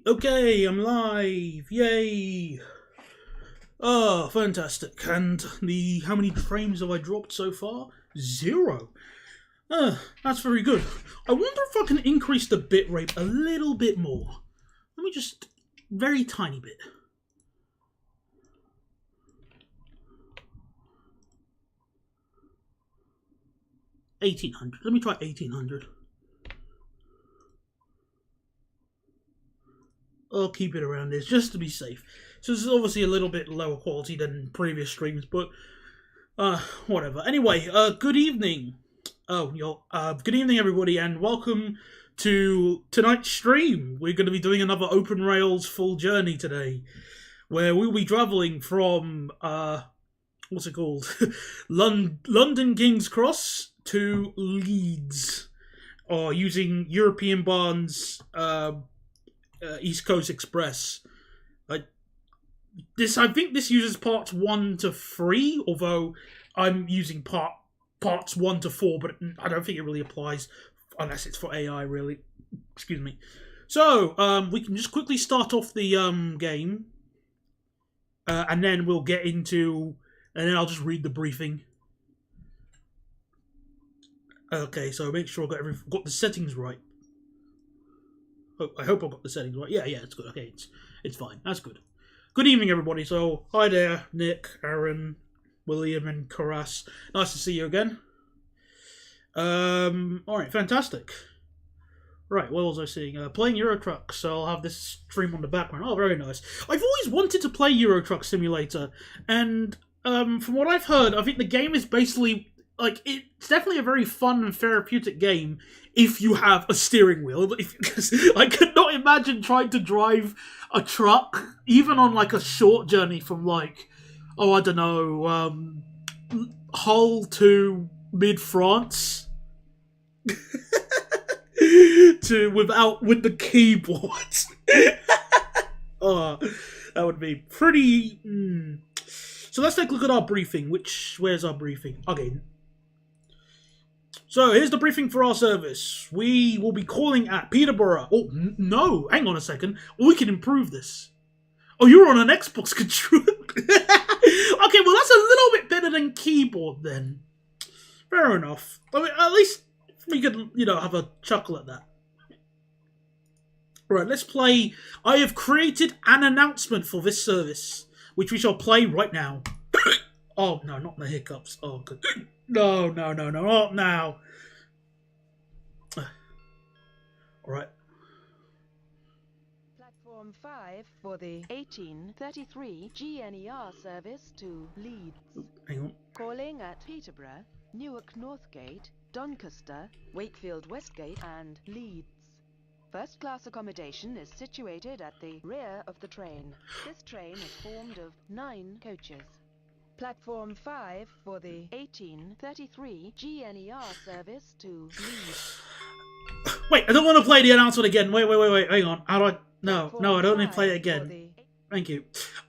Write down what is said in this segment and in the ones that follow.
Okay, I'm live. Yay. Oh, fantastic. And how many frames have I dropped so far? 0. That's very good. I wonder if I can increase the bitrate a little bit more. Let me just, very tiny bit. $1,800. Let me try 1,800. I'll keep it around this just to be safe. So this is obviously a little bit lower quality than previous streams, but whatever. Anyway, good evening. Good evening, everybody, and welcome to tonight's stream. We're going to be doing another Open Rails full journey today, where we'll be travelling from what's it called, London King's Cross to Leeds, or using European Barnes East Coast Express. I think this uses parts 1 to 3, although I'm using parts 1 to 4, but I don't think it really applies unless it's for AI, really. Excuse me. So, we can just quickly start off the game, and then we'll get into, and then I'll just read the briefing. Okay, so make sure I got the settings right. I hope I got the settings right. Yeah, it's good. Okay, it's fine. That's good. Good evening, everybody. So, hi there, Nick, Aaron, William, and Karas. Nice to see you again. Alright, fantastic. Right, what was I seeing? Playing Euro Truck, so I'll have this stream on the background. Oh, very nice. I've always wanted to play Euro Truck Simulator, and from what I've heard, I think the game is basically, like, it's definitely a very fun and therapeutic game if you have a steering wheel. Because I could not imagine trying to drive a truck, even on, like, a short journey from, like, I don't know, Hull to mid-France, with the keyboard. Oh, that would be pretty... So let's take a look at our briefing. Where's our briefing? Again. So here's the briefing for our service. We will be calling at Peterborough. Oh, no, hang on a second. We can improve this. Oh, you're on an Xbox controller. Okay, well, that's a little bit better than keyboard then. Fair enough. I mean, at least we could, have a chuckle at that. Right, let's play. I have created an announcement for this service, which we shall play right now. Oh, no, not the hiccups. Oh, good. No, not now. Alright. Platform 5 for the 1833 GNER service to Leeds. Hang on. Calling at Peterborough, Newark Northgate, Doncaster, Wakefield Westgate and Leeds. First class accommodation is situated at the rear of the train. This train is formed of 9 coaches. Platform 5 for the 1833 GNER service to Leeds. Wait, I don't want to play the announcement again. Wait, hang on. How do I... No, I don't want to play it again. Thank you.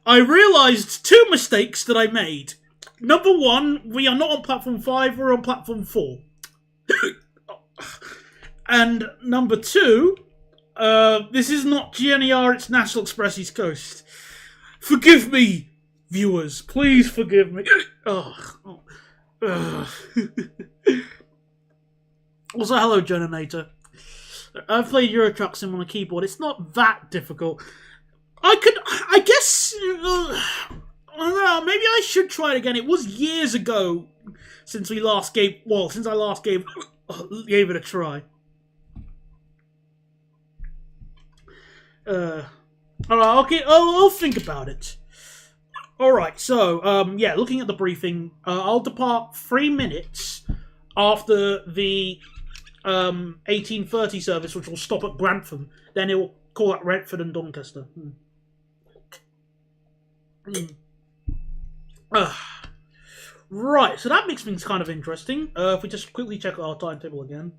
I realised 2 mistakes that I made. Number 1, we are not on platform 5, we're on platform 4. And number 2, this is not GNER, it's National Express East Coast. Forgive me, viewers. Please forgive me. Also, hello, Generator. I've played Euro Truck Sim on a keyboard. It's not that difficult. I guess... I don't know, maybe I should try it again. It was years ago since I last gave it a try. Alright, okay, I'll think about it. Alright, so, yeah, looking at the briefing, I'll depart 3 minutes after the 1830 service, which will stop at Grantham. Then it will call at Retford and Doncaster. Right, so that makes things kind of interesting. If we just quickly check our timetable again.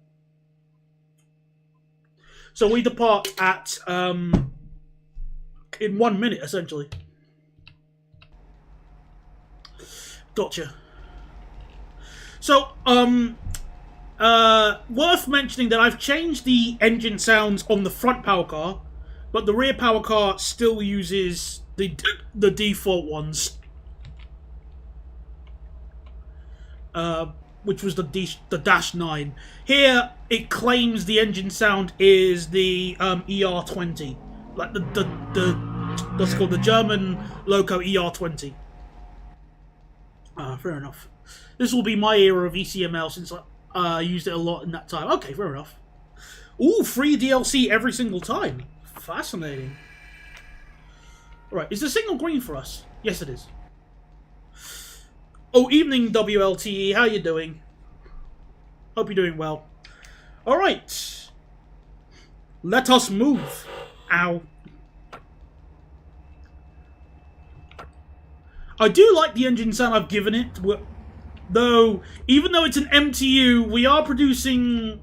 So we depart at, in 1 minute, essentially. Gotcha. So, worth mentioning that I've changed the engine sounds on the front power car But the rear power car still uses the default ones, which was the Dash 9. Here, it claims the engine sound is the ER20, like that's called the German loco ER20. Fair enough. This will be my era of ECML since I used it a lot in that time. Okay, fair enough. Ooh, free DLC every single time. Fascinating. Alright, is the signal green for us? Yes, it is. Oh, evening, WLTE. How you doing? Hope you're doing well. Alright. Let us move. Ow. I do like the engine sound I've given it, though, even though it's an MTU, we are producing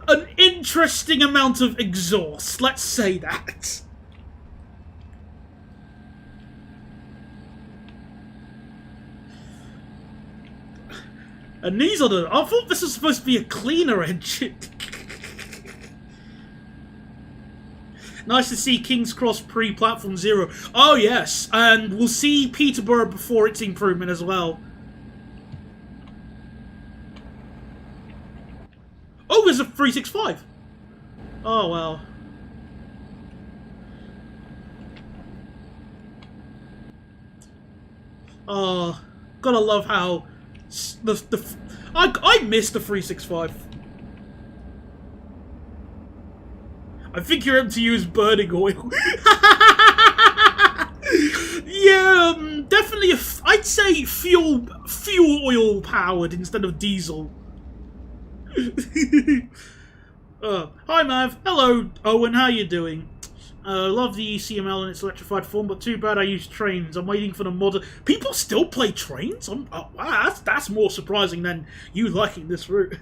an interesting amount of exhaust, let's say that. And these are I thought this was supposed to be a cleaner engine. Nice to see King's Cross pre-Platform Zero. Oh yes, and we'll see Peterborough before its improvement as well. Oh, there's a 365. Oh well. Oh, gotta love how I miss the 365. I think your MTU is burning oil. Yeah, definitely. I'd say fuel oil powered instead of diesel. Hi Mav. Hello Owen. How you doing? Love the ECML in its electrified form, but too bad I use trains. I'm waiting for the modern. People still play trains? Wow, that's more surprising than you liking this route.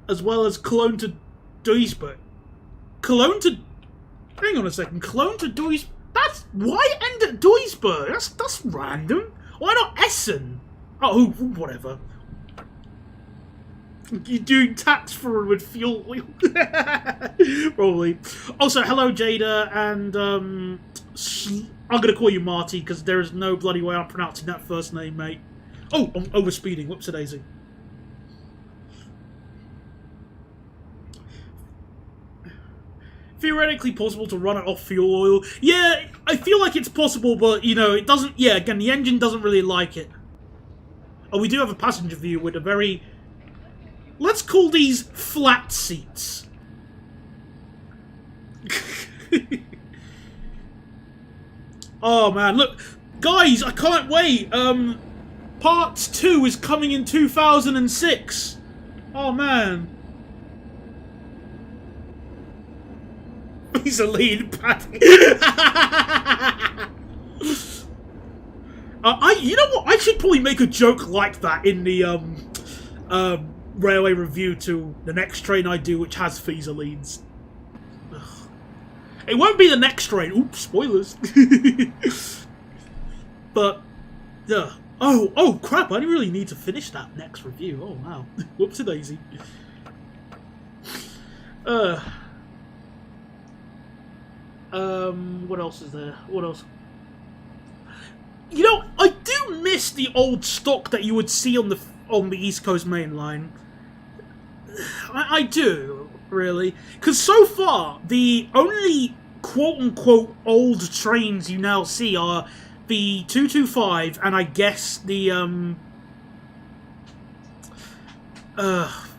As well as Cologne to Duisburg. Cologne to... Hang on a second. Cologne to Duisburg... That's... Why end at Duisburg? That's random. Why not Essen? Oh, whatever. You're doing tax fraud with fuel oil. Probably. Also, hello Jada, and I'm gonna call you Marty, because there is no bloody way I'm pronouncing that first name, mate. Oh, I'm overspeeding. Whoops-a-daisy. Theoretically possible to run it off fuel oil. Yeah, I feel like it's possible, but, you know, it doesn't... Yeah, again, the engine doesn't really like it. Oh, we do have a passenger view with a very... Let's call these flat seats. Oh, man, look. Guys, I can't wait. Part 2 is coming in 2006. Oh, man. He's a lead, Paddy. You know what? I should probably make a joke like that in the railway review to the next train I do, which has Visa leads. Ugh. It won't be the next train. Oops, spoilers. But yeah. Oh crap! I really need to finish that next review. Oh wow. Whoopsie-daisy. What else is there? What else? You know, I do miss the old stock that you would see on the East Coast Main Line. I do, really. Because so far, the only quote-unquote old trains you now see are the 225 and I guess the,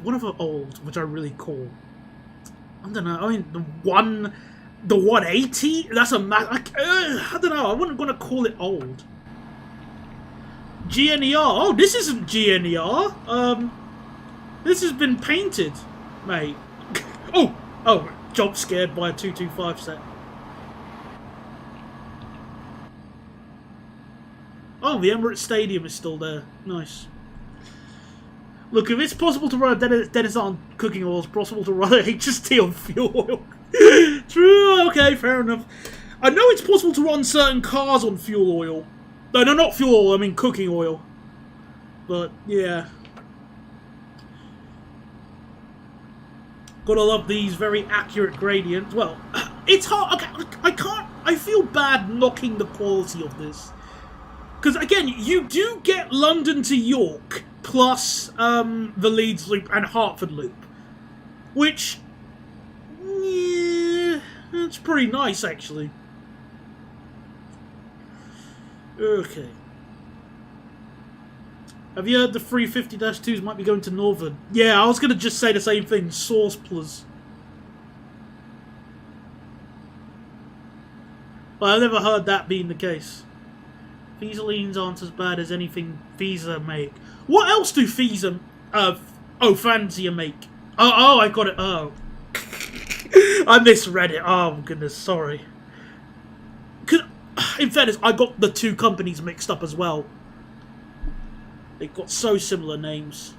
what other old, which I really call? I don't know, I mean, the 180? That's a I don't know, I wouldn't want to call it old. GNER? Oh, this isn't GNER. This has been painted, mate. Oh, jump scared by a 225 set. Oh, the Emirates Stadium is still there. Nice. Look, if it's possible to run a Dennis on cooking oil, it's possible to run a HST on fuel oil. True, okay, fair enough. I know it's possible to run certain cars on fuel oil. No, not fuel oil, I mean cooking oil. But, yeah. Gotta love these very accurate gradients. Well, it's hard. Okay, I feel bad knocking the quality of this. Because, again, you do get London to York, plus the Leeds loop and Hertford loop. Which, yeah, that's pretty nice, actually. Okay. Have you heard the 350-2s might be going to Northern? Yeah, I was going to just say the same thing. Source plus. But I've never heard that being the case. Fieselines aren't as bad as anything Visa make. What else do Visa, Fancia make? Oh, I got it. Oh. I misread it. Oh, goodness, sorry. In fairness, I got the two companies mixed up as well. They've got so similar names.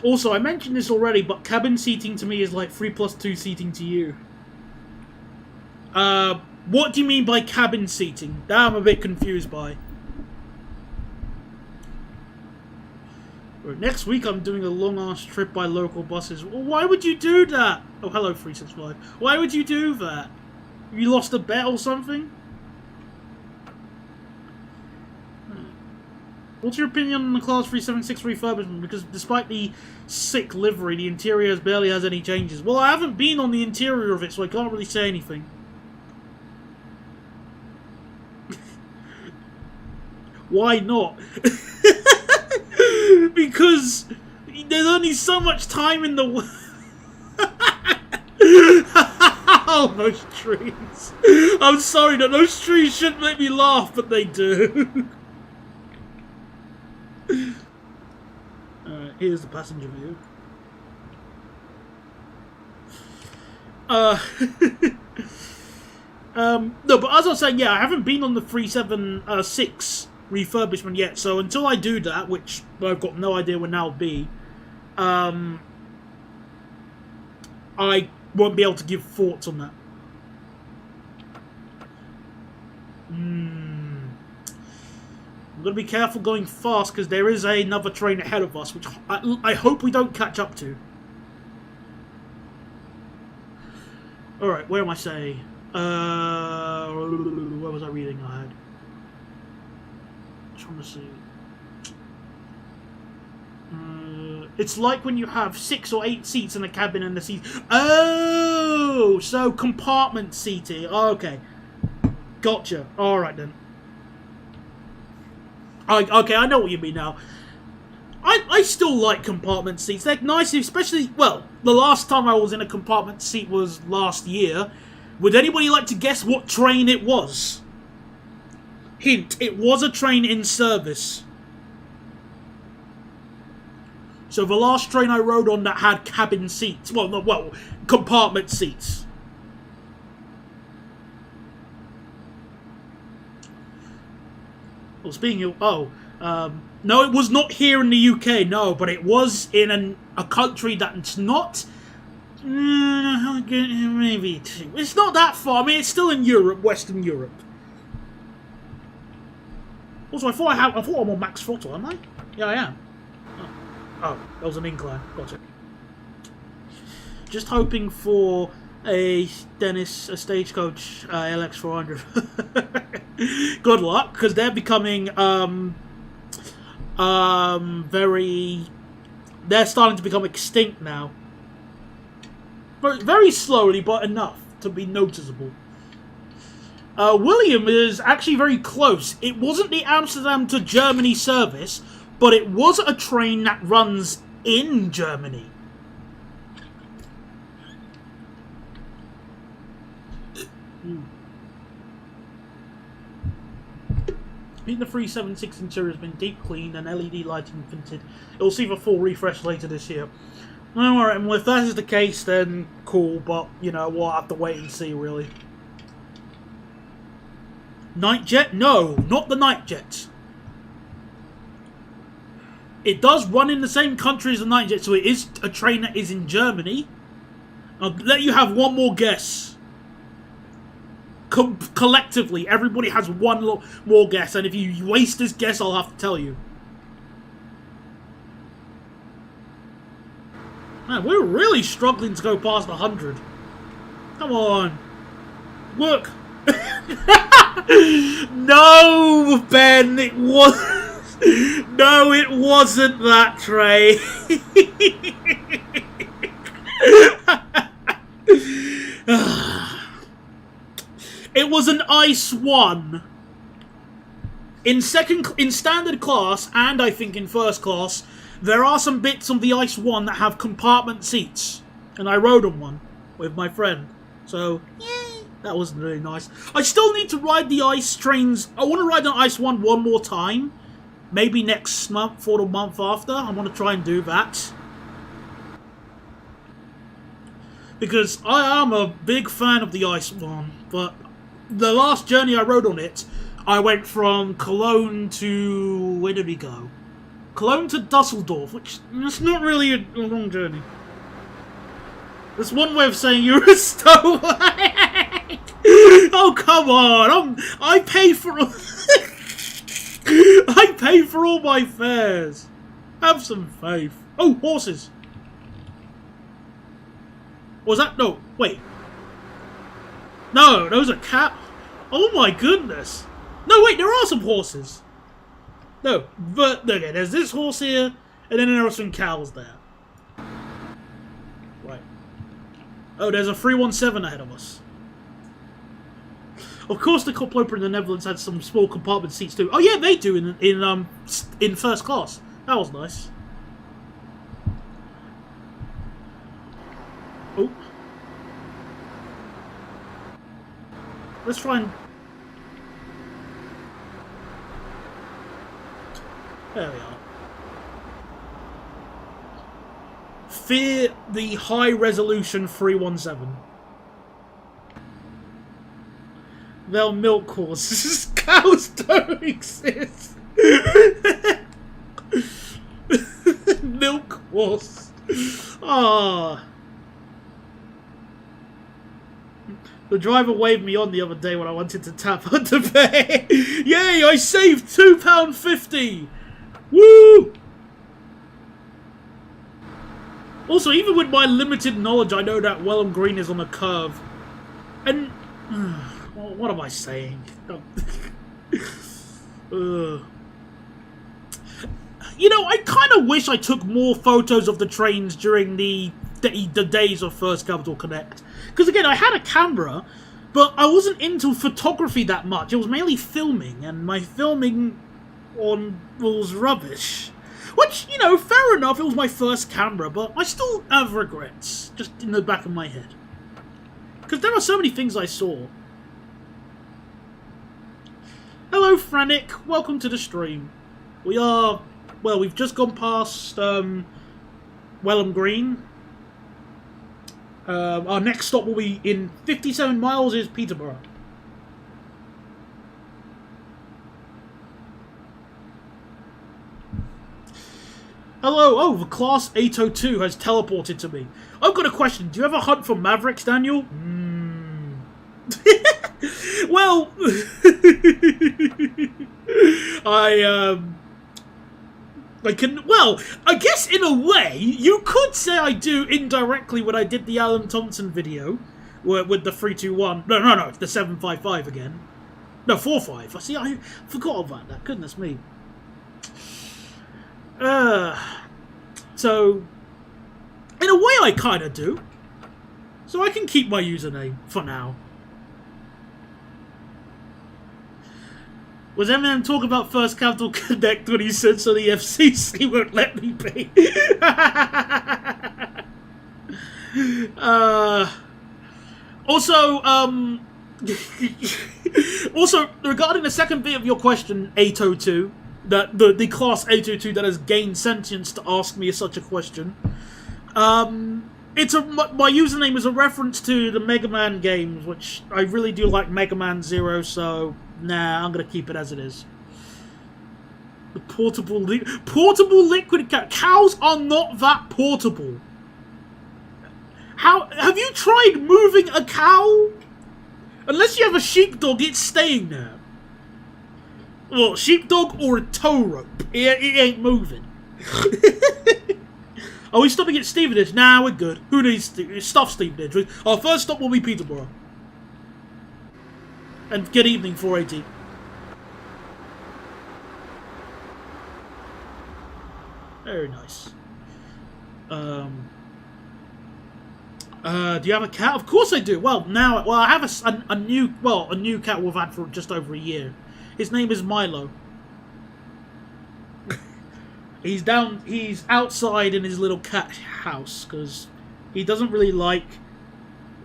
Also, I mentioned this already, but cabin seating to me is like 3+2 seating to you. What do you mean by cabin seating? That I'm a bit confused by. Next week I'm doing a long-ass trip by local buses. Well, why would you do that? Oh, hello, 365. Why would you do that? You lost a bet or something? What's your opinion on the Class 376 refurbishment? Because despite the sick livery, the interior barely has any changes. Well, I haven't been on the interior of it, so I can't really say anything. Why not? Because there's only so much time in the world. Oh, those trees. I'm sorry, that those trees shouldn't make me laugh, but they do. Alright, here's the passenger view. No, but as I was saying, yeah, I haven't been on the 376 refurbishment yet, so until I do that, which I've got no idea when that'll be, I won't be able to give thoughts on that. I'm going to be careful going fast because there is another train ahead of us, which I hope we don't catch up to. Alright, where am I saying? Where was I reading I had? Trying to see. It's like when you have 6 or 8 seats in a cabin and the seats. Oh, so compartment seating. Oh, okay, gotcha. All right then. Okay, I know what you mean now. I still like compartment seats. They're nice, especially, well, the last time I was in a compartment seat was last year. Would anybody like to guess what train it was? Hint, it was a train in service. So the last train I rode on that had cabin seats. Well, compartment seats. Well, speaking of... no, it was not here in the UK, no, but it was in a country that's not... maybe it's not that far. I mean, it's still in Europe, Western Europe. Also, I thought I'm on max throttle, am I? Yeah, I am. Oh, that was an incline. Got it. Just hoping for a Stagecoach LX400. Good luck, because they're becoming they're starting to become extinct now. Very slowly, but enough to be noticeable. William is actually very close. It wasn't the Amsterdam to Germany service, but it was a train that runs in Germany. I think the 376 interior has been deep cleaned and LED lighting fitted. It'll see the full refresh later this year. Alright, well, if that is the case, then cool, but, you know, we'll have to wait and see, really. Nightjet? No, not the Nightjet. It does run in the same country as the Nightjet, so it is a train that is in Germany. I'll let you have one more guess. Collectively, everybody has one more guess, and if you waste this guess, I'll have to tell you. Man, we're really struggling to go past 100. Come on. Work. No, Ben, it was... No, it wasn't that, Trey. It was an Ice 1. In standard class, and I think in first class, there are some bits of the Ice 1 that have compartment seats. And I rode on one with my friend. So, yay, that was really nice. I still need to ride the ice trains. I want to ride the Ice 1 one more time. Maybe next month or the month after. I want to try and do that. Because I am a big fan of the Ice 1. But the last journey I rode on it, I went from Cologne to... Where did we go? Cologne to Dusseldorf, which is not really a long journey. There's one way of saying you're a stowaway. Oh, come on. I pay for... I pay for all my fares. Have some faith. Oh, horses. Was that... No, wait. No, those are cat... Oh my goodness. No, wait, there are some horses. No, but okay, there's this horse here, and then there are some cows there. Right. Oh, there's a 317 ahead of us. Of course, the Koploper in the Netherlands had some small compartment seats too. Oh yeah, they do in first class. That was nice. Oh. Let's try and... There we are. Fear the high-resolution 317. They'll milk horses. Cows don't exist. Milk horse. Ah. The driver waved me on the other day when I wanted to tap on to pay. Yay, I saved £2.50. Woo! Also, even with my limited knowledge, I know that Welham Green is on a curve. And... what am I saying? You know, I kind of wish I took more photos of the trains during the days of First Capital Connect. Because again, I had a camera, but I wasn't into photography that much. It was mainly filming, and my filming was rubbish. Which, you know, fair enough, it was my first camera, but I still have regrets, just in the back of my head. Because there are so many things I saw. Hello, Franic. Welcome to the stream. We are... Well, we've just gone past Welham Green. Our next stop will be in 57 miles is Peterborough. Hello. Oh, the Class 802 has teleported to me. I've got a question. Do you ever hunt for Mavericks, Daniel? Well, I guess in a way, you could say I do indirectly when I did the Alan Thompson video with the 321. No, the 755 again. No, 45. See, I forgot about that. Goodness me. So, in a way, I kind of do. So I can keep my username for now. Was Eminem talking about First Capital Connect when he said so the FCC won't let me pay? Also, regarding the second bit of your question, 802, that the Class 802 that has gained sentience to ask me such a question, my username is a reference to the Mega Man games, which I really do like Mega Man 0, so... Nah, I'm gonna keep it as it is. The portable liquid cows are not that portable. How have you tried moving a cow? Unless you have a sheepdog, it's staying there. Well, sheepdog or a tow rope. It ain't moving. Are we stopping at Stevenage? Nah, we're good. Who needs stuff Stevenage? Our first stop will be Peterborough. And good evening, 480. Very nice. Do you have a cat? Of course I do. Well, I have a new cat we've had for just over a year. His name is Milo. He's outside in his little cat house because he doesn't really like.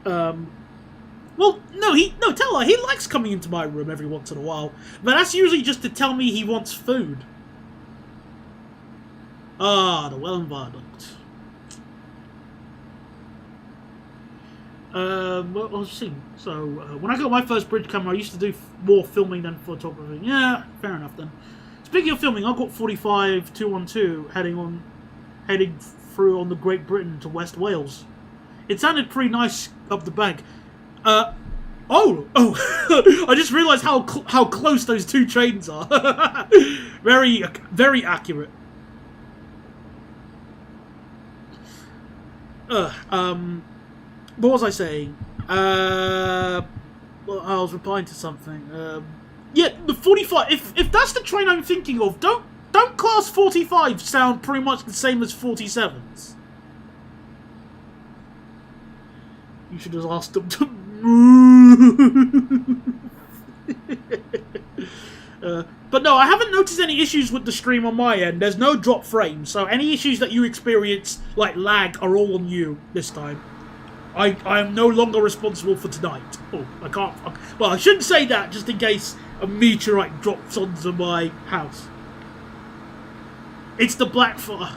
Well, no, tell her he likes coming into my room every once in a while, but that's usually just to tell me he wants food. Ah, the Welland Viaduct. Well, let's see. So, when I got my first bridge camera, I used to do more filming than photography. Yeah, fair enough then. Speaking of filming, I've got 45 212 heading through on the Great Britain to West Wales. It sounded pretty nice up the bank. I just realised how close those two trains are. Very, very accurate. What was I saying? Well, I was replying to something. Yeah, the 45. If that's the train I'm thinking of, don't class 45 sound pretty much the same as 47s? You should have asked them to move. But no, I haven't noticed any issues with the stream on my end. There's no drop frames, so any issues that you experience, like lag, are all on you this time. I am no longer responsible for tonight. Oh, I can't. Well, I shouldn't say that just in case a meteorite drops onto my house. It's the Blackfire.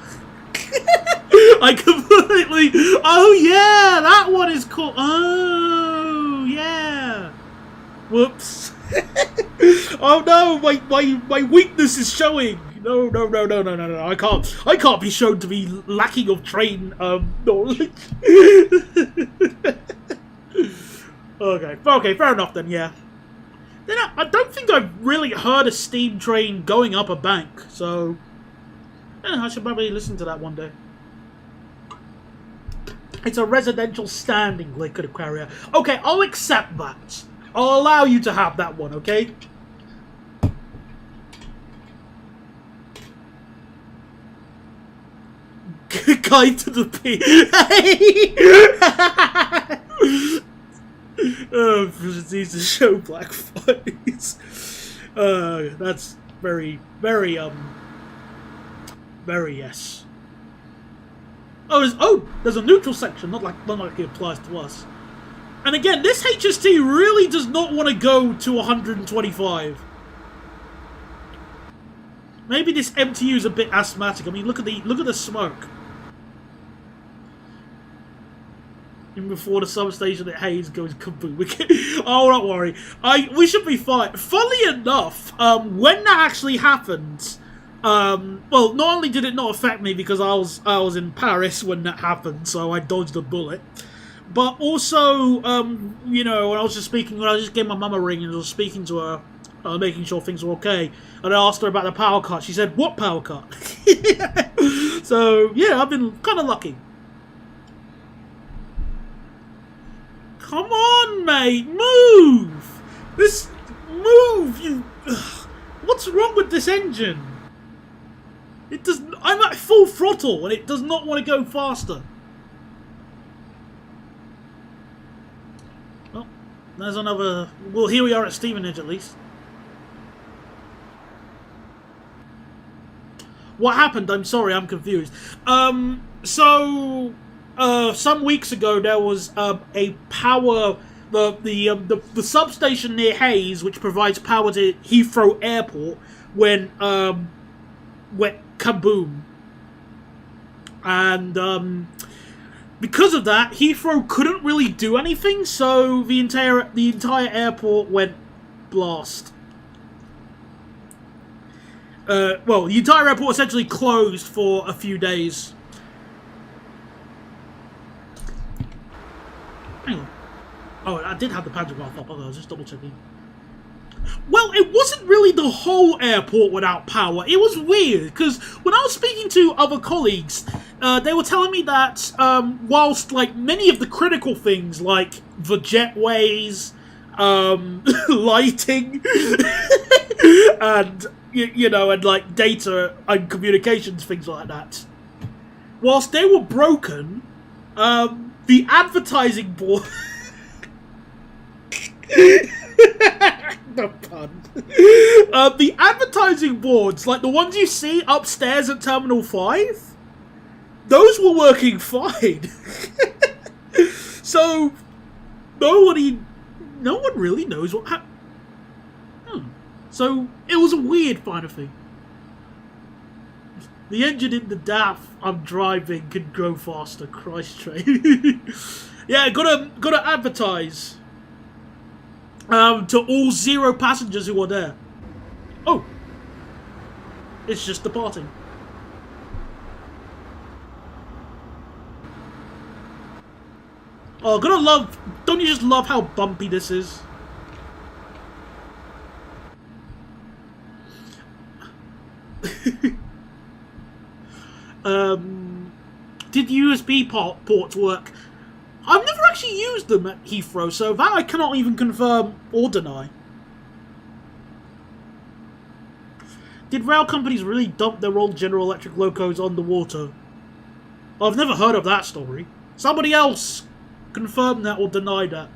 I completely. Oh yeah, that one is called. Oh yeah. Whoops. Oh no, my weakness is showing. No. I can't be shown to be lacking of train knowledge. Okay, fair enough then. Yeah. Then I don't think I've really heard a steam train going up a bank, so I should probably listen to that one day. It's a residential standing liquid carrier. Okay, I'll accept that. I'll allow you to have that one, okay? Guide to the P. Oh, it needs to show black flies. That's very yes. There's a neutral section, not like it applies to us. And again, this HST really does not want to go to 125. Maybe this MTU is a bit asthmatic. I mean, look at the smoke. Even before the substation at Hayes goes kaboom. Oh, don't worry. We should be fine. Funnily enough, when that actually happened, well, not only did it not affect me because I was in Paris when that happened, so I dodged a bullet. But also, when I was just gave my mum a ring and I was speaking to her, making sure things were okay, and I asked her about the power cut. She said, "What power cut?" So yeah, I've been kind of lucky. Come on, mate, move! Move, you. What's wrong with this engine? I'm at full throttle and it does not want to go faster. Well, there's another. Well, here we are at Stevenage at least. What happened? I'm sorry, I'm confused. Some weeks ago there was a power. The substation near Hayes, which provides power to Heathrow Airport, went kaboom, and because of that, Heathrow couldn't really do anything. So the entire airport went blast. Well, the entire airport essentially closed for a few days. Hang on. Oh, I did have the pantograph up. I was just double checking. Well, it wasn't really the whole airport without power. It was weird, because when I was speaking to other colleagues, they were telling me that whilst, like, many of the critical things, like the jetways, lighting, and, you know, and, like, data and communications, things like that, whilst they were broken, the advertising board... The pun. The advertising boards, like the ones you see upstairs at Terminal 5, those were working fine. So, no one really knows what happened. So, it was a weird kind of thing. The engine in the DAF I'm driving could go faster, Christ train. Yeah, gotta advertise. To all 0 passengers who are there. Oh! It's just departing. Oh, don't you just love how bumpy this is? Did USB ports work? I've never actually used them at Heathrow, so that I cannot even confirm or deny. Did rail companies really dump their old General Electric locos on the water? I've never heard of that story. Somebody else confirm that or deny that.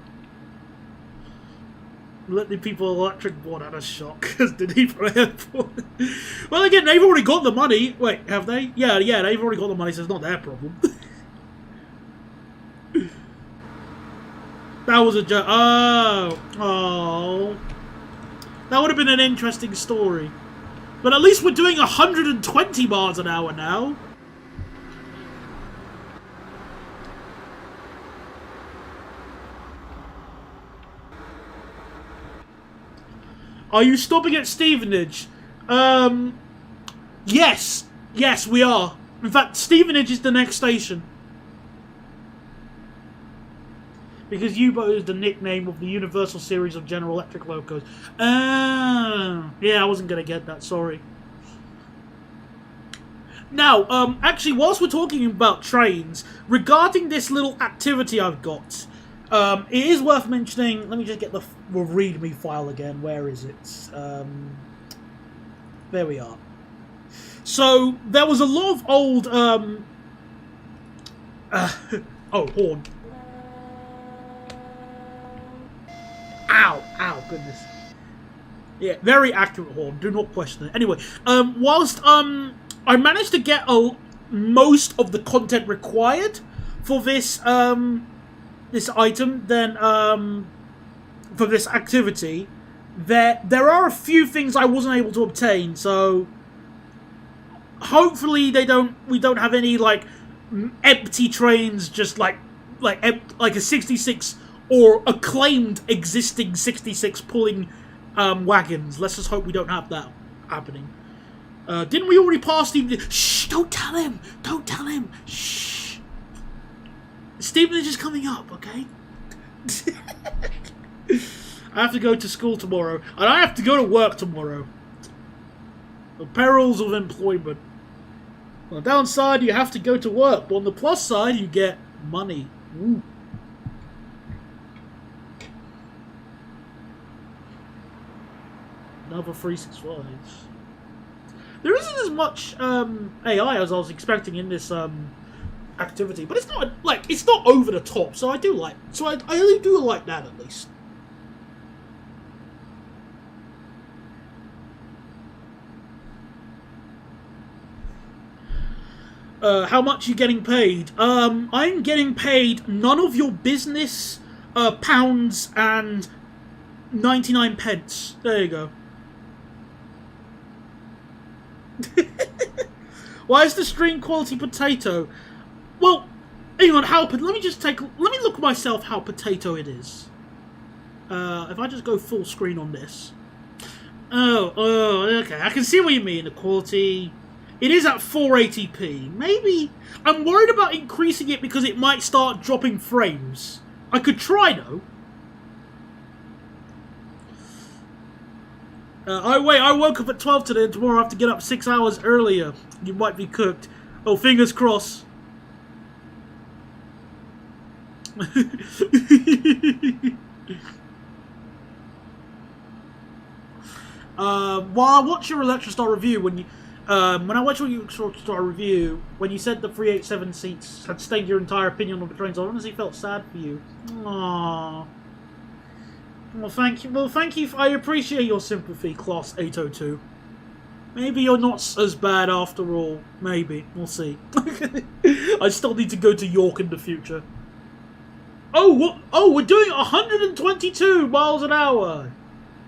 Let the people electric board out of shock because the Heathrow Airport. Well, again, they've already got the money. Wait, have they? Yeah, they've already got the money, so it's not their problem. That was a joke. Oh. That would have been an interesting story. But at least we're doing 120 miles an hour now. Are you stopping at Stevenage? Yes. Yes, we are. In fact, Stevenage is the next station. Because U-boat is the nickname of the Universal series of General Electric locos. Yeah, I wasn't going to get that, sorry. Now, actually, whilst we're talking about trains, regarding this little activity I've got, it is worth mentioning, let me just get the README file again, where is it? There we are. So, there was a lot of old, oh, horn. Ow, goodness. Yeah, very accurate horn. Do not question it. Anyway, whilst I managed to get most of the content required for this this item, then for this activity, there are a few things I wasn't able to obtain. So hopefully we don't have any like empty trains, just like a 66. Or acclaimed existing 66 pulling wagons. Let's just hope we don't have that happening. Didn't we already pass Stevenage? Shh! Don't tell him! Don't tell him! Shh! Stevenage is coming up, okay? I have to go to school tomorrow. And I have to go to work tomorrow. The perils of employment. On the downside, you have to go to work. But on the plus side, you get money. Ooh. Another 365. There isn't as much AI as I was expecting in this activity, but it's not it's not over the top. So I do like. So I really do like that at least. How much are you getting paid? I'm getting paid none of your business, pounds and 99 pence. There you go. Why is the string quality potato? Well, hang on, let me look myself how potato it is. If I just go full screen on this. Oh, okay. I can see what you mean, the quality. It is at 480p. Maybe I'm worried about increasing it because it might start dropping frames. I could try, though. I woke up at 12 today, and tomorrow I have to get up 6 hours earlier. You might be cooked. Oh, fingers crossed. While I watch your Electrostar review, when I watched your Electrostar review, when you said the 387 seats had stained your entire opinion of the trains, I honestly felt sad for you. Aww. Well, thank you. Well, thank you. I appreciate your sympathy, Class 802. Maybe you're not as bad after all. Maybe. We'll see. I still need to go to York in the future. Oh, what? Oh, we're doing 122 miles an hour.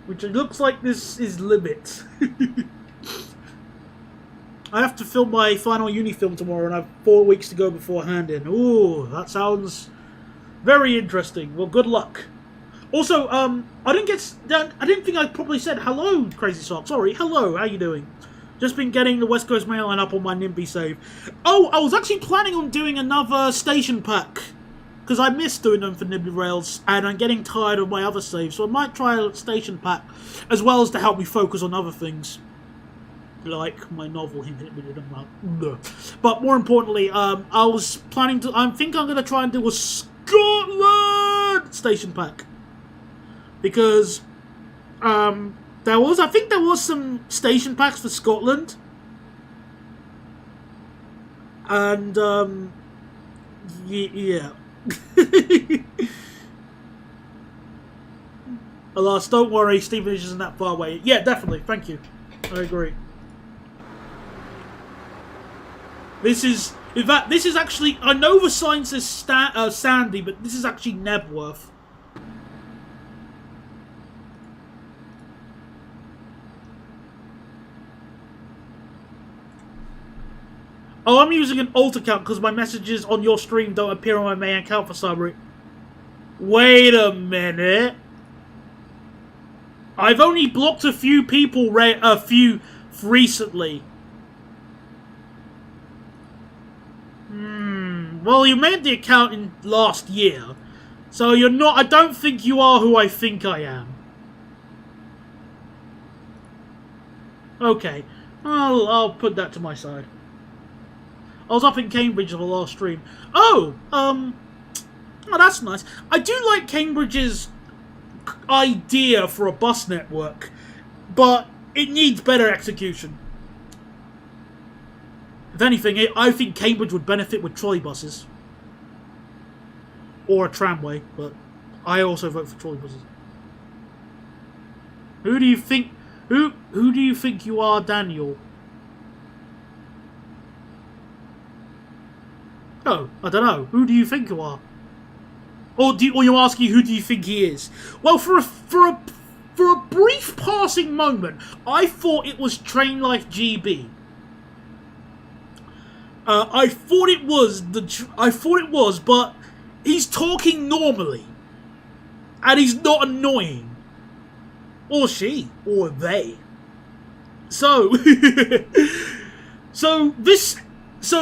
Which looks like this is limit. I have to film my final uni film tomorrow, and I have 4 weeks to go before hand-in. Ooh, that sounds very interesting. Well, good luck. Also, I didn't think I probably said hello, Crazy Sock. Sorry, hello. How you doing? Just been getting the West Coast Mail Line up on my NIMBY save. Oh, I was actually planning on doing another station pack. Because I miss doing them for NIMBY Rails, and I'm getting tired of my other saves, so I might try a station pack, as well as to help me focus on other things. Like my novel hinted about. But more importantly, I was planning to, I think I'm going to try and do a Scotland station pack. Because, I think there was some station packs for Scotland. And, yeah. Alas, don't worry, Stevenage isn't that far away. Yeah, definitely, thank you. I agree. This is, in fact, this is actually, I know the sign says Sandy, but this is actually Nebworth. Oh, I'm using an alt account because my messages on your stream don't appear on my main account for some reason. Wait a minute. I've only blocked a few people recently. Well, you made the account in last year. So you're not, I don't think you are who I think I am. Okay. I'll put that to my side. I was up in Cambridge for the last stream. Oh, that's nice. I do like Cambridge's idea for a bus network, but it needs better execution. If anything, I think Cambridge would benefit with trolley buses. Or a tramway, but I also vote for trolley buses. Who do you think you are, Daniel? Oh, I don't know. Who do you think you are? Or you're asking who do you think he is? Well, for a brief passing moment, I thought it was Train Life GB. I thought it was, but he's talking normally, and he's not annoying, or she, or they. So, So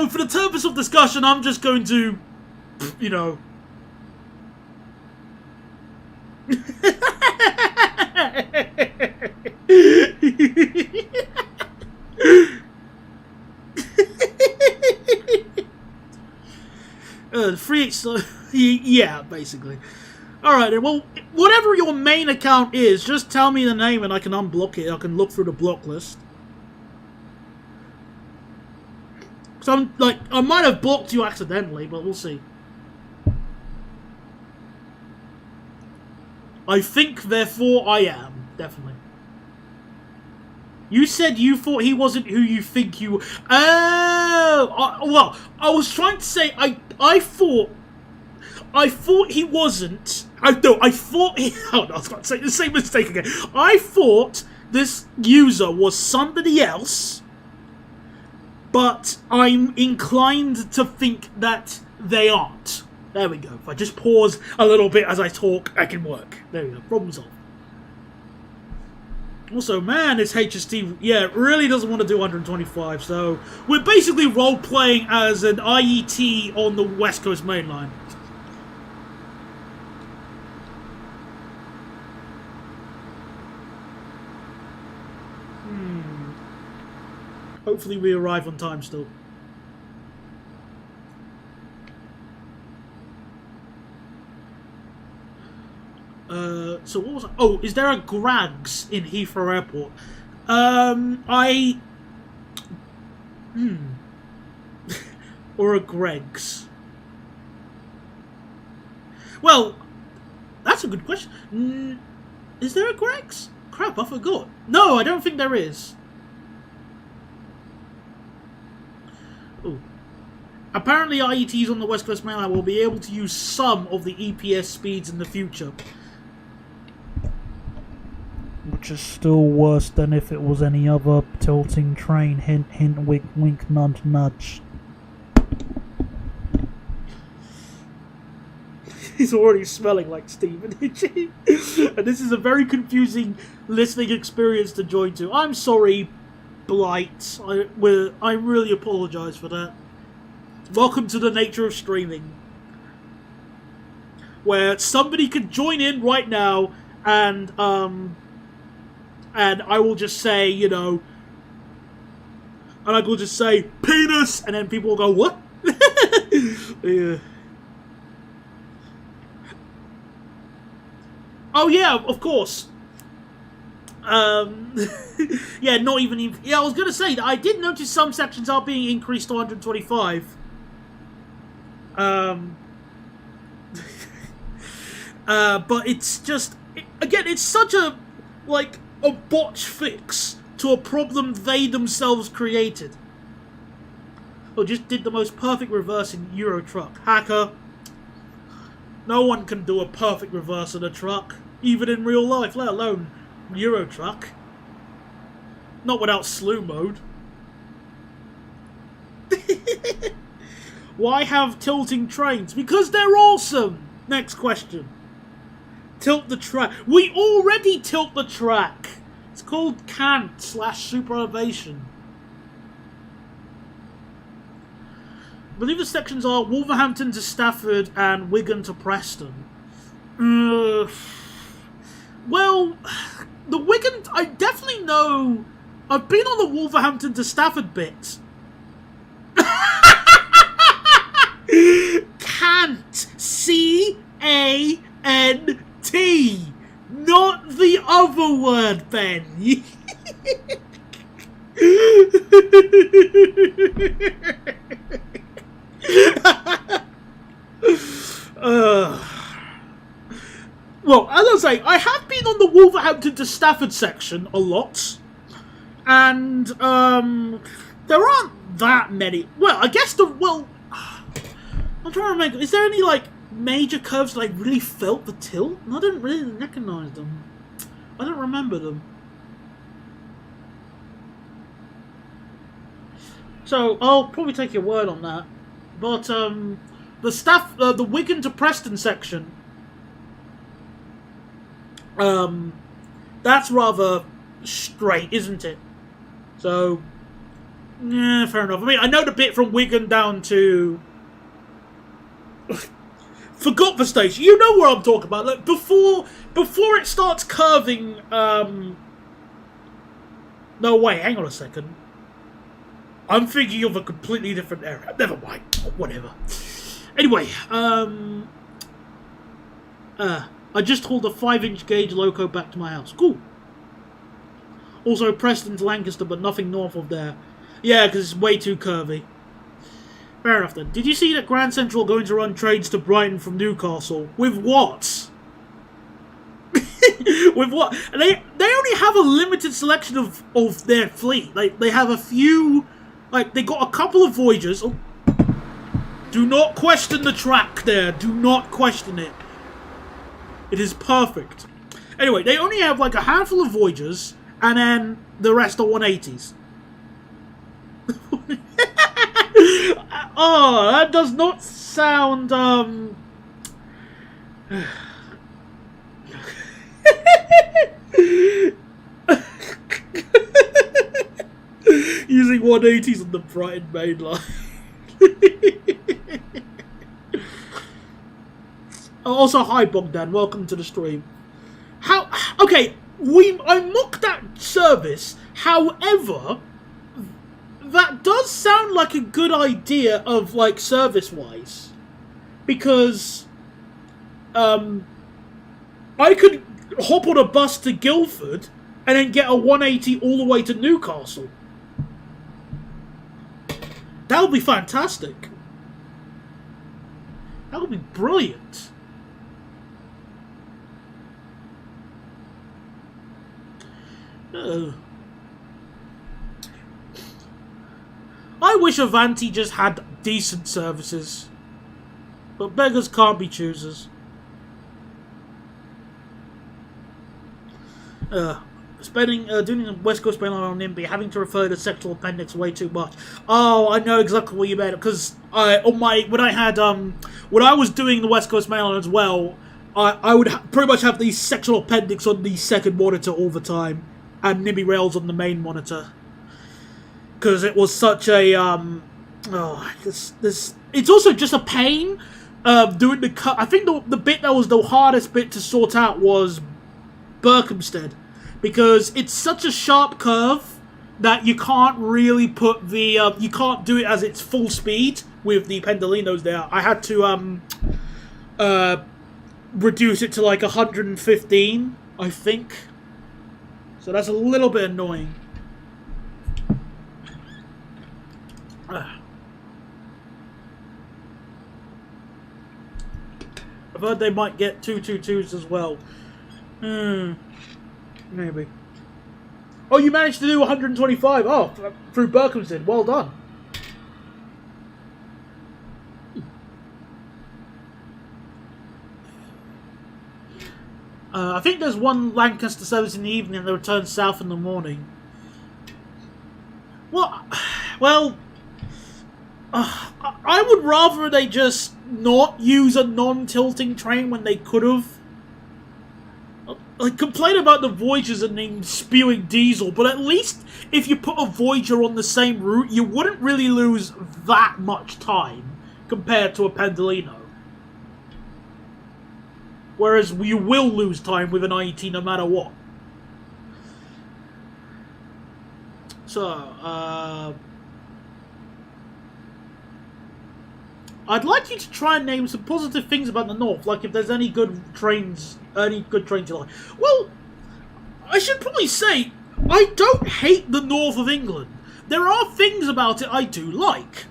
for the purpose of discussion, I'm just going to, you know. Yeah, basically. Alright, well, whatever your main account is, just tell me the name and I can unblock it. I can look through the block list. So I might have blocked you accidentally, but we'll see. I think, therefore, I am. Definitely. You said you thought he wasn't who you think you... Oh! Well, I was trying to say, I thought he wasn't... I thought he... Oh, no, I was going to say the same mistake again. I thought this user was somebody else, but I'm inclined to think that they aren't. There we go. If I just pause a little bit as I talk, I can work. There we go. Problem solved. Also, man, this HST, yeah, really doesn't want to do 125, so we're basically role-playing as an IET on the West Coast Main Line. Hopefully we arrive on time still. So what was... Oh, is there a Greggs in Heathrow Airport? Or a Greggs? Well, that's a good question. Is there a Greggs? Crap, I forgot. No, I don't think there is. Ooh. Apparently IETs on the West Coast Main Line will be able to use some of the EPS speeds in the future. Which is still worse than if it was any other tilting train. Hint, hint, wink, wink, nudge, nudge. He's already smelling like Stevenage. And this is a very confusing listening experience to join to. I'm sorry, Blight. I really apologise for that. Welcome to the nature of streaming. Where somebody could join in right now and I will just say, you know, and I will just say, penis, and then people will go, what? Yeah. Oh yeah, of course. Yeah, not even... Yeah, I was going to say that I did notice some sections are being increased to 125. But it's just... Again, it's such a... Like, a botch fix to a problem they themselves created. Or just did the most perfect reverse in Euro Truck. Hacker. No one can do a perfect reverse in a truck. Even in real life, let alone Euro Truck. Not without slew mode. Why have tilting trains? Because they're awesome! Next question. Tilt the track. We already tilt the track! It's called cant/super elevation. I believe the sections are Wolverhampton to Stafford and Wigan to Preston. Well, the Wigan... I definitely know... I've been on the Wolverhampton to Stafford bit. Cant. C-A-N-T. Not the other word, Ben. Well, as I say, I have been on the Wolverhampton to Stafford section a lot. And, there aren't that many. Well, I guess I'm trying to remember. Is there any, like, major curves that I really felt the tilt? I didn't really recognise them. I don't remember them. So, I'll probably take your word on that. But, the Wigan to Preston section, that's rather straight, isn't it? So, yeah, fair enough. I mean, I know the bit from Wigan down to... Forgot the station. You know what I'm talking about. Like, before it starts curving, No, wait, hang on a second. I'm thinking of a completely different area. Never mind. Whatever. Anyway, I just hauled a 5-inch gauge loco back to my house. Cool. Also Preston to Lancaster, but nothing north of there. Yeah, because it's way too curvy. Fair enough then. Did you see that Grand Central are going to run trains to Brighton from Newcastle? With what? With what? And they only have a limited selection of their fleet. Like, they have a few... Like, they got a couple of Voyagers. Oh. Do not question the track there. Do not question it. It is perfect. Anyway, they only have like a handful of Voyagers, and then the rest are 180s. Oh, that does not sound, Using 180s on the Brighton main line. Also, hi Bogdan, welcome to the stream. Okay, I mocked that service, however, that does sound like a good idea of, like, service-wise. Because, I could hop on a bus to Guildford and then get a 180 all the way to Newcastle. That would be fantastic. That would be brilliant. I wish Avanti just had decent services. But beggars can't be choosers. Doing the West Coast Mail on NIMBY, having to refer to the sexual appendix way too much. Oh, I know exactly what you meant, because when I was doing the West Coast Mail as well, I would pretty much have the sexual appendix on the second monitor all the time, and NIMBY Rails on the main monitor, because it was such a it's also just a pain doing the cut. I think the bit that was the hardest bit to sort out was Berkhamsted, because it's such a sharp curve that you can't really put the you can't do it as its full speed with the pendolinos there. I had to reduce it to like 115, I think. So that's a little bit annoying. I've heard they might get 222s as well. Maybe. Oh, you managed to do 125. Oh, through Berkhamsted. Well done. I think there's one Lancaster service in the evening and they return south in the morning. Well, I would rather they just not use a non-tilting train when they could have. Like, complain about the Voyagers and then spewing diesel, but at least if you put a Voyager on the same route, you wouldn't really lose that much time compared to a Pendolino. Whereas you will lose time with an IET no matter what. So, I'd like you to try and name some positive things about the North, like if there's any good trains you like. Well, I should probably say, I don't hate the North of England. There are things about it I do like.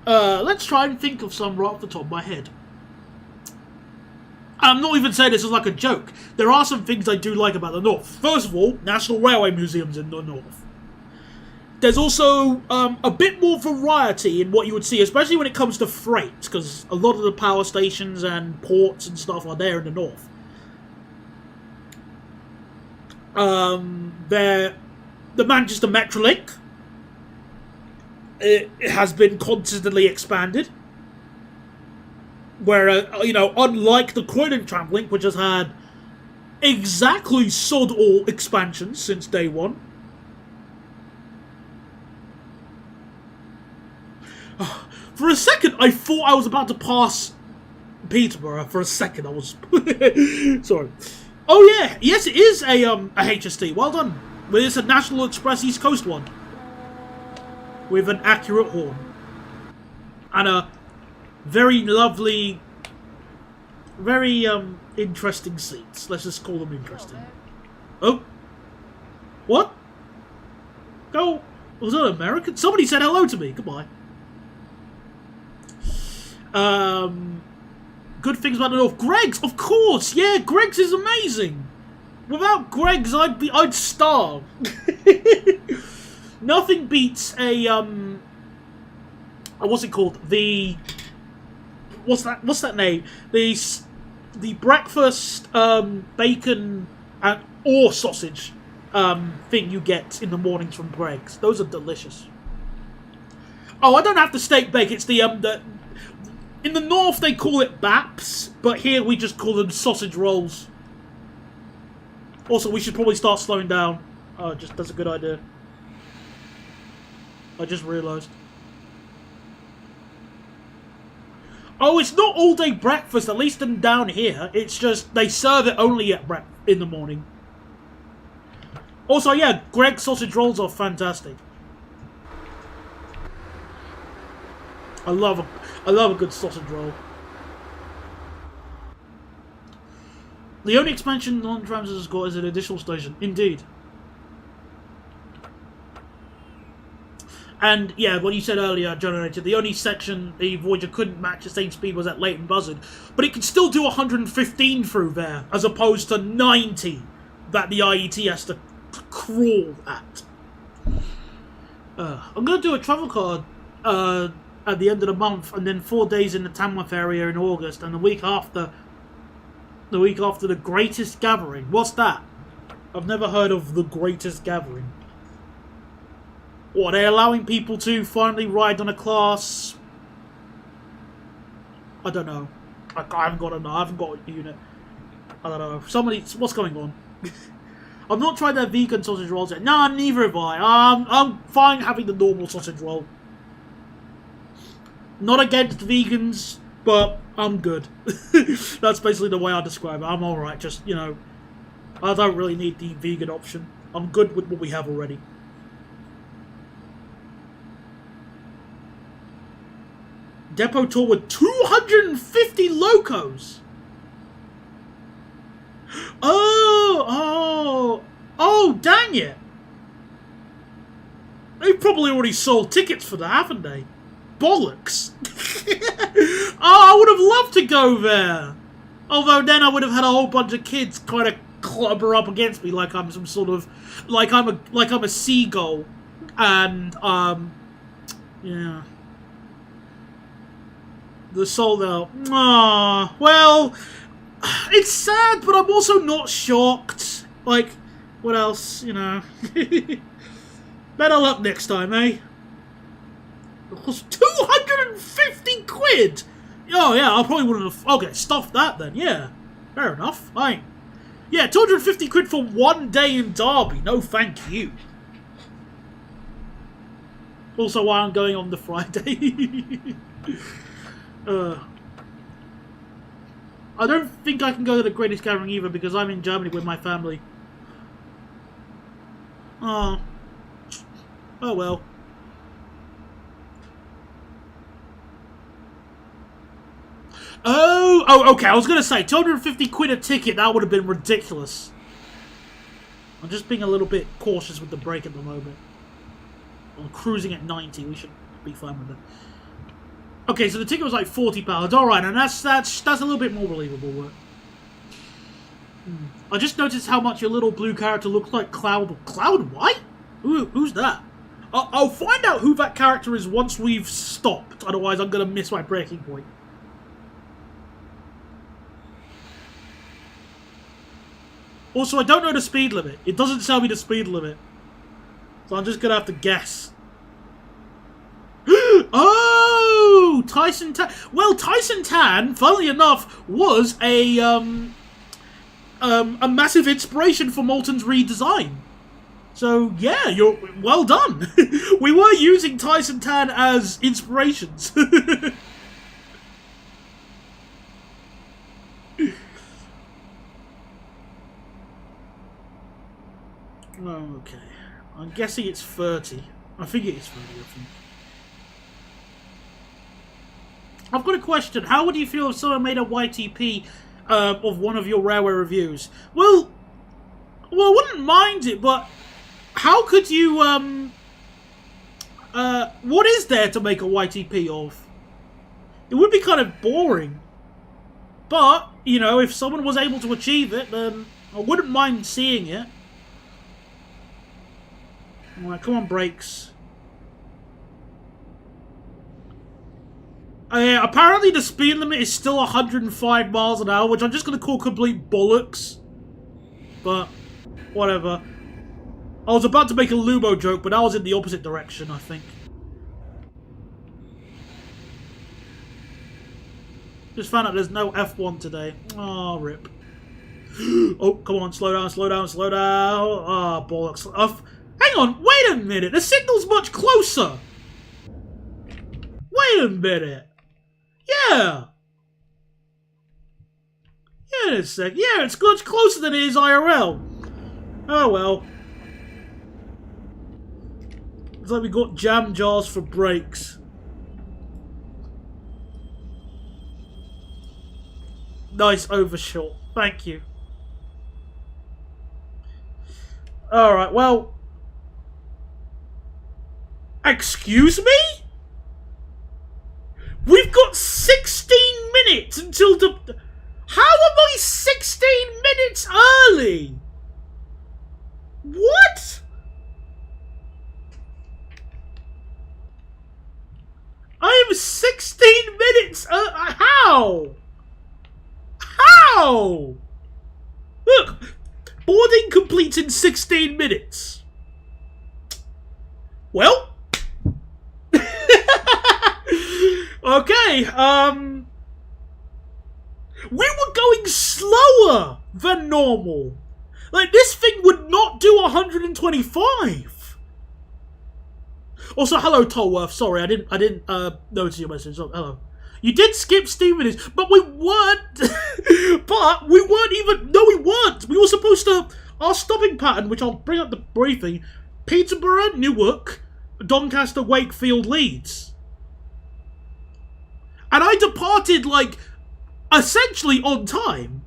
Let's try and think of some right off the top of my head. I'm not even saying this as like a joke. There are some things I do like about the North. First of all, National Railway Museums in the North. There's also a bit more variety in what you would see, especially when it comes to freight, because a lot of the power stations and ports and stuff are there in the North. The Manchester Metrolink, it has been constantly expanded. Where, unlike the Croydon Tramlink, which has had exactly sod all expansions since day one. For a second, I thought I was about to pass Peterborough. For a second, I was... Sorry. Oh, yeah. Yes, it is a HST. Well done. But it's a National Express East Coast one. With an accurate horn. And a very lovely... Very, interesting seats. Let's just call them interesting. Oh. What? Go. Was that American? Somebody said hello to me. Goodbye. Good things about the North. Greggs, of course. Yeah, Greggs is amazing. Without Greggs, I'd starve. Nothing beats a what's it called? What's that name? The breakfast bacon or sausage thing you get in the mornings from Greggs. Those are delicious. Oh, I don't have the steak bake. It's the in the North they call it baps, but here we just call them sausage rolls. Also, we should probably start slowing down. Oh, that's a good idea. I just realised. Oh, it's not all day breakfast, at least down here. It's just they serve it only in the morning. Also, yeah, Greggs sausage rolls are fantastic. I love a good sausage roll. The only expansion non-trams has got is an additional station. Indeed. And yeah, what you said earlier, Generator, the only section the Voyager couldn't match the same speed was at Leighton Buzzard, but it could still do 115 through there, as opposed to 90 that the IET has to crawl at. I'm going to do a travel card at the end of the month, and then 4 days in the Tamworth area in August, and the week after the Greatest Gathering. What's that? I've never heard of the Greatest Gathering. What, are they allowing people to finally ride on a class? I don't know. I haven't got a unit. I don't know. What's going on? I've not tried their vegan sausage rolls yet. Nah, neither have I. I'm fine having the normal sausage roll. Not against vegans, but I'm good. That's basically the way I describe it. I'm alright, just, you know, I don't really need the vegan option. I'm good with what we have already. Depot tour with 250 locos! Oh, dang it! They've probably already sold tickets for that, haven't they? Bollocks! Oh, I would have loved to go there! Although then I would have had a whole bunch of kids kind of clubber up against me like I'm some sort of... Like I'm a seagull. And, yeah. The sold out. Ah, well, it's sad, but I'm also not shocked. Like, what else, you know? Better luck next time, eh? It cost 250 quid! Oh, yeah, I probably wouldn't have... Okay, stuff that then, yeah. Fair enough, fine. Yeah, 250 quid for 1 day in Derby. No, thank you. Also, why I'm going on the Friday. I don't think I can go to the Greatest Gathering either because I'm in Germany with my family. Oh well. Oh, okay, I was gonna say, 250 quid a ticket, that would have been ridiculous. I'm just being a little bit cautious with the brake at the moment. I'm cruising at 90, we should be fine with that. Okay, so the ticket was like £40. Alright, and that's a little bit more believable. I just noticed how much your little blue character looks like Cloud White? Who's that? I'll find out who that character is once we've stopped, otherwise I'm going to miss my breaking point. Also, I don't know the speed limit. It doesn't tell me the speed limit. So I'm just going to have to guess. Oh, Tyson Tan. Well, Tyson Tan, funnily enough, was a massive inspiration for Moulton's redesign. So yeah, you're well done. We were using Tyson Tan as inspirations. Okay, I'm guessing it's 30. I think it is 30. I think. I've got a question. How would you feel if someone made a YTP of one of your Rareware reviews? Well, I wouldn't mind it, but how could you, what is there to make a YTP of? It would be kind of boring. But, you know, if someone was able to achieve it, then I wouldn't mind seeing it. Alright, come on, brakes. Apparently the speed limit is still 105 miles an hour, which I'm just going to call complete bollocks. But, whatever. I was about to make a Lumo joke, but that was in the opposite direction, I think. Just found out there's no F1 today. Oh, rip. Oh, come on, slow down, slow down, slow down. Ah, bollocks. Hang on, wait a minute. The signal's much closer. Wait a minute. Yeah. Yeah, it's a sec. Yeah, it's much closer than it is IRL. Oh well. It's like we got jam jars for brakes. nice overshot. Thank you. Alright, well... Excuse me? We've got 16 minutes until the... How am I 16 minutes early? What? I am 16 minutes how? How? Look, boarding completes in 16 minutes. Well... Okay, we were going slower than normal. Like, this thing would not do 125. Also, hello, Tolworth. Sorry, I didn't notice your message. Oh, hello. You did skip Stevenage, but we weren't. But we weren't even. No, we weren't. We were supposed to. Our stopping pattern, which I'll bring up the briefing: Peterborough, Newark, Doncaster, Wakefield, Leeds. And I departed, like, essentially on time.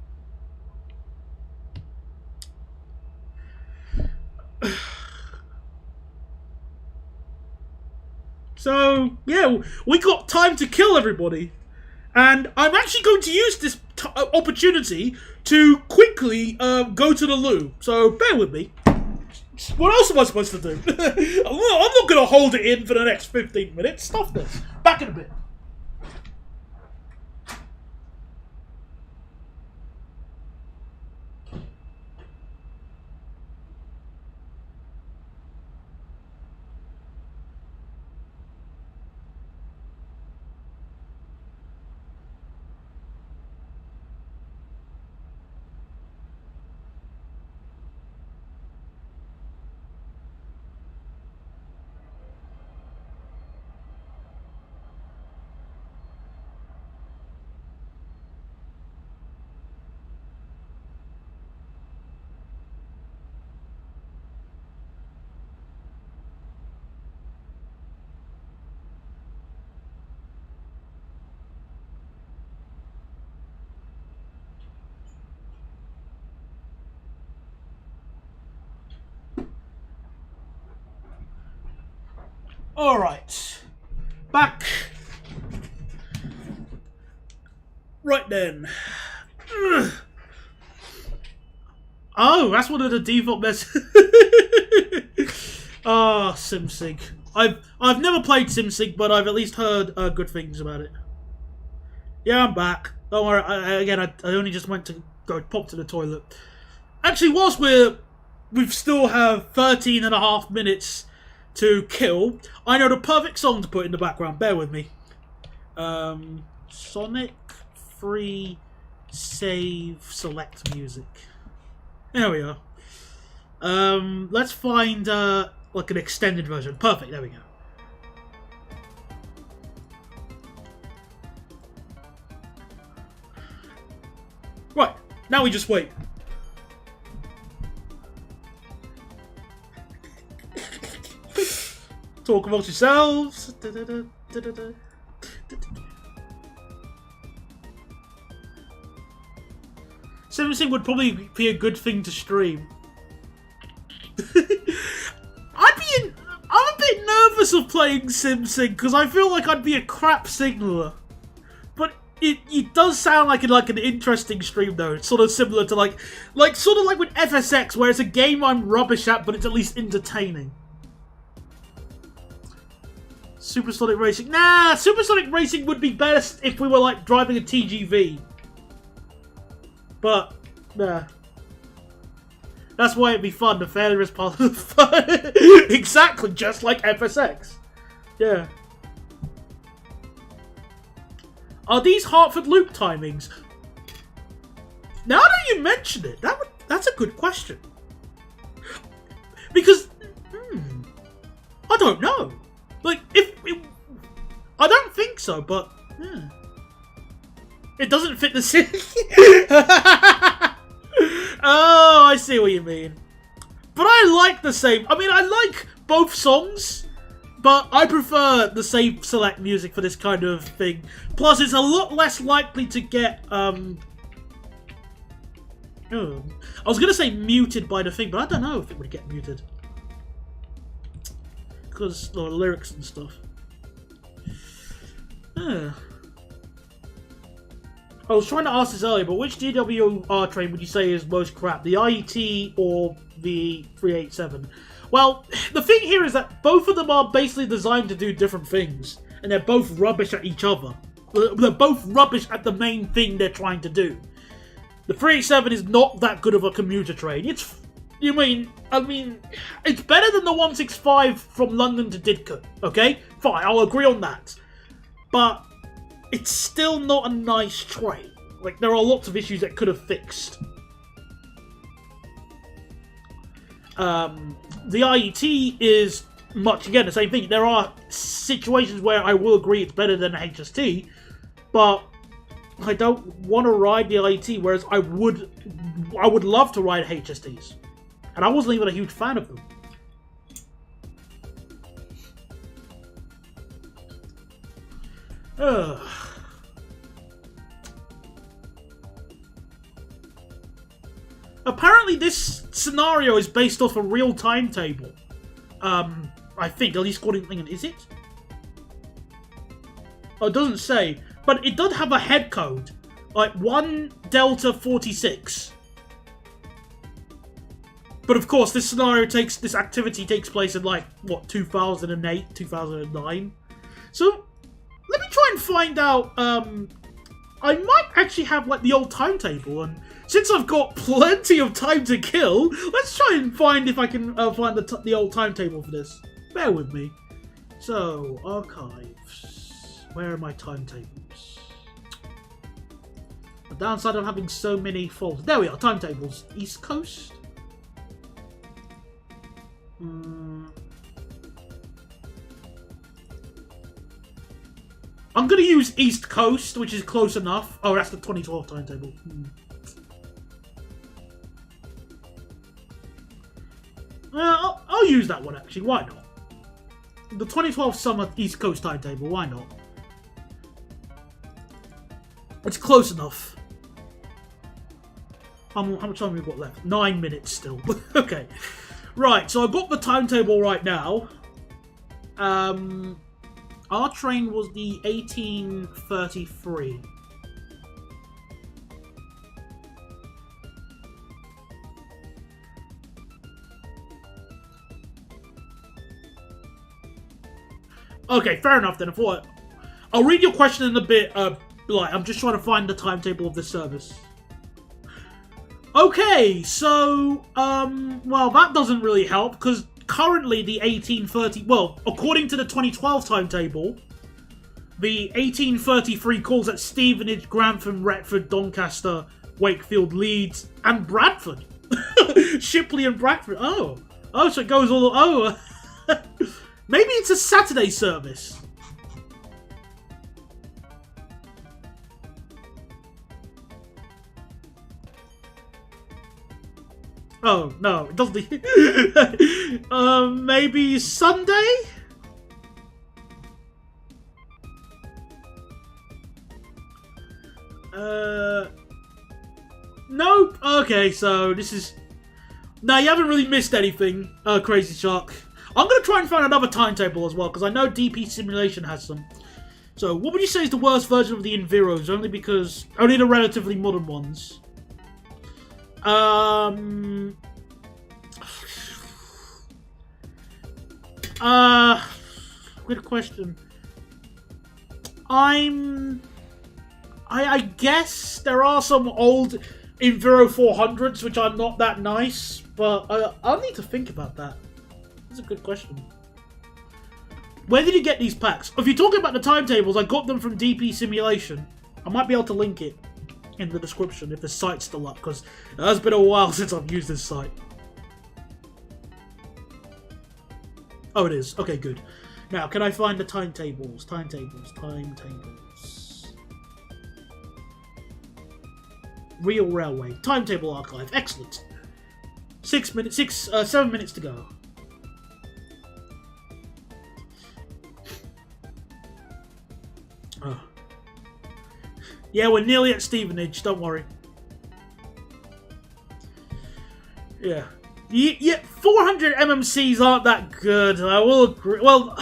So, yeah, we got time to kill everybody. And I'm actually going to use this opportunity to quickly go to the loo. So, bear with me. What else am I supposed to do? I'm not going to hold it in for the next 15 minutes. Stuff this. Back in a bit. Alright. Back. Right then. Ugh. Oh, that's one of the default messages. Ah, SimSig. I've never played SimSig, but I've at least heard good things about it. Yeah, I'm back. Don't worry. I only just went to go pop to the toilet. Actually, whilst we still have 13 and a half minutes to kill, I know the perfect song to put in the background. Bear with me. Sonic Free Save Select Music. There we are. Let's find like an extended version. Perfect. There we go. Right. Now we just wait. Talk amongst yourselves. SimSig would probably be a good thing to stream. I'm a bit nervous of playing SimSig because I feel like I'd be a crap signaller. But it does sound like an interesting stream though. It's sort of similar to like sort of like with FSX, where it's a game I'm rubbish at, but it's at least entertaining. Supersonic Racing. Nah, Supersonic Racing would be best if we were like driving a TGV. But, nah. That's why it'd be fun. The failure is part of the fun. Exactly, just like FSX. Yeah. Are these Hartford loop timings? Now that you mention it, that's a good question. Because, I don't know. Like, I don't think so, but yeah. It doesn't fit the city. Oh, I see what you mean. But I like the same. I mean, I like both songs, but I prefer the same select music for this kind of thing. Plus, it's a lot less likely to get I was going to say muted by the thing, but I don't know if it would get muted. Because the lyrics and stuff. I was trying to ask this earlier, but which DWR train would you say is most crap? The IET or the 387? Well, the thing here is that both of them are basically designed to do different things. And they're both rubbish at each other. They're both rubbish at the main thing they're trying to do. The 387 is not that good of a commuter train. I mean, it's better than the 165 from London to Didcot, okay? Fine, I'll agree on that. But it's still not a nice train. Like, there are lots of issues that could have fixed. The IET is much, again, the same thing. There are situations where I will agree it's better than the HST, but I don't want to ride the IET, whereas I would love to ride HSTs. And I wasn't even a huge fan of them. Apparently this scenario is based off a real timetable. I think, at least according to... Is it? Oh, it doesn't say. But it does have a head code. Like, 1 Delta 46. But of course, this activity takes place in, like, what, 2008, 2009? So, let me try and find out, I might actually have, like, the old timetable, and since I've got plenty of time to kill, let's try and find if I can find the old timetable for this. Bear with me. So, archives. Where are my timetables? The downside of having so many folders. There we are, timetables. East Coast. I'm going to use East Coast, which is close enough. Oh, that's the 2012 timetable. I'll use that one, actually. Why not? The 2012 summer East Coast timetable. Why not? It's close enough. How much time have we got left? 9 minutes still. Okay. Right, so I've got the timetable right now. Our train was the 1833. Okay, fair enough then. I'll read your question in a bit. I'm just trying to find the timetable of this service. Okay, so, well, that doesn't really help, because currently the 1830... Well, according to the 2012 timetable, the 1833 calls at Stevenage, Grantham, Retford, Doncaster, Wakefield, Leeds, and Bradford. Shipley and Bradford. Oh, so it goes all... Oh, maybe it's a Saturday service. Oh, no, it doesn't. Maybe Sunday? Nope. Okay, so this is... No, you haven't really missed anything, Crazy Shark. I'm going to try and find another timetable as well, because I know DP Simulation has some. So, what would you say is the worst version of the Enviros? Only the relatively modern ones. Good question. I guess there are some old Enviro 400s which are not that nice, but I'll need to think about that. That's a good question. Where did you get these packs? If you're talking about the timetables, I got them from DP Simulation. I might be able to link it in the description if the site's still up, because it has been a while since I've used this site. Oh, it is. Okay, good. Now, can I find the timetables? Timetables. Real Railway. Timetable archive. Excellent. 7 minutes to go. Oh. Yeah, we're nearly at Stevenage, don't worry. Yeah. Yeah, 400 MMCs aren't that good. I will agree. Well,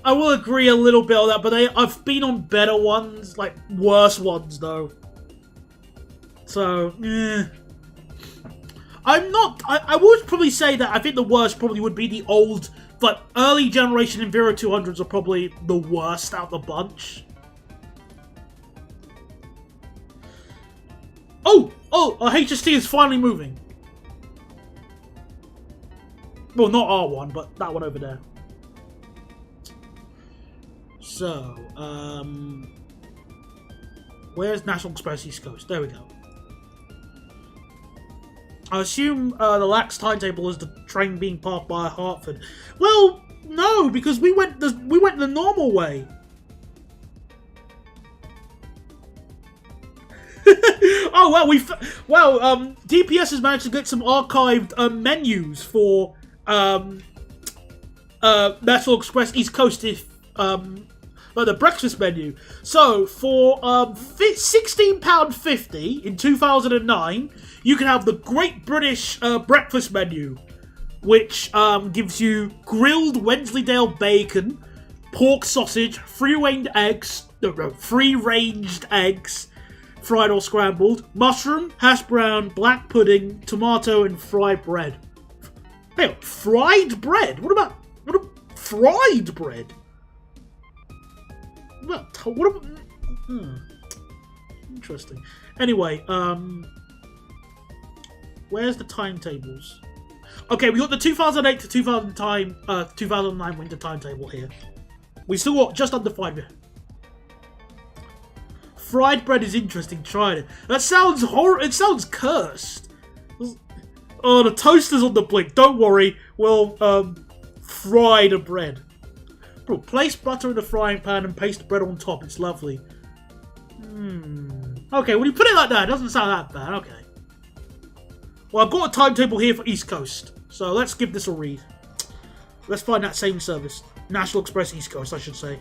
I will agree a little bit on that, but I've been on better ones, like worse ones though. So, I would probably say that I think the worst probably would be the old, but early generation Enviro 200s are probably the worst out of the bunch. Oh, HST is finally moving. Well, not R1, but that one over there. So, where's National Express East Coast? There we go. I assume the lax timetable is the train being parked by Hartford. Well, no, because we went the normal way. Oh well, DPS has managed to get some archived menus for National Express East Coast, if the breakfast menu. So for £16.50 in 2009, you can have the Great British breakfast menu, which gives you grilled Wensleydale bacon, pork sausage, free-ranged eggs, fried or scrambled, mushroom, hash brown, black pudding, tomato, and fried bread. Hey, fried bread? What about fried bread? What about interesting. Anyway, where's the timetables? Okay, we got the 2008 to 2009 winter timetable here. We still got just under 5 years. Fried bread is interesting. Try it. That sounds horrible. It sounds cursed. Oh, the toaster's on the blink. Don't worry. We'll fry the bread. Bro, place butter in the frying pan and paste the bread on top. It's lovely. Okay, when you put it like that, it doesn't sound that bad. Okay. Well, I've got a timetable here for East Coast. So let's give this a read. Let's find that same service. National Express East Coast, I should say.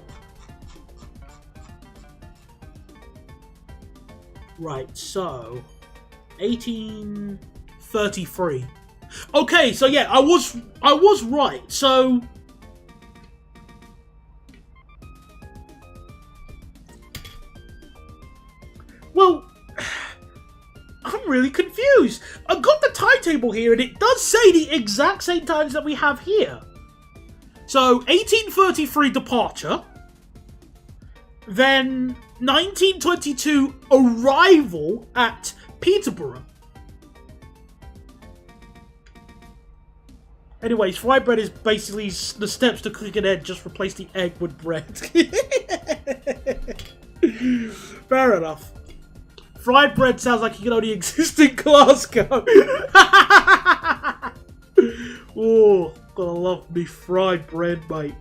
Right, so 1833. Okay, so yeah, I was right. So well, I'm really confused. I've got the timetable here and it does say the exact same times that we have here. So 1833 departure, then 1922 arrival at Peterborough. Anyways, fried bread is basically the steps to cook an egg, just replace the egg with bread. Fair enough. Fried bread sounds like it can only exist in Glasgow. Oh, gotta love me fried bread, mate.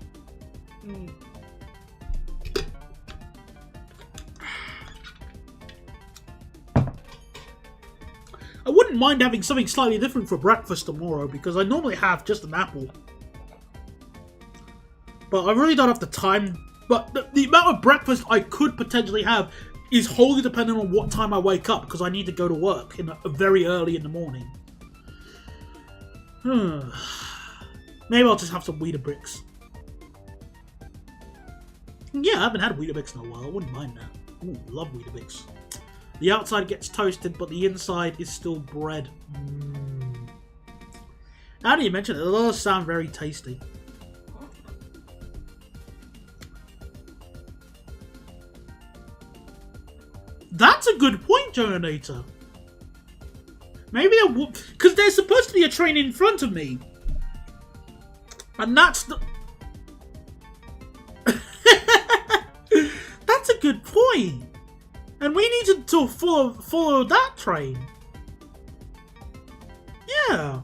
I wouldn't mind having something slightly different for breakfast tomorrow, because I normally have just an apple. But I really don't have the time. But the amount of breakfast I could potentially have is wholly dependent on what time I wake up, because I need to go to work very early in the morning. Maybe I'll just have some Weetabix. Yeah, I haven't had Weetabix in a while. I wouldn't mind that. Ooh, love Weetabix. The outside gets toasted, but the inside is still bread. Now that you mention it, it does sound very tasty. That's a good point, Joninator. Maybe I would, because there's supposed to be a train in front of me, and that's the. That's a good point. And we needed to follow that train. Yeah.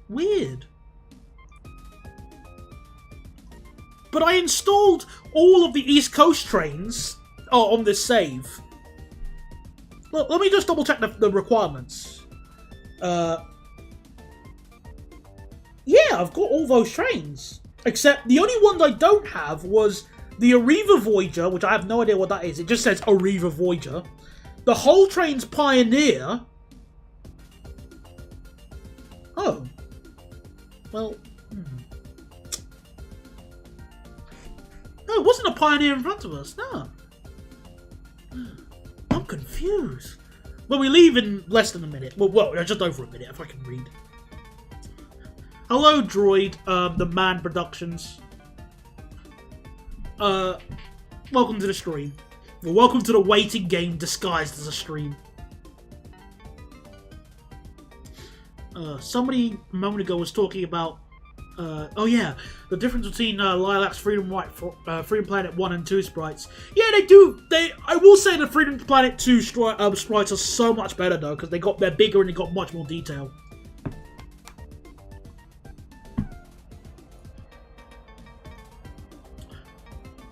Weird. But I installed all of the East Coast trains on this save. Look, let me just double check the requirements. Yeah, I've got all those trains. Except the only ones I don't have was the Arriva Voyager, which I have no idea what that is. It just says Arriva Voyager. The whole train's Pioneer? Oh. Well... No, it wasn't a Pioneer in front of us, no. I'm confused. Well, we leave in less than a minute. Well, just over a minute, if I can read. Hello, Droid, the Man Productions. Welcome to the stream. Well, welcome to the waiting game disguised as a stream. Somebody a moment ago was talking about, oh yeah, the difference between Lilac's Freedom Planet 1 and 2 sprites. Yeah, they do. I will say the Freedom Planet 2 sprites are so much better though, because they're bigger and they got much more detail.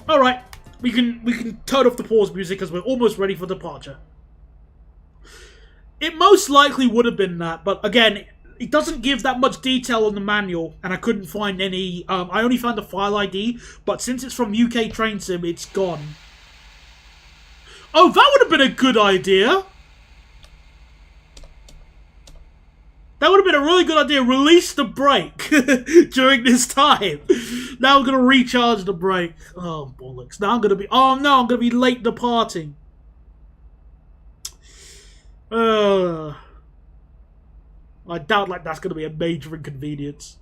All right, we can turn off the pause music because we're almost ready for departure. It most likely would have been that, but again, it doesn't give that much detail on the manual, and I couldn't find any. I only found the file ID, but since it's from UK Train Sim, it's gone. Oh, that would have been a good idea. That would have been a really good idea. Release the brake during this time. Now I'm going to recharge the brake. Oh, bollocks. Now I'm going to be... Oh, no, I'm going to be late departing. I doubt that's going to be a major inconvenience.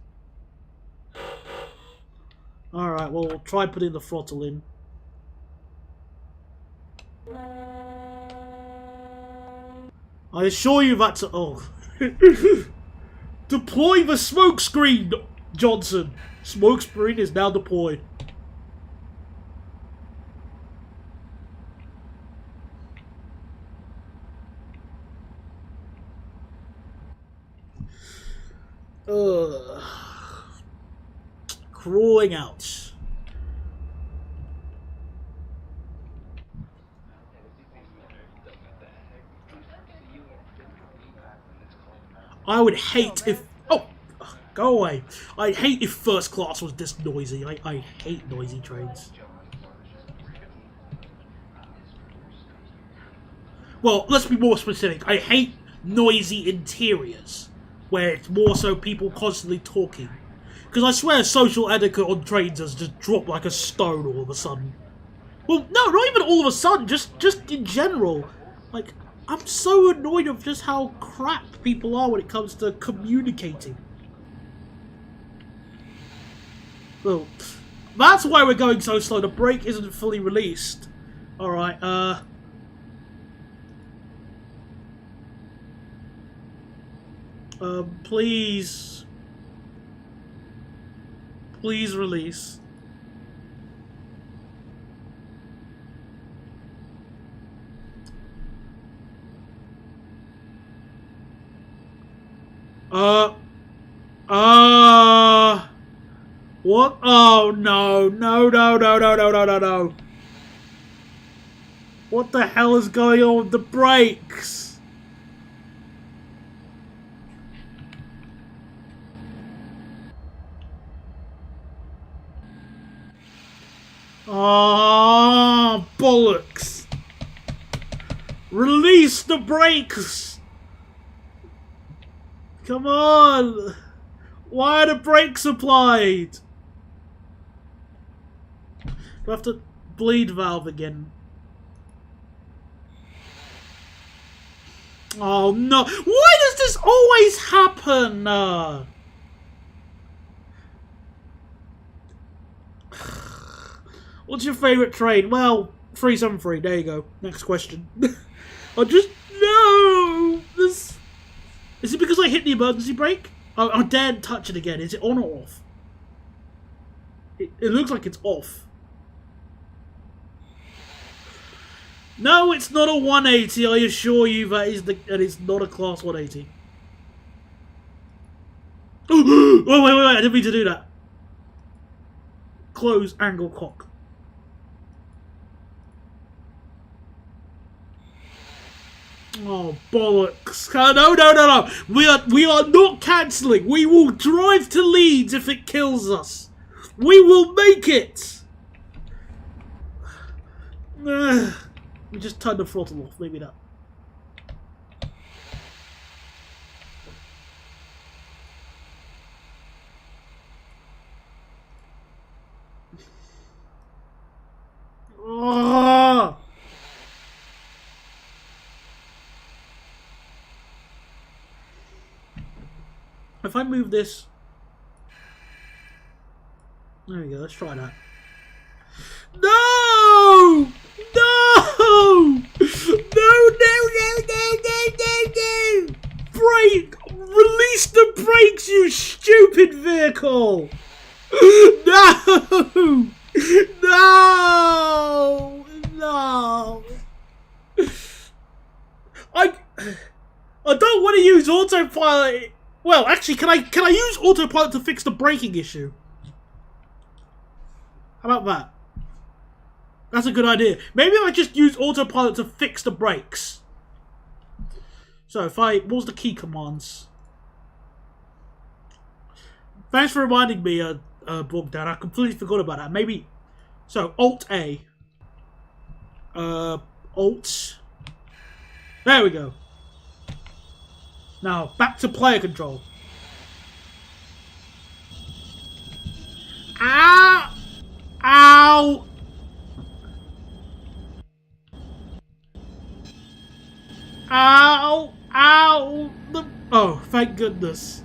Alright, well, we'll try putting the throttle in. I assure you that's... Oh... Deploy the smoke screen, Johnson. Smoke screen is now deployed. Crawling out. I would hate if... Oh! Go away. I'd hate if first class was this noisy. I hate noisy trains. Well, let's be more specific. I hate noisy interiors, where it's more so people constantly talking. Because I swear social etiquette on trains has just dropped like a stone all of a sudden. Well, no, not even all of a sudden, just in general. Like... I'm so annoyed of just how crap people are when it comes to communicating. Well, that's why we're going so slow. The brake isn't fully released. Alright, please. Please release. What? Oh, no. No. What the hell is going on with the brakes? Oh, bollocks. Release the brakes. Come on! Why are the brakes applied? Do I have to bleed valve again? Oh no! Why does this always happen? What's your favourite train? Well, 373. There you go. Next question. I just... No! This... Is it because I hit the emergency brake? I daren't touch it again. Is it on or off? It looks like it's off. No, it's not a 180. I assure you that is not a class 180. Oh, wait. I didn't mean to do that. Close angle cock. Oh, bollocks. No. We are not cancelling. We will drive to Leeds if it kills us. We will make it. We just turned the throttle off. Maybe that. If I move this... There we go, let's try that. No! No! No! Brake! Release the brakes, you stupid vehicle! No! No! No! I don't want to use autopilot. Well, actually, can I use autopilot to fix the braking issue? How about that? That's a good idea. Maybe I just use autopilot to fix the brakes. So if what was the key commands? Thanks for reminding me, Bogdan. I completely forgot about that. Maybe. So Alt A. Alt. There we go. Now back to player control. Ow! Ow! Ow! Ow! Oh, thank goodness.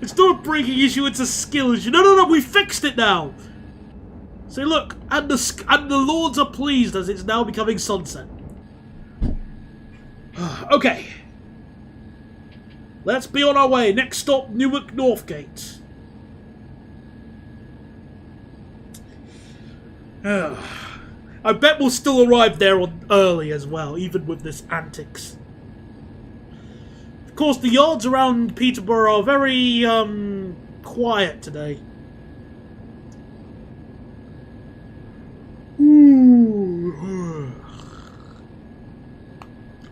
It's not a braking issue, it's a skill issue. No, we fixed it now! See, look, and the lords are pleased as it's now becoming sunset. Okay. Let's be on our way. Next stop, Newark Northgate. I bet we'll still arrive there early as well, even with this antics. Of course, the yards around Peterborough are very, quiet today.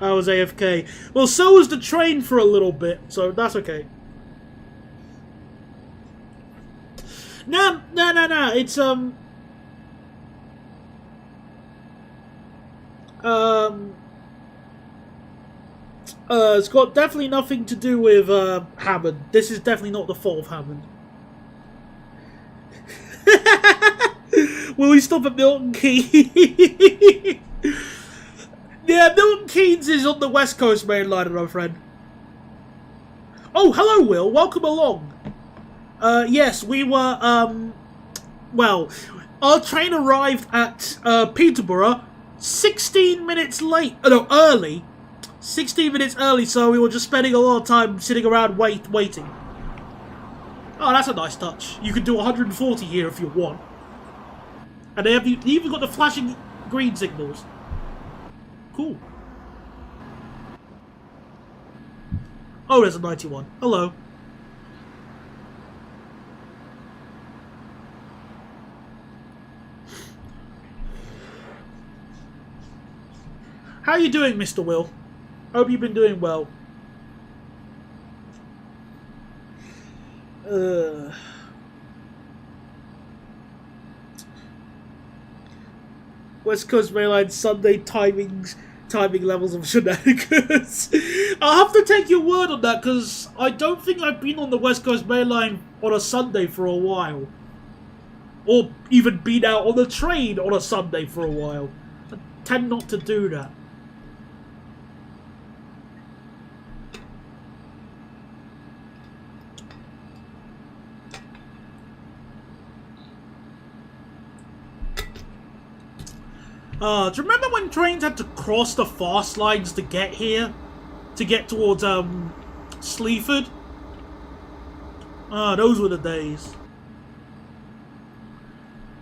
I was AFK. Well, so was the train for a little bit, so that's okay. No, it's, it's got definitely nothing to do with, Hammond. This is definitely not the fault of Hammond. Will we stop at Milton Keynes? Yeah, Milton Keynes is on the West Coast main line, my friend. Oh, hello, Will. Welcome along. Yes, we were, well, our train arrived at, Peterborough 16 minutes late. No, early. 16 minutes early, so we were just spending a lot of time sitting around waiting. Oh, that's a nice touch. You can do 140 here if you want. And they even got the flashing green signals. Cool. Oh, there's a 91. Hello. How are you doing, Mr. Will? Hope you've been doing well. West Coast Main Line Sunday timing levels of shenanigans. I'll have to take your word on that, because I don't think I've been on the West Coast Main Line on a Sunday for a while. Or even been out on the train on a Sunday for a while. I tend not to do that. Do you remember when trains had to cross the fast lines to get here? To get towards, Sleaford? Those were the days.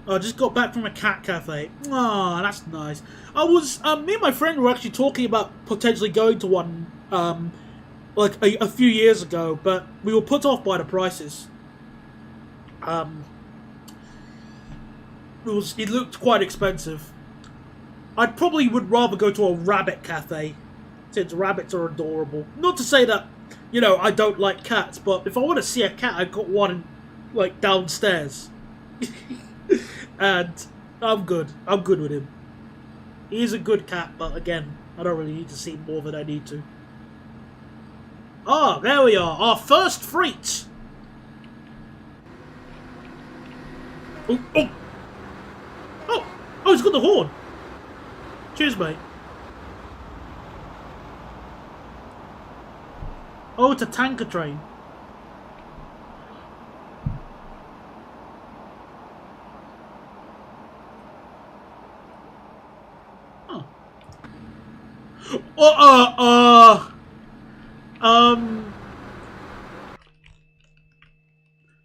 I just got back from a cat cafe. That's nice. Me and my friend were actually talking about potentially going to one, like a few years ago, but we were put off by the prices. It looked quite expensive. I probably would rather go to a rabbit cafe, since rabbits are adorable. Not to say that, you know, I don't like cats, but if I want to see a cat, I've got one, like, downstairs. And I'm good. I'm good with him. He is a good cat, but again, I don't really need to see more than I need to. Ah, there we are. Our first freight. Oh, he's got the horn. Cheers, mate. Oh, it's a tanker train. Um.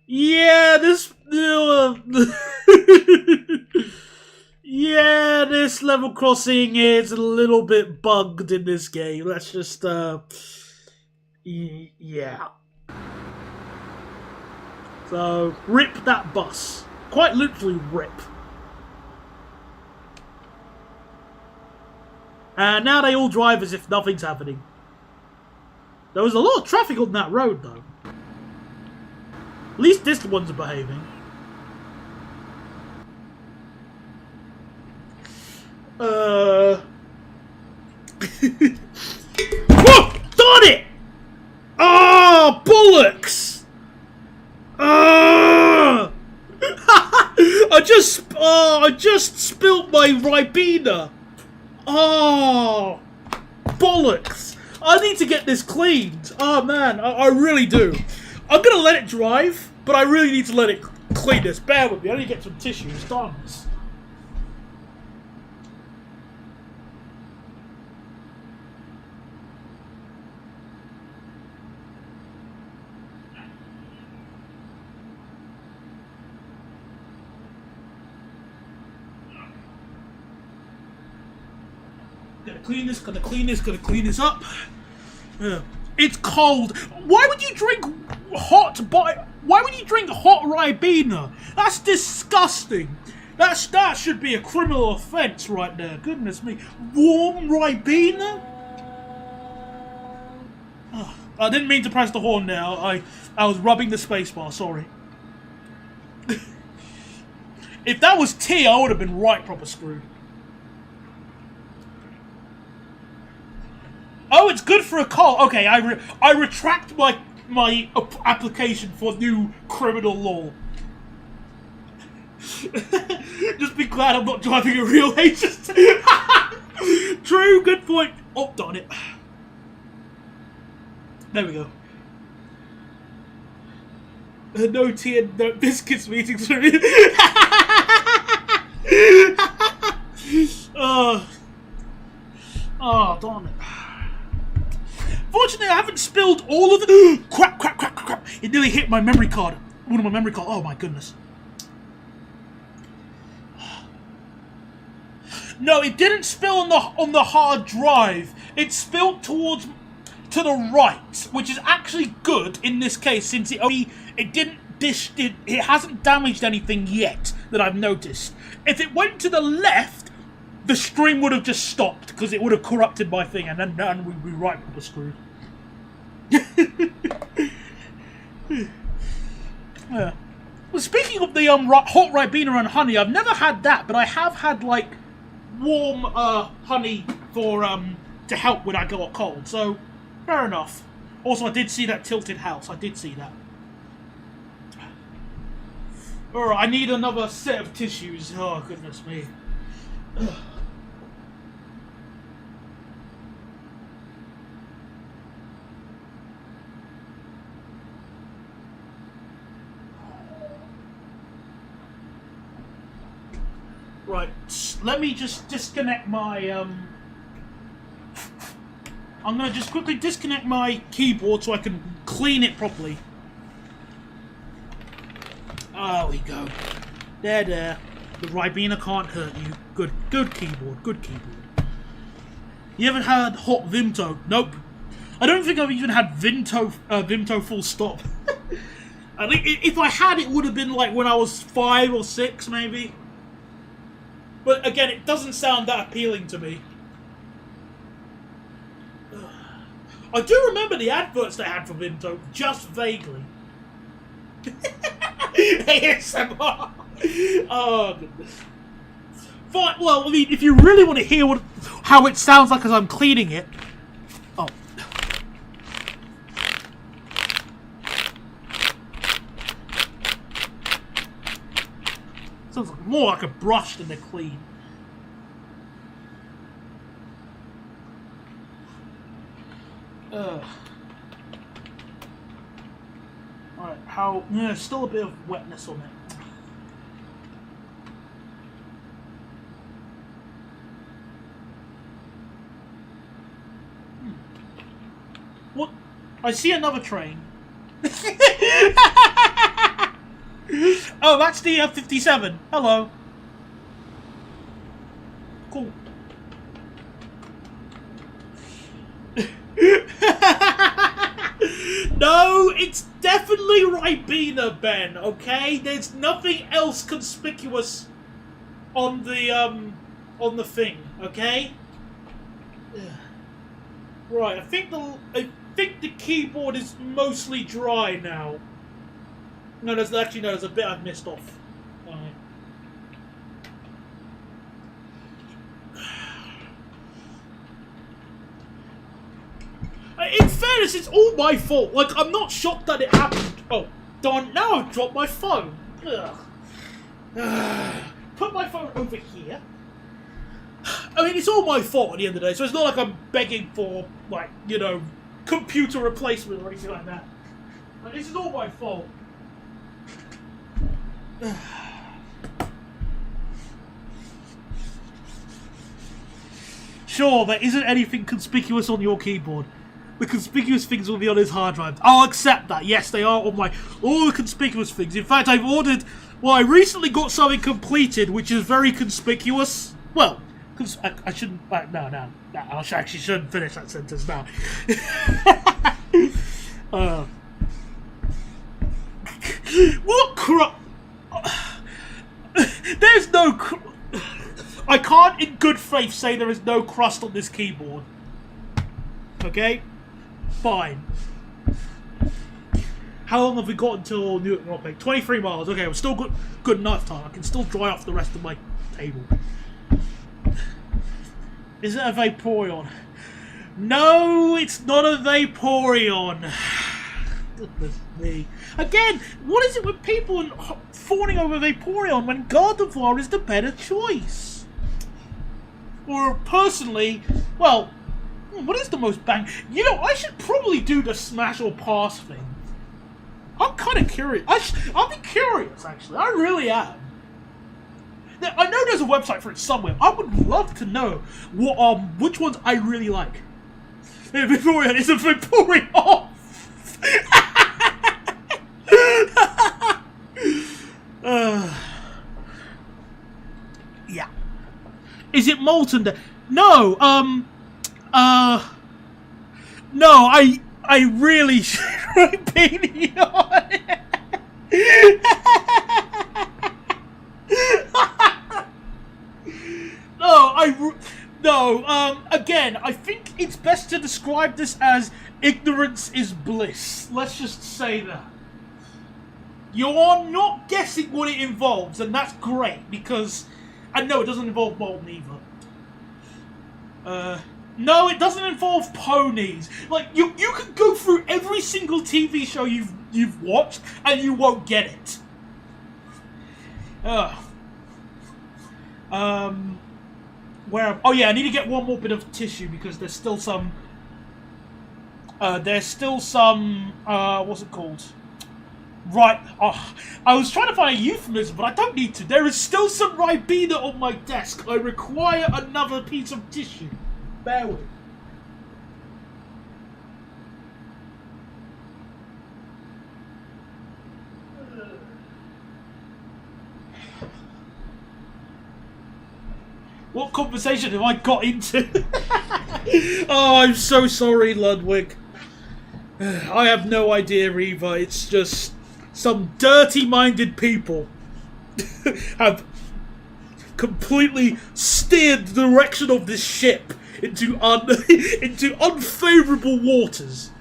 Yeah, this. Yeah, this level crossing is a little bit bugged in this game. Let's just. Yeah. So, rip that bus. Quite literally, rip. And now they all drive as if nothing's happening. There was a lot of traffic on that road, though. At least this one's behaving. Whoa! Darn it! Oh, bollocks! I just spilt my Ribena. Oh, bollocks! I need to get this cleaned. Oh man, I really do. I'm gonna let it drive, but I really need to let it clean this. Bear with me. I need to get some tissues. Darn this. Gonna clean this up. Yeah. It's cold. Why would you drink hot Ribena? That's disgusting. That should be a criminal offence right there. Goodness me. Warm Ribena? Oh, I didn't mean to press the horn now. I was rubbing the spacebar, sorry. If that was tea, I would have been right proper screwed. Oh, it's good for a cold. Okay, I retract my application for new criminal law. Just be glad I'm not driving a real agent. True, good point. Oh, darn it. There we go. No tea and no biscuits meeting through. Oh, darn it. Fortunately, I haven't spilled all of the... crap. It nearly hit my memory card. One of my memory cards. Oh, my goodness. No, it didn't spill on the hard drive. It spilled to the right, which is actually good in this case, since it hasn't damaged anything yet that I've noticed. If it went to the left, the stream would have just stopped because it would have corrupted my thing, and then we'd be right proper screwed. Yeah. Well, speaking of the hot Ribena and honey, I've never had that, but I have had like warm honey for to help when I got cold. So fair enough. Also, I did see that tilted house. I did see that. Alright, I need another set of tissues. Oh goodness me. Right, let me just disconnect my, I'm going to just quickly disconnect my keyboard so I can clean it properly. There we go. There. The Ribena can't hurt you. Good keyboard, good keyboard. You ever had hot Vimto? Nope. I don't think I've even had Vimto full stop. I think if I had, it would have been like when I was 5 or 6, maybe. But again, it doesn't sound that appealing to me. I do remember the adverts they had for Vimto, just vaguely. ASMR! Oh, goodness. Fine, well, I mean, if you really want to hear how it sounds like as I'm cleaning it... Oh. Sounds like more like a brush than a clean. Alright, how... Yeah, still a bit of wetness on it. What? I see another train. Oh, that's the 57. Hello. Cool. No, it's definitely Ribena, Ben, okay? There's nothing else conspicuous on the thing, okay? Right, I think the keyboard is mostly dry now. No, there's a bit I've missed off. In fairness, it's all my fault. Like, I'm not shocked that it happened. Oh, darn, now I've dropped my phone. Ugh. Put my phone over here. I mean, it's all my fault at the end of the day, so it's not like I'm begging for, like, you know, computer replacement or anything like that. Like, this is all my fault. Sure, there isn't anything conspicuous on your keyboard. The conspicuous things will be on his hard drive. I'll accept that. Yes, they are on all the conspicuous things. In fact, I've ordered... Well, I recently got something completed, which is very conspicuous. Well, I shouldn't... No. I actually shouldn't finish that sentence now. What crap... There's no... I can't in good faith say there is no crust on this keyboard. Okay? Fine. How long have we got until Newark Northgate? 23 miles. Okay, we're still good enough time. I can still dry off the rest of my table. Is it a Vaporeon? No, it's not a Vaporeon. Goodness me. Again, what is it with people fawning over Vaporeon when Gardevoir is the better choice? Or personally, well, what is the most bang? You know, I should probably do the smash or pass thing. I'm kind of curious. I'll be curious, actually. I really am. Now, I know there's a website for it somewhere. I would love to know which ones I really like. Vaporeon is a Vaporeon. Yeah. Is it Molten? No. No. I really should repeat on it. Again, I think it's best to describe this as ignorance is bliss. Let's just say that. You're not guessing what it involves, and that's great, because... And no, it doesn't involve Molten either. No, it doesn't involve ponies. Like, you can go through every single TV show you've watched, and you won't get it. Oh yeah, I need to get one more bit of tissue because there's still some. What's it called? Right. I was trying to find a euphemism, but I don't need to. There is still some Ribena on my desk. I require another piece of tissue. Bear with. What conversation have I got into? Oh, I'm so sorry, Ludwig. I have no idea either. It's just some dirty-minded people have completely steered the direction of this ship into unfavourable waters.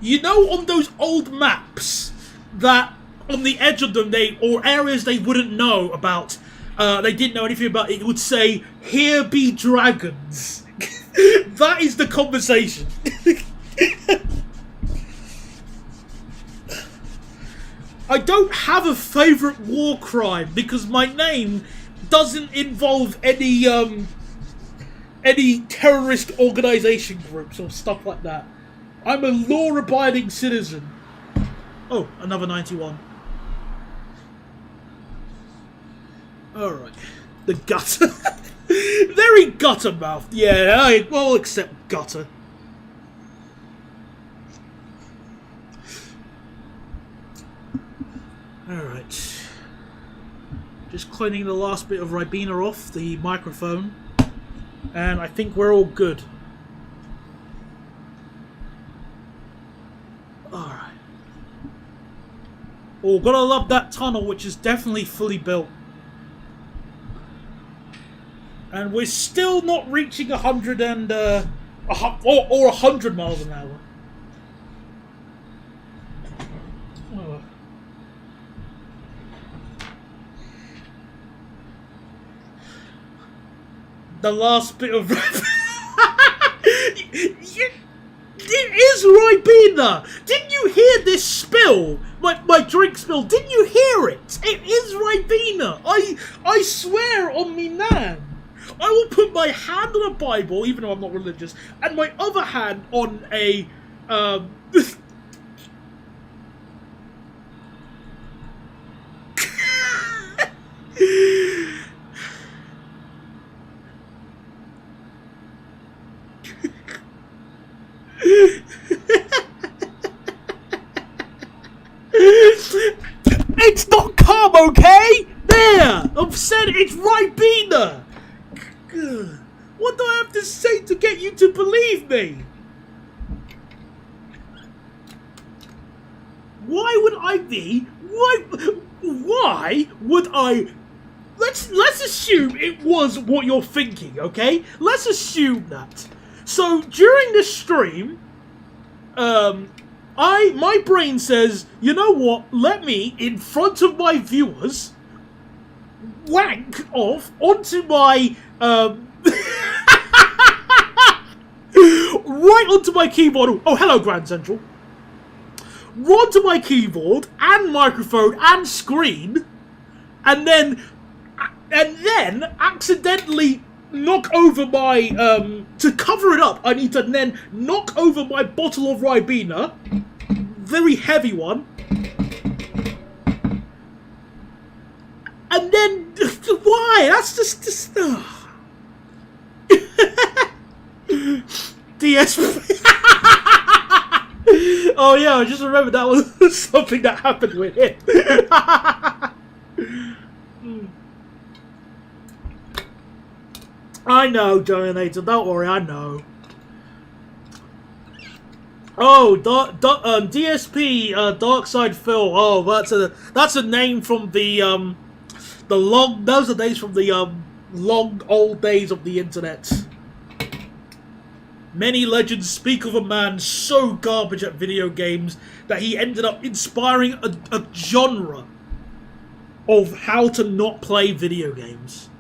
You know, on those old maps that on the edge of them, or areas they wouldn't know about, they didn't know anything about, it would say, "Here be dragons." That is the conversation. I don't have a favourite war crime because my name doesn't involve any terrorist organisation groups or stuff like that. I'm a law-abiding citizen. Oh, another 91. Alright. The gutter. Very gutter mouthed. Yeah, we'll accept gutter. Alright. Just cleaning the last bit of Ribena off the microphone. And I think we're all good. Alright. Oh, gotta love that tunnel, which is definitely fully built. And we're still not reaching 100 and, or 100 miles an hour. Oh. The last bit of... It is Ribena! Didn't you hear this spill? My drink spill, didn't you hear it? It is Ribena! I swear on me nan! I will put my hand on a Bible, even though I'm not religious, and my other hand on a, It's not calm, okay? There! I've said it's Ribena! What do I have to say to get you to believe me? Why would I be? Why would I? Let's assume it was what you're thinking, okay? Let's assume that. So during this stream, my brain says, you know what? Let me, in front of my viewers, wank off onto my right onto my keyboard. Oh, hello, Grand Central. Onto my keyboard and microphone and screen, and then accidentally knock over my to cover it up. I need to then knock over my bottle of Ribena, very heavy one, and then why? That's just DSP. Oh yeah, I just remembered that was something that happened with him. I know, Jonathan, don't worry, I know. Oh, DSP, Dark Side Phil. Oh, that's a name from the those are days from the long old days of the internet. Many legends speak of a man so garbage at video games that he ended up inspiring a genre of how to not play video games.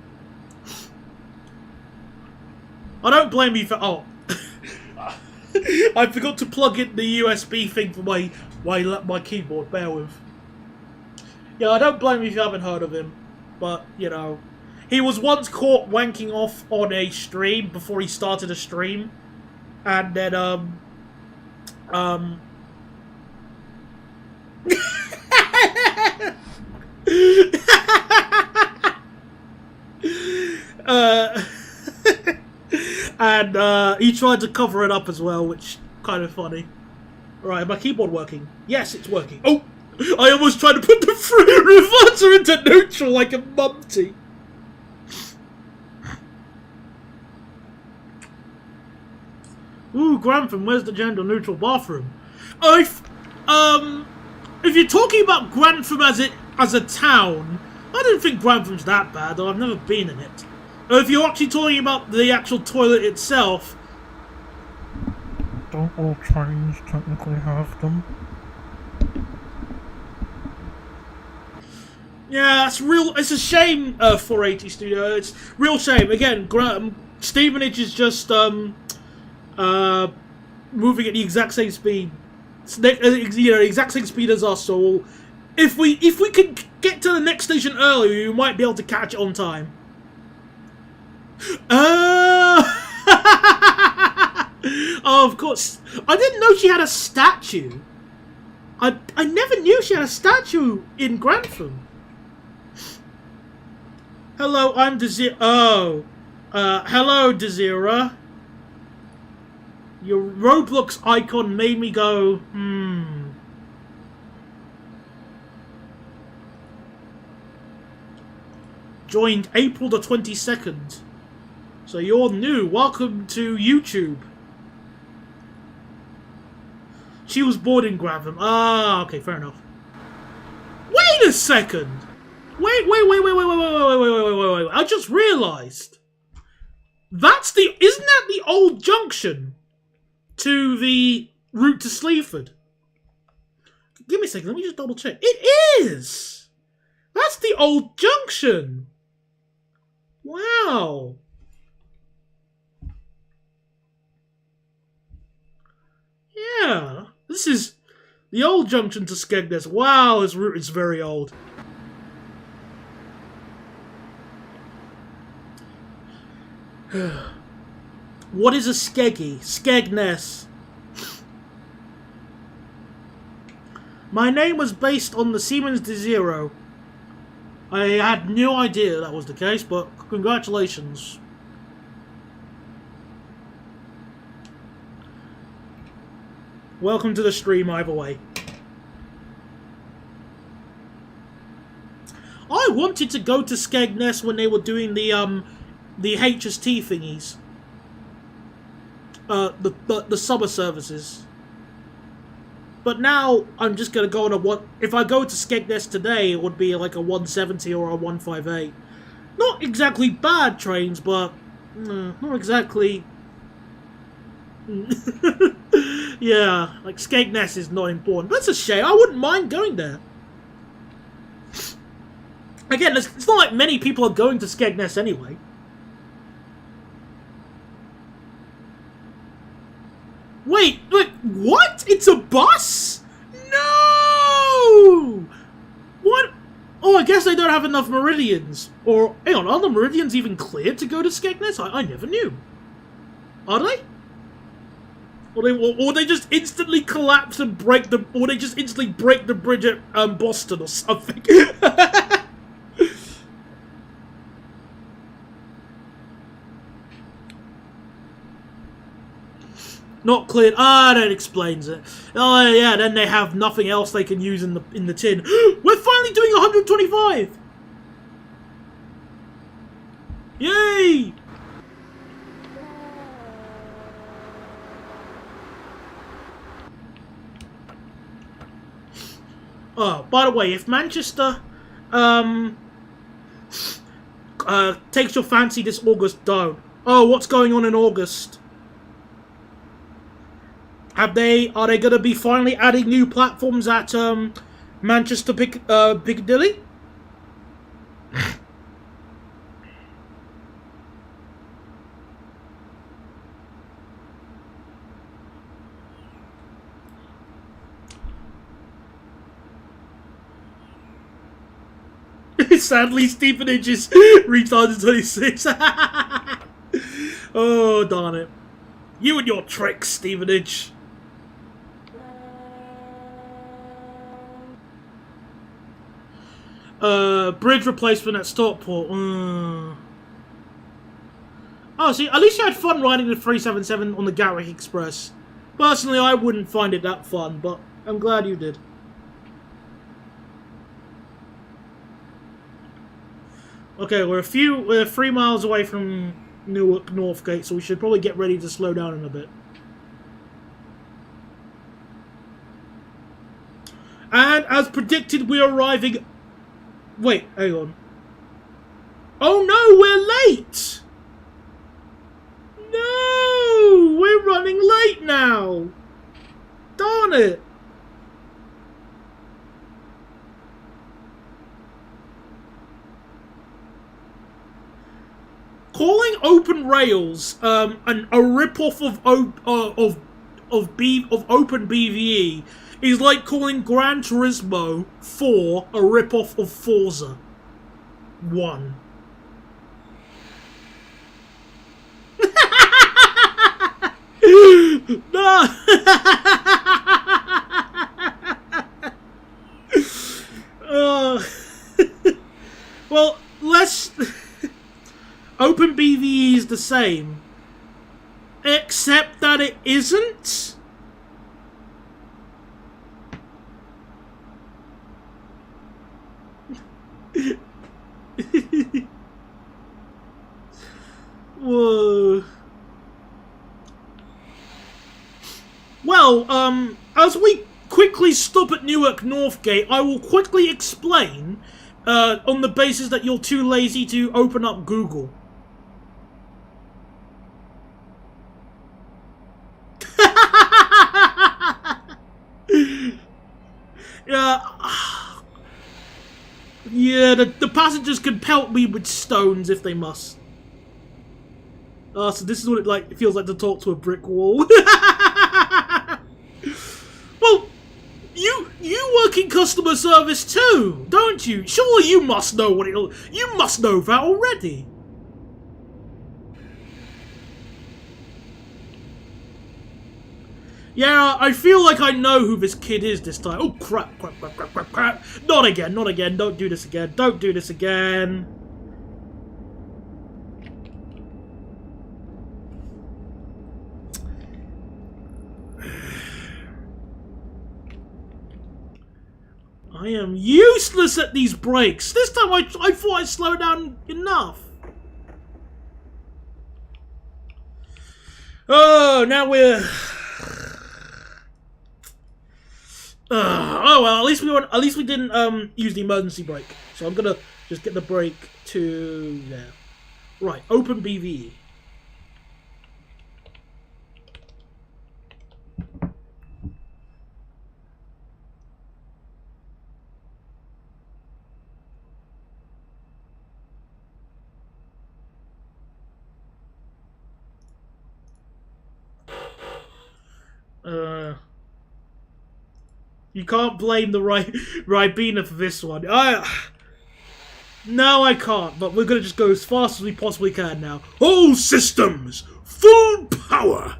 I don't blame you for... Oh. I forgot to plug in the USB thing for my keyboard. Bear with. Yeah, I don't blame you if you haven't heard of him. But, you know. He was once caught wanking off on a stream before he started a stream. And then, and he tried to cover it up as well, which kind of funny. Right, my keyboard working? Yes, it's working. Oh, I almost tried to put the reverser into neutral like a mumty. Ooh, Grantham, where's the gender-neutral bathroom? If you're talking about Grantham as a town, I don't think Grantham's that bad, though I've never been in it. If you're actually talking about the actual toilet itself... Don't all trains technically have them? Yeah, it's real. It's a shame, 480 Studio. It's real shame. Again, Stevenage is just moving at the exact same speed. You know, the exact same speed as us. So, if we can get to the next station early, we might be able to catch it on time. Oh, of course. I didn't know she had a statue. I never knew she had a statue in Grantham. Hello, I'm Desir. Oh. Hello, Desira. Your Roblox icon made me go, Joined April the 22nd. So you're new. Welcome to YouTube. She was born in Grantham. Ah, okay, fair enough. Wait a second. Wait. I just realised. Isn't that the old junction to the route to Sleaford? Give me a second, let me just double check. It is! That's the old junction! Wow! Yeah, this is the old junction to Skegness. Wow, this route is very old. What is a skeggy? Skegness. My name was based on the Siemens D0. I had no idea that was the case, but congratulations. Welcome to the stream either way. I wanted to go to Skegness when they were doing the HST thingies. The summer services. But now I'm just gonna go on a one. If I go to Skegness today, it would be like a 170 or a 158. Not exactly bad trains, but not exactly. Yeah, like Skegness is not important. That's a shame. I wouldn't mind going there. Again, it's not like many people are going to Skegness anyway. Wait, what? It's a bus? No! What? Oh, I guess they don't have enough meridians. Or, hang on, are the meridians even cleared to go to Skegness? I never knew. Are they? Or they just instantly collapse and break the... Or they just instantly break the bridge at Boston or something. Not cleared. Ah, that explains it. Oh yeah, then they have nothing else they can use in the tin. We're finally doing 125. Yay! Oh, by the way, if Manchester takes your fancy this August, don't. Oh, what's going on in August? Are they going to be finally adding new platforms at Manchester Piccadilly? Sadly, Stevenage is reached 126. Oh, darn it. You and your tricks, Stevenage. Bridge replacement at Stockport. Oh, see, at least you had fun riding the 377 on the Gatwick Express. Personally, I wouldn't find it that fun, but I'm glad you did. Okay, we're 3 miles away from Newark Northgate, so we should probably get ready to slow down in a bit. And as predicted, we're arriving... Wait, hang on. Oh no, we're late! No! We're running late now! Darn it! Calling Open Rails a rip-off of Open BVE is like calling Gran Turismo 4 a rip-off of Forza 1. No! Well, let's... Open BVE is same. Except that it isn't? Whoa. Well, as we quickly stop at Newark Northgate, I will quickly explain, on the basis that you're too lazy to open up Google. Yeah, the passengers can pelt me with stones if they must. So this is what it feels like to talk to a brick wall. Well, you work in customer service too, don't you? Surely you must know you must know that already. Yeah, I feel like I know who this kid is this time. Oh, crap. Not again. Don't do this again. I am useless at these brakes. This time I thought I'd slow down enough. Oh, now we're... oh well, at least we didn't use the emergency brake. So I'm gonna just get the brake to there. Right, open BVE. You can't blame the Ribena for this one. No, I can't, but we're gonna just go as fast as we possibly can now. All systems! Full power!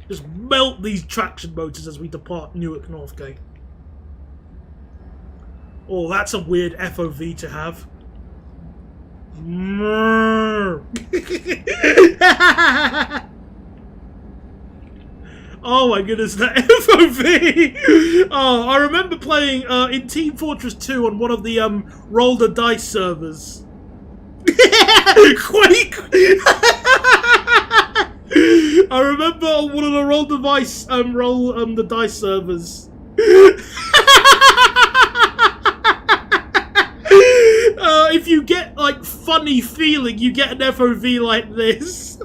Just melt these traction motors as we depart Newark Northgate. Oh, that's a weird FOV to have. Oh my goodness, that FOV! Oh, I remember playing in Team Fortress 2 on one of the roll the dice servers. Quake! I remember on one of the roll the dice servers. If you get like funny feeling, you get an FOV like this.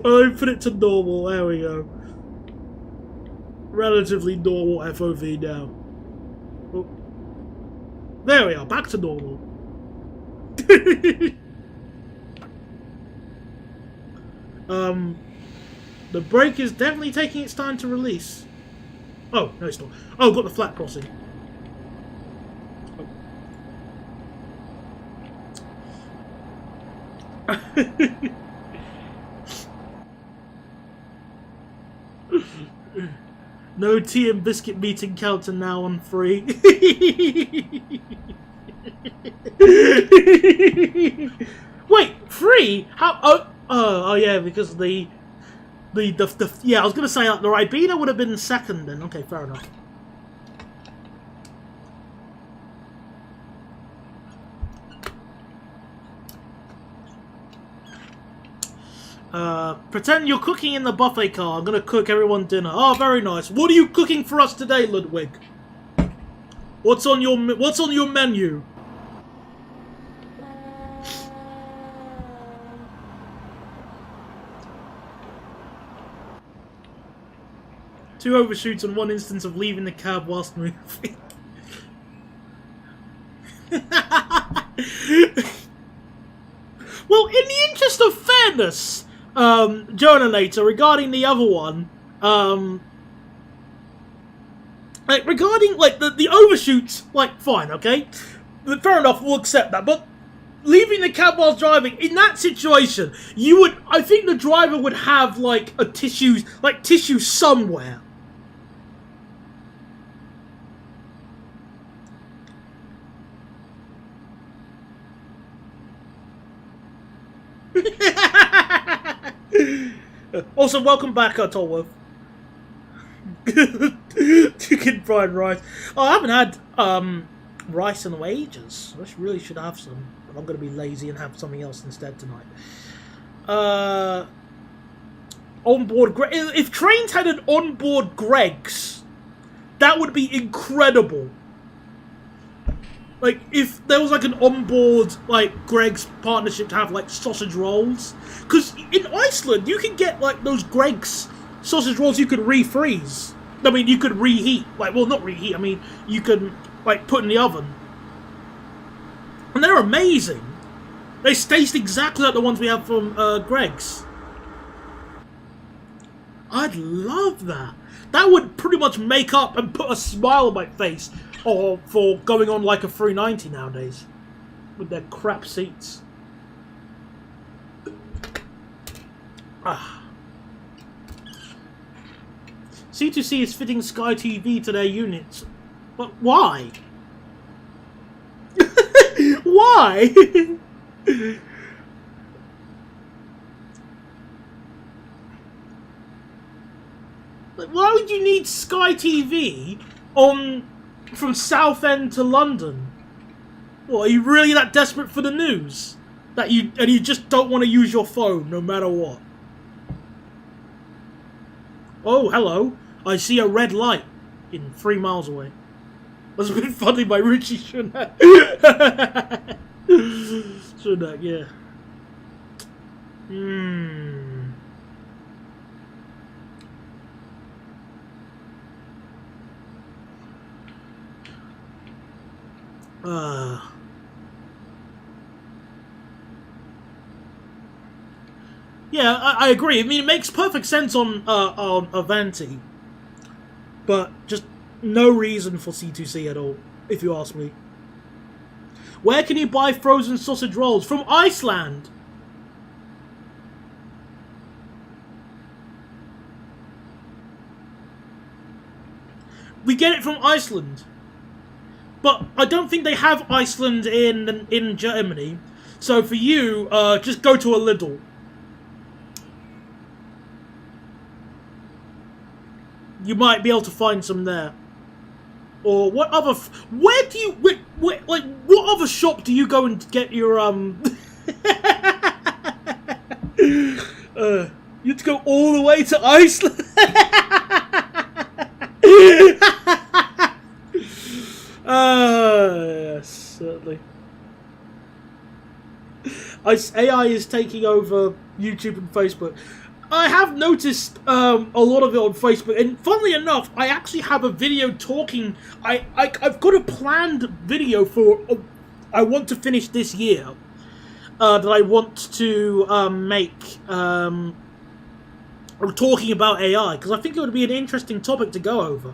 I'll put it to normal. There we go. Relatively normal FOV now. Oh. There we are. Back to normal. The brake is definitely taking its time to release. Oh, no, it's not. Oh, got the flat crossing. No tea and biscuit meeting counter now on free. Wait, free? How? Oh yeah, because the yeah, I was gonna say the Ribena would have been second then. Okay, fair enough. Pretend you're cooking in the buffet car. I'm gonna cook everyone dinner. Oh, very nice. What are you cooking for us today, Ludwig? What's on your menu? Two overshoots and one instance of leaving the cab whilst moving. Well, in the interest of fairness, Jonanator, regarding the other one, regarding the overshoots, fine, okay, fair enough, we'll accept that. But leaving the cab whilst driving in that situation, I think the driver would have a tissue somewhere. Also, welcome back, Tolworth. Chicken fried rice. Oh, I haven't had rice in ages. I really should have some, but I'm going to be lazy and have something else instead tonight. Onboard if trains had an onboard Greggs, that would be incredible. Like, if there was, like, an onboard, like, Greggs partnership to have, like, sausage rolls. Because in Iceland, you can get, like, those Greggs sausage rolls you could refreeze. I mean, you could reheat. Like, well, not reheat. I mean, you can, like, put in the oven. And they're amazing. They taste exactly like the ones we have from Greggs. I'd love that. That would pretty much make up and put a smile on my face. Or for going on like a 390 nowadays. With their crap seats. C2C is fitting Sky TV to their units. But why? Why? Like, why would you need Sky TV on... from Southend to London? What, are you really that desperate for the news? That you just don't want to use your phone no matter what? Oh, hello. I see a red light in 3 miles away. That's been funded by Richie Sunak. Sunak, yeah. Yeah, I agree. I mean, it makes perfect sense on Avanti, but just no reason for C2C at all, if you ask me. Where can you buy frozen sausage rolls? From Iceland! We get it from Iceland. But I don't think they have Iceland in Germany. So for you, just go to a Lidl. You might be able to find some there. Or what other... Where do you... like, what other shop do you go and get your, you have to go all the way to Iceland? Yes, certainly. AI is taking over YouTube and Facebook. I have noticed a lot of it on Facebook, and funnily enough, I actually have a video talking. I've got a planned video for I want to finish this year that I want to make talking about AI, because I think it would be an interesting topic to go over.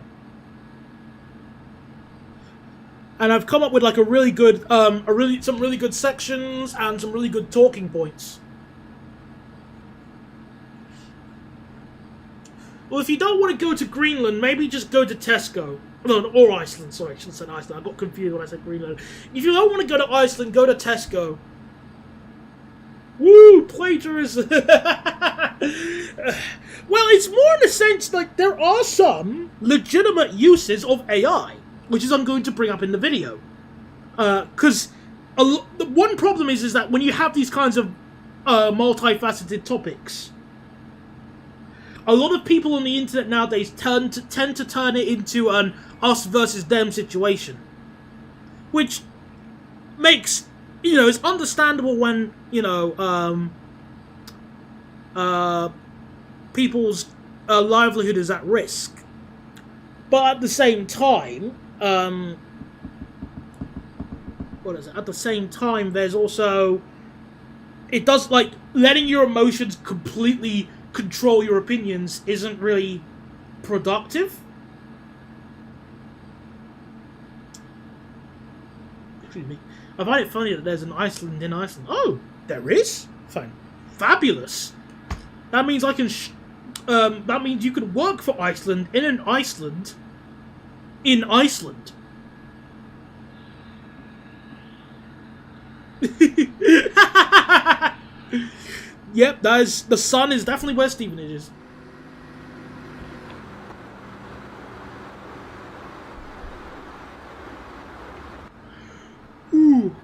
And I've come up with like a really good, some really good sections and some really good talking points. Well, if you don't want to go to Greenland, maybe just go to Tesco. No, or Iceland. Sorry, I shouldn't have said Iceland. I got confused when I said Greenland. If you don't want to go to Iceland, go to Tesco. Woo, plagiarism. Well, it's more in the sense like there are some legitimate uses of AI, which is I'm going to bring up in the video. Because the one problem is that when you have these kinds of multifaceted topics, a lot of people on the internet nowadays tend to turn it into an us versus them situation. Which makes, it's understandable when, people's livelihood is at risk. But at the same time, At the same time, there's also... It does, like, letting your emotions completely control your opinions isn't really productive. Excuse me. I find it funny that there's an Iceland in Iceland. Oh, there is? Fine. Fabulous. That means I can... that means you can work for Iceland in an Iceland in Iceland. Yep, that is, the sun is definitely where Stevenage is. Ooh.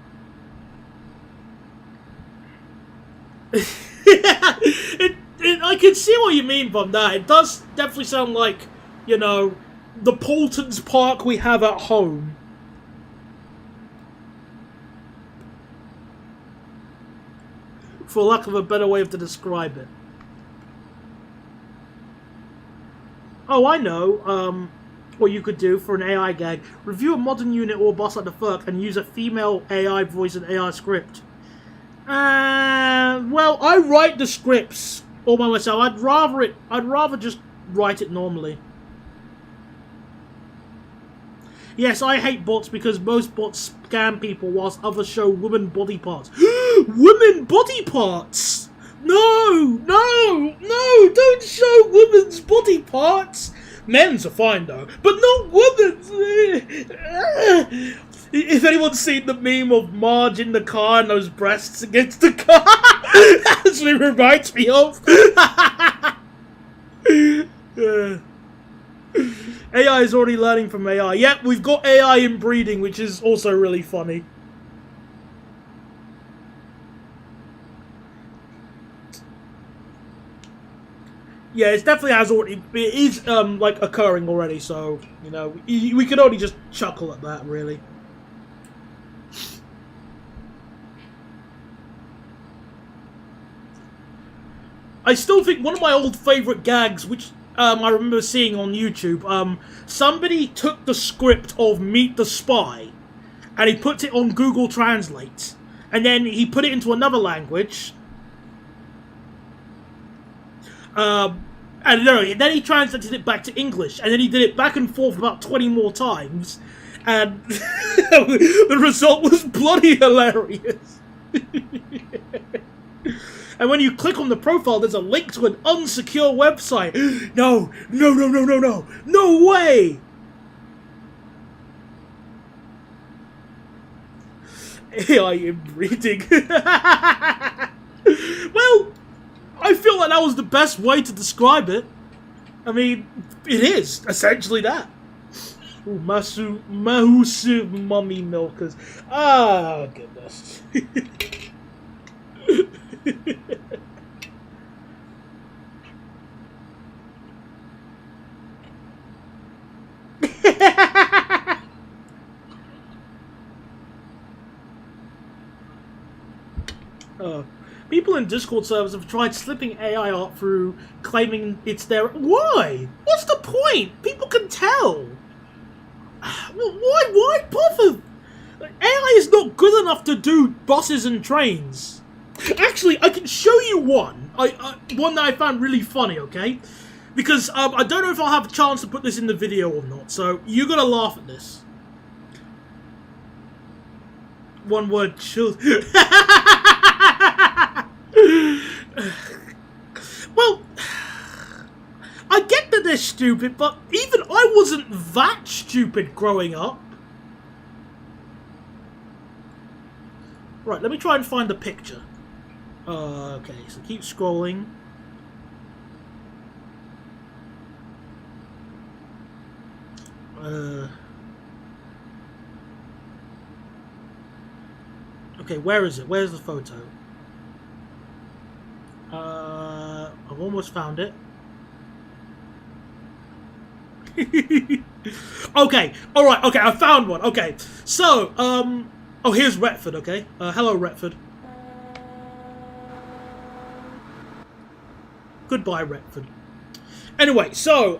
I can see what you mean from that. It does definitely sound like, you know, the Paultons Park we have at home. For lack of a better way to describe it. Oh, I know. What you could do for an AI gag. Review a modern unit or boss like the Furk and use a female AI voice and AI script. Well, I write the scripts all by myself. I'd rather just write it normally. Yes, I hate bots because most bots scam people whilst others show women body parts. Women body parts? No, no, no, don't show women's body parts. Men's are fine though, but not women's. If anyone's seen the meme of Marge in the car and those breasts against the car, that's what it reminds me of. AI is already learning from AI. Yep, we've got AI inbreeding, which is also really funny. Yeah, it definitely has already. It is like occurring already. So you know, we can only just chuckle at that, really. I still think one of my old favourite gags, which I remember seeing on YouTube, somebody took the script of Meet the Spy, and he put it on Google Translate, and then he put it into another language, and then he translated it back to English, and then he did it back and forth about 20 more times, and the result was bloody hilarious. And when you click on the profile, there's a link to an unsecure website. No, no, no, no, no, no. No way! AI inbreeding. Well, I feel like that was the best way to describe it. I mean, it is essentially that. Ooh, massive mummy milkers. Ah, goodness. People in Discord servers have tried slipping AI art through, claiming it's their... Why? What's the point? People can tell. Why bother? AI is not good enough to do buses and trains. Actually, I can show you one. One that I found really funny, okay? Because I don't know if I'll have a chance to put this in the video or not, so you're gonna laugh at this. One word, chill. Well, I get that they're stupid, but even I wasn't that stupid growing up. Right, let me try and find the picture. Okay, so keep scrolling. Okay, where is it? Where's the photo? I've almost found it. Okay, alright, okay, I found one. Okay, so, oh, here's Retford, okay? Hello, Retford. Goodbye, Retford. Anyway, so,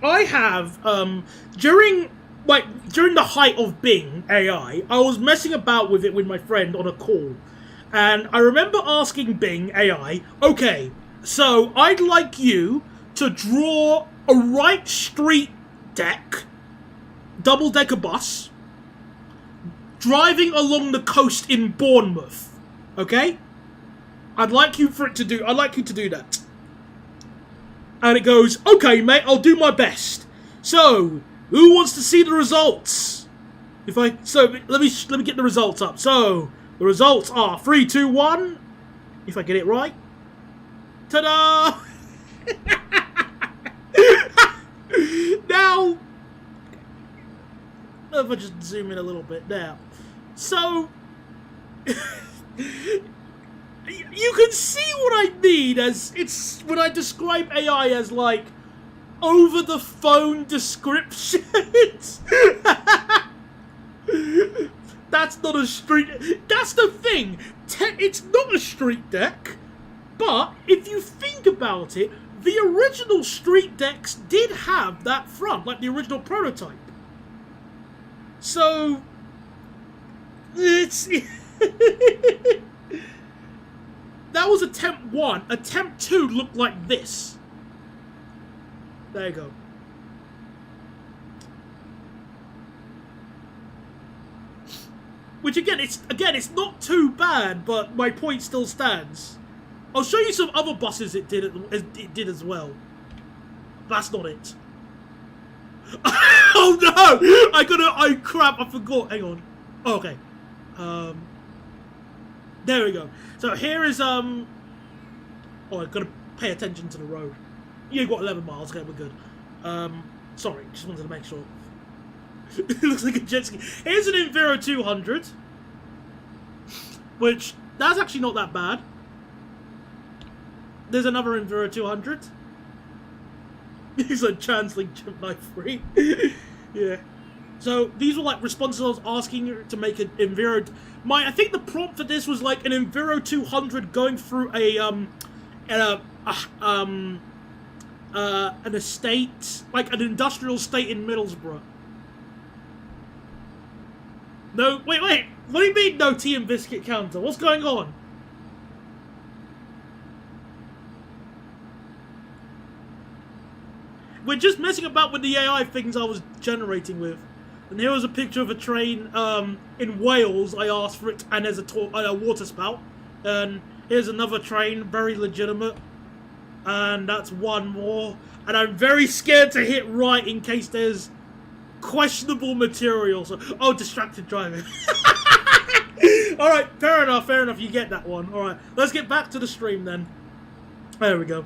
I have, during the height of Bing AI, I was messing about with it with my friend on a call. And I remember asking Bing AI, okay, so I'd like you to draw a Wright Street deck, double-decker bus, driving along the coast in Bournemouth. Okay? I'd like you to do that. And it goes, okay, mate, I'll do my best. So, who wants to see the results? Let me get the results up. So, the results are 3, 2, 1. If I get it right. Ta-da! Now, if I just zoom in a little bit now. So, you can see what I mean as it's when I describe AI as like over the phone descriptions. That's not a street. That's the thing. It's not a street deck, but if you think about it, the original street decks did have that front, like the original prototype. So it's that was attempt 1. Attempt 2 looked like this. There you go. Which it's not too bad, but my point still stands. I'll show you some other buses it did as well. That's not it. Oh no! Oh crap! I forgot. Hang on. Oh, okay. There we go. So here is Oh, I gotta pay attention to the road. You've got 11 miles. Okay, we're good. Sorry, just wanted to make sure. It looks like a jet ski. Here's an Enviro 200, which that's actually not that bad. There's another Enviro 200. He's a Chanceling Gemini 3. Yeah. So these were like responses I was asking to make an Enviro. I think the prompt for this was like an Enviro 200 going through an estate, like an industrial estate in Middlesbrough. No, wait. What do you mean no tea and biscuit counter? What's going on? We're just messing about with the AI things I was generating with. And here was a picture of a train in Wales. I asked for it, and there's a water spout. And here's another train, very legitimate. And that's one more. And I'm very scared to hit right in case there's questionable material. So, oh, distracted driving. Alright, fair enough. You get that one. Alright, let's get back to the stream then. There we go.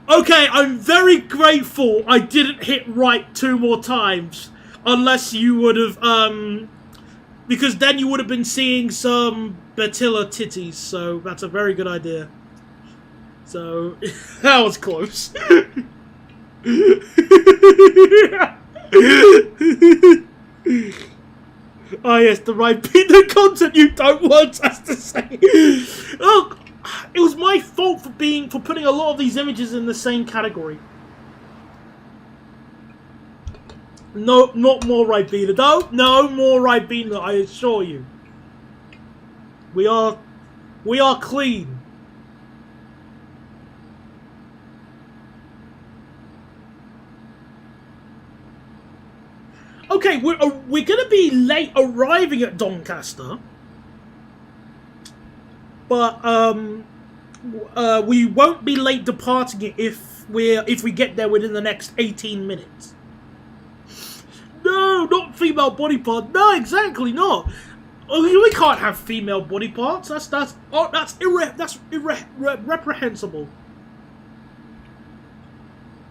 Okay, I'm very grateful I didn't hit right 2 more times. Unless you would have, because then you would have been seeing some Batilla titties. So, that's a very good idea. So, that was close. Oh yes, the right the content you don't want us to say. Look, it was my fault for putting a lot of these images in the same category. No, not more Ribena. No more Ribena, I assure you. We are clean. Okay, we're gonna be late arriving at Doncaster, but we won't be late departing it if we get there within the next 18 minutes. No, not female body part. No, exactly not. We can't have female body parts. That's reprehensible.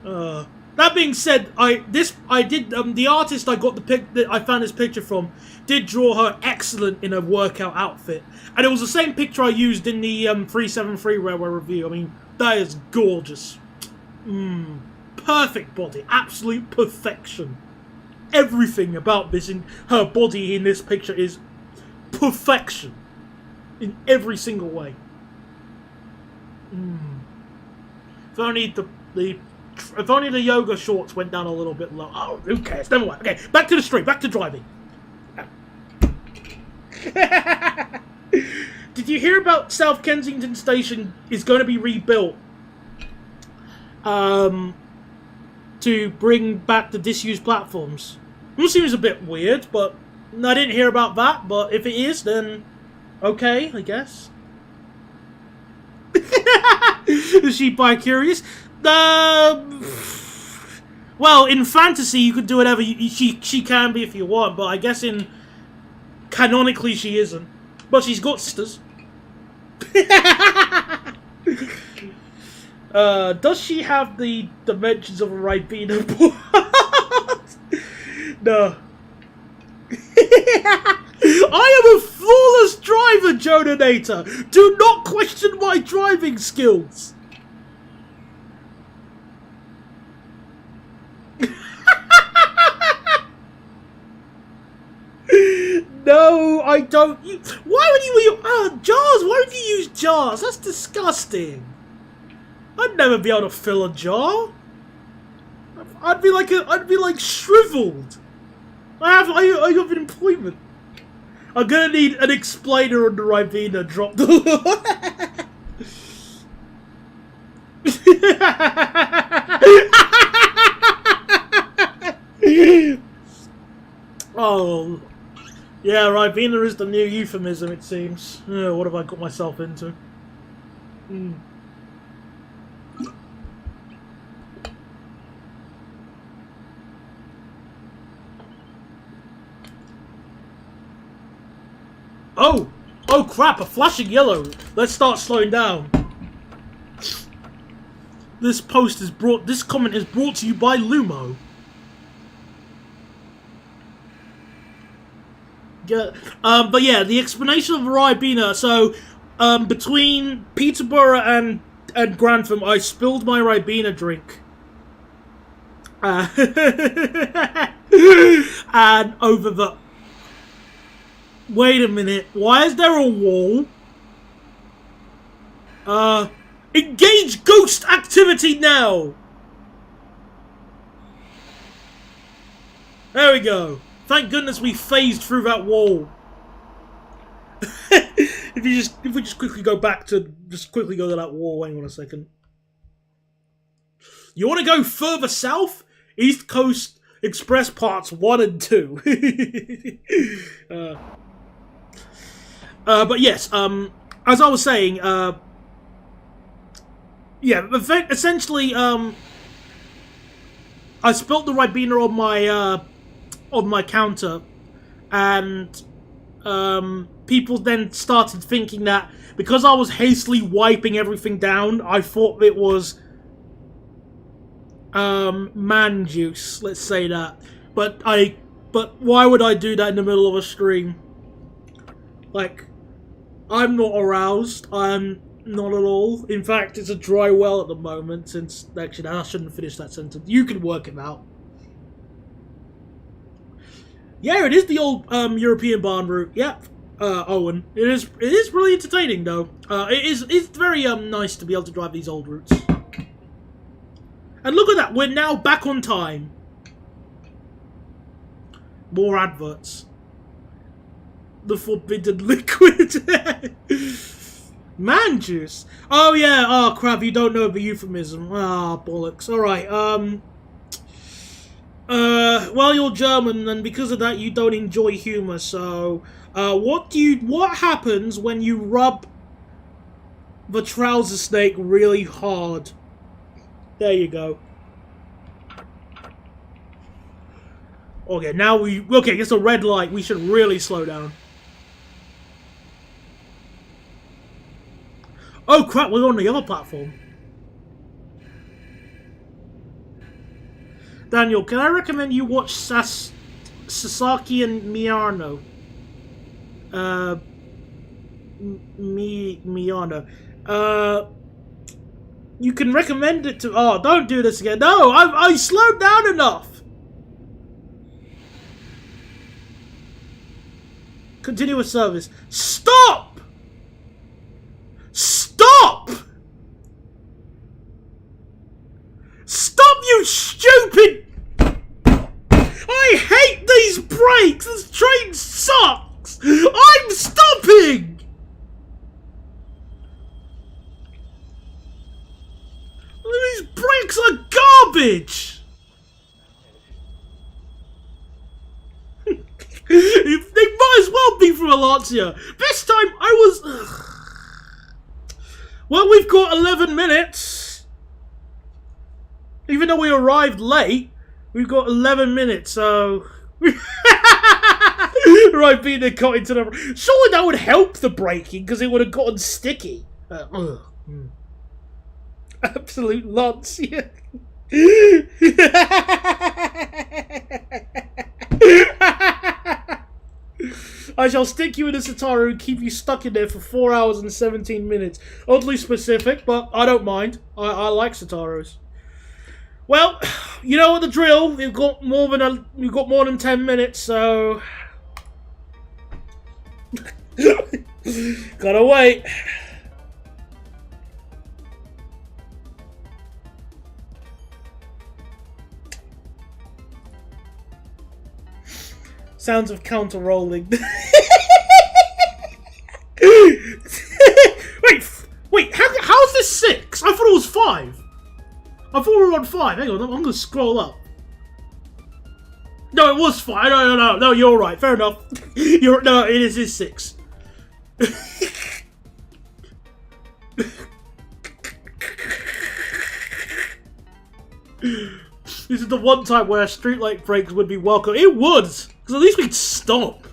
That being said, the artist I found this picture from did draw her excellent in a workout outfit, and it was the same picture I used in the 373 Railway review. I mean, that is gorgeous. Perfect body, absolute perfection. Everything about her body in this picture is perfection in every single way. If only If only the yoga shorts went down a little bit low. Oh, who cares? Never mind. Okay, back to the street. Back to driving. Did you hear about South Kensington Station is going to be rebuilt to bring back the disused platforms? It seems a bit weird, but I didn't hear about that. But if it is, then okay, I guess. Is she bi-curious? Well, in fantasy, you could do whatever she can be if you want, but I guess canonically she isn't. But she's got sisters. Does she have the dimensions of a Ribena? No. I am a flawless driver, Jonanator. Do not question my driving skills. No, I don't. Why would you jars? Why would you use jars? That's disgusting. I'd never be able to fill a jar. I'd be like shriveled. I have an employment. I'm gonna need an explainer on the Ribena dropped. Oh, yeah, Ribena is the new euphemism, it seems. What have I got myself into? Oh crap, a flashing yellow. Let's start slowing down. This comment is brought to you by Lumo. Yeah, but yeah, the explanation of Ribena. So, between Peterborough and Grantham, I spilled my Ribena drink. And over the... Wait a minute, why is there a wall? Engage ghost activity now! There we go. Thank goodness we phased through that wall. If we just quickly go back to... Just quickly go to that wall, hang on a second. You want to go further south? East Coast Express Parts 1 and 2. But yes, as I was saying, yeah, essentially, I spilt the Ribena on my counter, and people then started thinking that because I was hastily wiping everything down, I thought it was man juice. Let's say that, but why would I do that in the middle of a stream? Like, I'm not aroused. I'm not at all. In fact, it's a dry well at the moment, since... Actually, I shouldn't finish that sentence. You can work it out. Yeah, it is the old European barn route. Yep, Owen. It is really entertaining, though. It's very nice to be able to drive these old routes. And look at that, we're now back on time. More adverts. The forbidden liquid. Man juice. Oh yeah. Oh crap. You don't know the euphemism. Ah, bollocks. All right. Well, you're German, and because of that, you don't enjoy humor. So, what happens when you rub the trouser snake really hard? There you go. Okay, now okay, it's a red light. We should really slow down. Oh crap, we're on the other platform. Daniel, can I recommend you watch Sasaki and Miyano? Miyano. You can recommend it to... Oh, don't do this again. No, I slowed down enough. Continuous service. Stop! Stop! Stop, you stupid... I hate these brakes! This train sucks! I'm stopping! These brakes are garbage! They might as well be from Alancia. This time I was... Well, we've got 11 minutes. Even though we arrived late, we've got 11 minutes, so... Right, being the cut into the... Surely that would help the braking, because it would have gotten sticky. Absolute lots, yeah. I shall stick you in a Sitaru and keep you stuck in there for 4 hours and 17 minutes. Oddly specific, but I don't mind. I like Sitarus. Well, you know what the drill. We've got more than 10 minutes, so gotta wait. Sounds of counter-rolling. Wait, how's this 6? I thought it was 5. I thought we were on 5. Hang on, I'm gonna scroll up. No, it was 5. No, you're right. Fair enough. No, it is 6. This is the one time where streetlight brakes would be welcome. It would! Because at least we'd stop.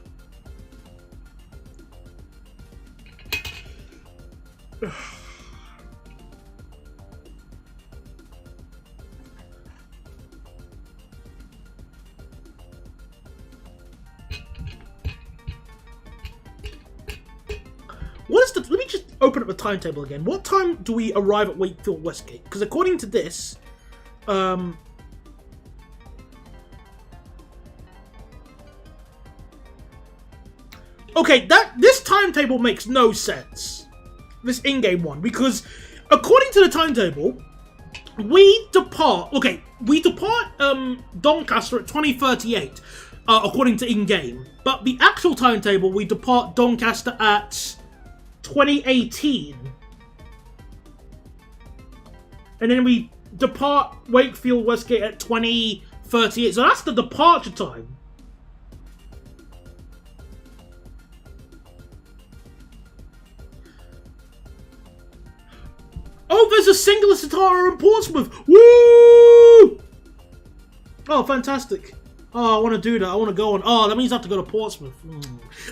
Let me just open up the timetable again. What time do we arrive at Wakefield Westgate? Because according to this, okay, this timetable makes no sense. This in-game one, because according to the timetable, we depart Doncaster at 2038, according to in-game. But the actual timetable, we depart Doncaster at 2018. And then we depart Wakefield Westgate at 2038. So that's the departure time. Oh, there's a singular Sitaru in Portsmouth! Woo! Oh, fantastic. Oh, I want to do that. I want to go on. Oh, that means I have to go to Portsmouth.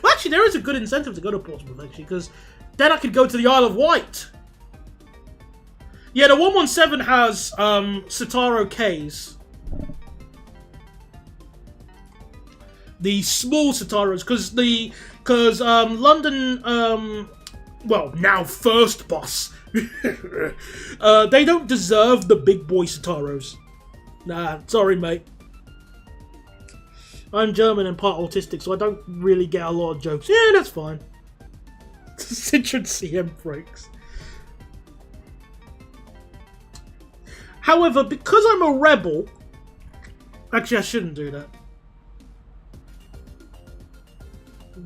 Well, actually, there is a good incentive to go to Portsmouth, actually, because then I could go to the Isle of Wight. Yeah, the 117 has Sitaru Ks. The small Sitarus, because London, well, now First Bus, they don't deserve the big boy Sitarus. Nah, sorry, mate. I'm German and part autistic, so I don't really get a lot of jokes. Yeah, that's fine. Citroen CM brakes. However, because I'm a rebel... Actually, I shouldn't do that.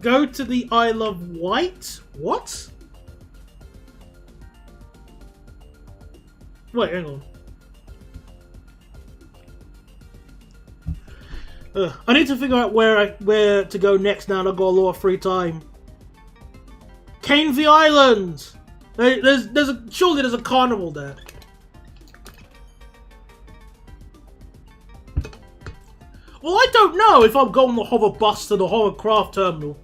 Go to the Isle of Wight? What? Wait, hang on. I need to figure out where to go next now that I've got a lot of free time. Canevey Island! Surely there's a carnival there. Well, I don't know if I'm going to hover bus to the hovercraft terminal.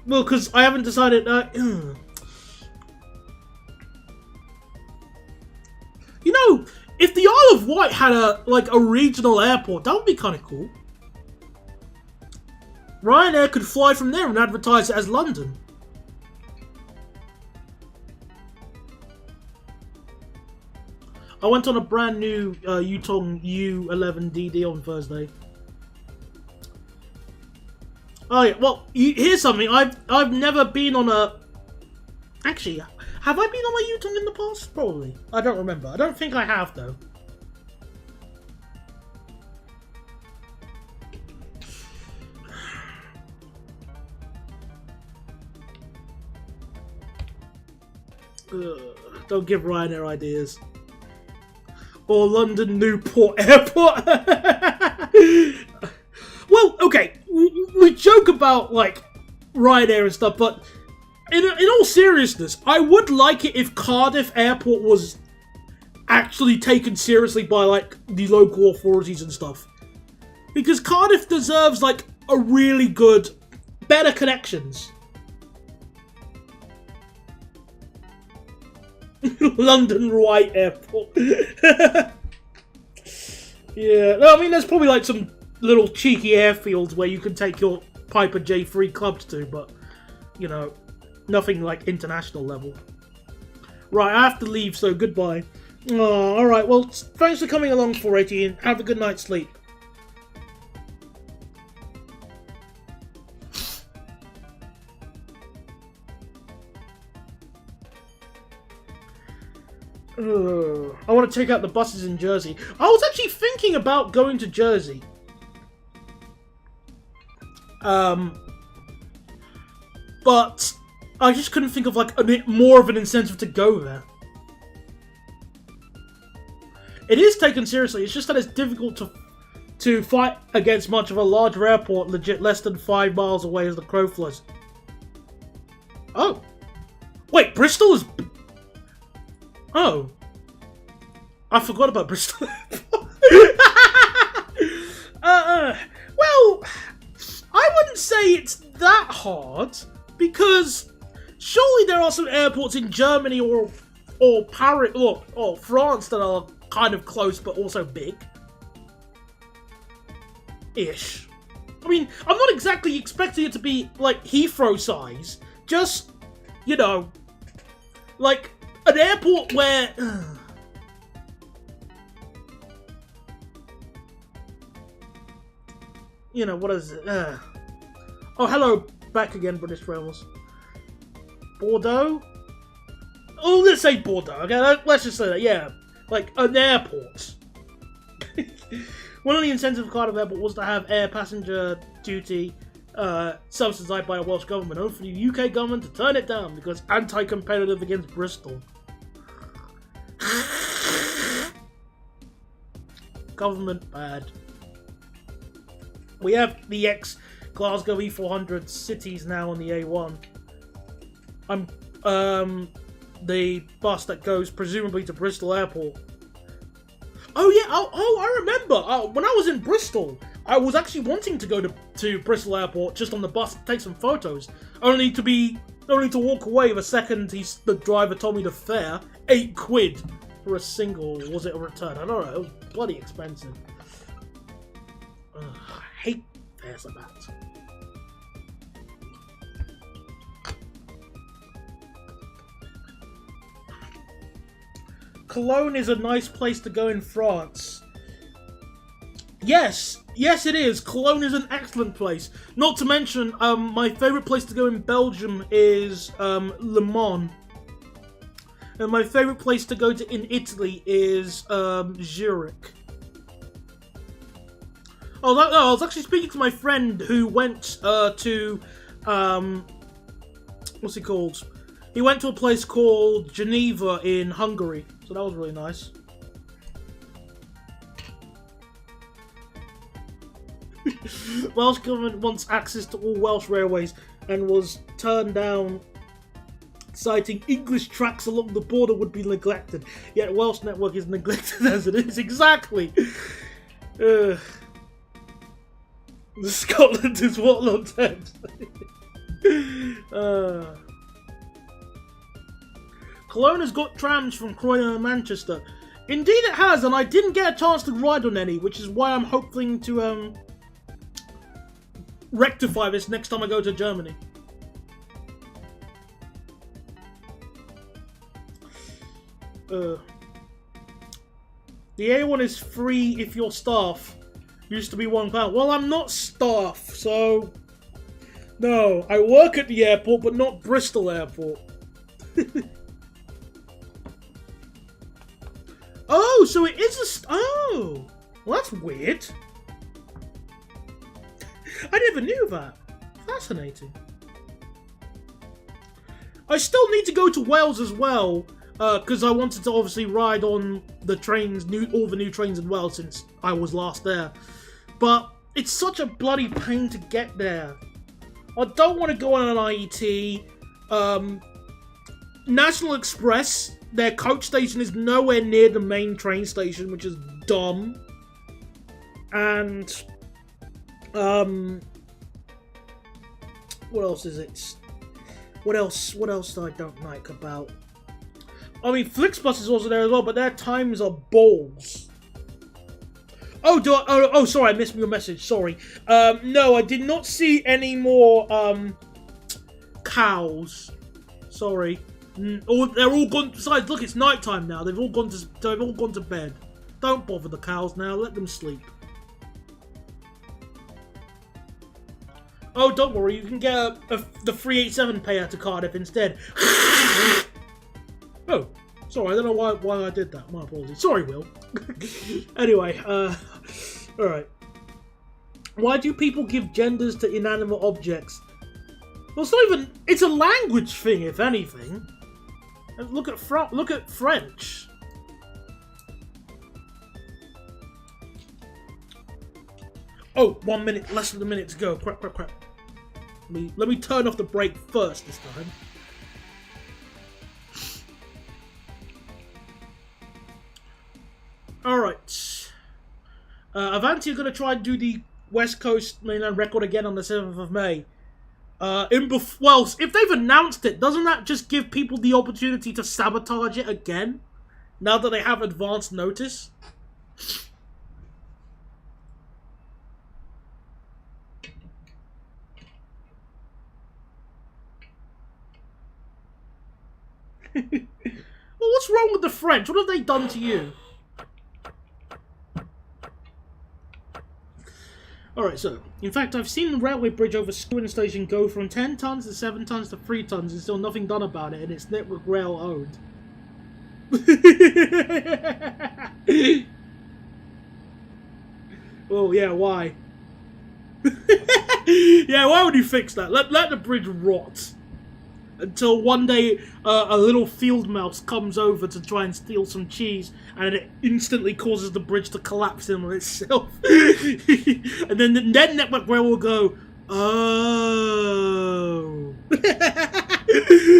Well, because I haven't decided. You know, if the Isle of Wight had a regional airport, that would be kind of cool. Ryanair could fly from there and advertise it as London. I went on a brand new Yutong U11DD on Thursday. Oh yeah, well, here's something. I've never been on a... Actually, have I been on a Yutong in the past? Probably. I don't remember. I don't think I have, though. Don't give Ryanair ideas. Or London Newport Airport. Well, okay, we joke about Ryanair and stuff, but in all seriousness, I would like it if Cardiff Airport was actually taken seriously by the local authorities and stuff. Because Cardiff deserves, like, a really good, better connections. London White Airport. Yeah, no, I mean, there's probably, like, some little cheeky airfields where you can take your Piper J3 clubs to, but, you know, nothing, like, international level. Right, I have to leave, so goodbye. Oh, alright, well, thanks for coming along, 480, and have a good night's sleep. I want to take out the buses in Jersey. I was actually thinking about going to Jersey. But I just couldn't think of like more of an incentive to go there. It is taken seriously. It's just that it's difficult to fight against much of a larger airport, legit less than 5 miles away as the crow flies. Oh, wait, Bristol is. Oh, I forgot about Bristol. Well, I wouldn't say it's that hard because surely there are some airports in Germany or Paris or France that are kind of close but also big. Ish. I mean, I'm not exactly expecting it to be like Heathrow size. Just, you know, like an airport where. You know, what is it? Oh, hello, back again, British Rails. Bordeaux? Oh, let's say Bordeaux, okay? Let's just say that, yeah. Like, an airport. One of the incentives of Cardiff Airport was to have air passenger duty subsidised by the Welsh Government, only for the UK Government to turn it down because anti-competitive against Bristol. Government bad. We have the ex-Glasgow E400 cities now on the A1. The bus that goes presumably to Bristol Airport. Oh yeah, I remember. When I was in Bristol, I was actually wanting to go to Bristol Airport just on the bus to take some photos, only to walk away the second the driver told me the fare, £8 for a single. Was it a return? I don't know. It was bloody expensive. I hate fares like that. Cologne is a nice place to go in France. Yes, it is. Cologne is an excellent place. Not to mention, my favourite place to go in Belgium is Le Mans. And my favourite place to go to in Italy is Zurich. Oh, no, I was actually speaking to my friend who went to what's it called? He went to a place called Geneva in Hungary. So that was really nice. Welsh government wants access to all Welsh railways and was turned down, citing English tracks along the border would be neglected. Yet Welsh network is neglected as it is. Exactly. Scotland is what Lord said. Cologne has got trams from Croydon and Manchester. Indeed it has, and I didn't get a chance to ride on any, which is why I'm hoping to rectify this next time I go to Germany. The A1 is free if you're staff. Used to be £1. Well, I'm not staff, so no, I work at the airport, but not Bristol Airport. Oh, so it is oh, well, that's weird. I never knew that. Fascinating. I still need to go to Wales as well, because I wanted to obviously ride on the trains, all the new trains in Wales since I was last there. But it's such a bloody pain to get there. I don't want to go on an IET. National Express, their coach station is nowhere near the main train station, which is dumb. And What else is it? What else I don't like about... I mean, Flixbus is also there as well, but their times are balls. Oh, sorry, I missed your message, sorry. No, I did not see any more, cows. Sorry. They're all gone, besides, look, it's night time now. They've all gone to bed. Don't bother the cows now, let them sleep. Oh, don't worry, you can get the 387 payout to Cardiff instead. Oh, sorry, I don't know why I did that. My apologies. Sorry, Will. Anyway, alright. Why do people give genders to inanimate objects? Well, it's not even... It's a language thing, if anything. Look at French. Oh, 1 minute, less than a minute to go. Crap. Let me turn off the brake first this time. Alright. Avanti are going to try and do the West Coast mainland record again on the 7th of May. Well, if they've announced it, doesn't that just give people the opportunity to sabotage it again? Now that they have advance notice? Well, what's wrong with the French? What have they done to you? Alright, so, in fact, I've seen the railway bridge over Stevenage station go from 10 tons to 7 tons to 3 tons and still nothing done about it, and it's Network Rail owned. Oh, yeah, why? Yeah, why would you fix that? Let the bridge rot. Until one day a little field mouse comes over to try and steal some cheese, and it instantly causes the bridge to collapse in on itself. And then Network Rail will go, oh.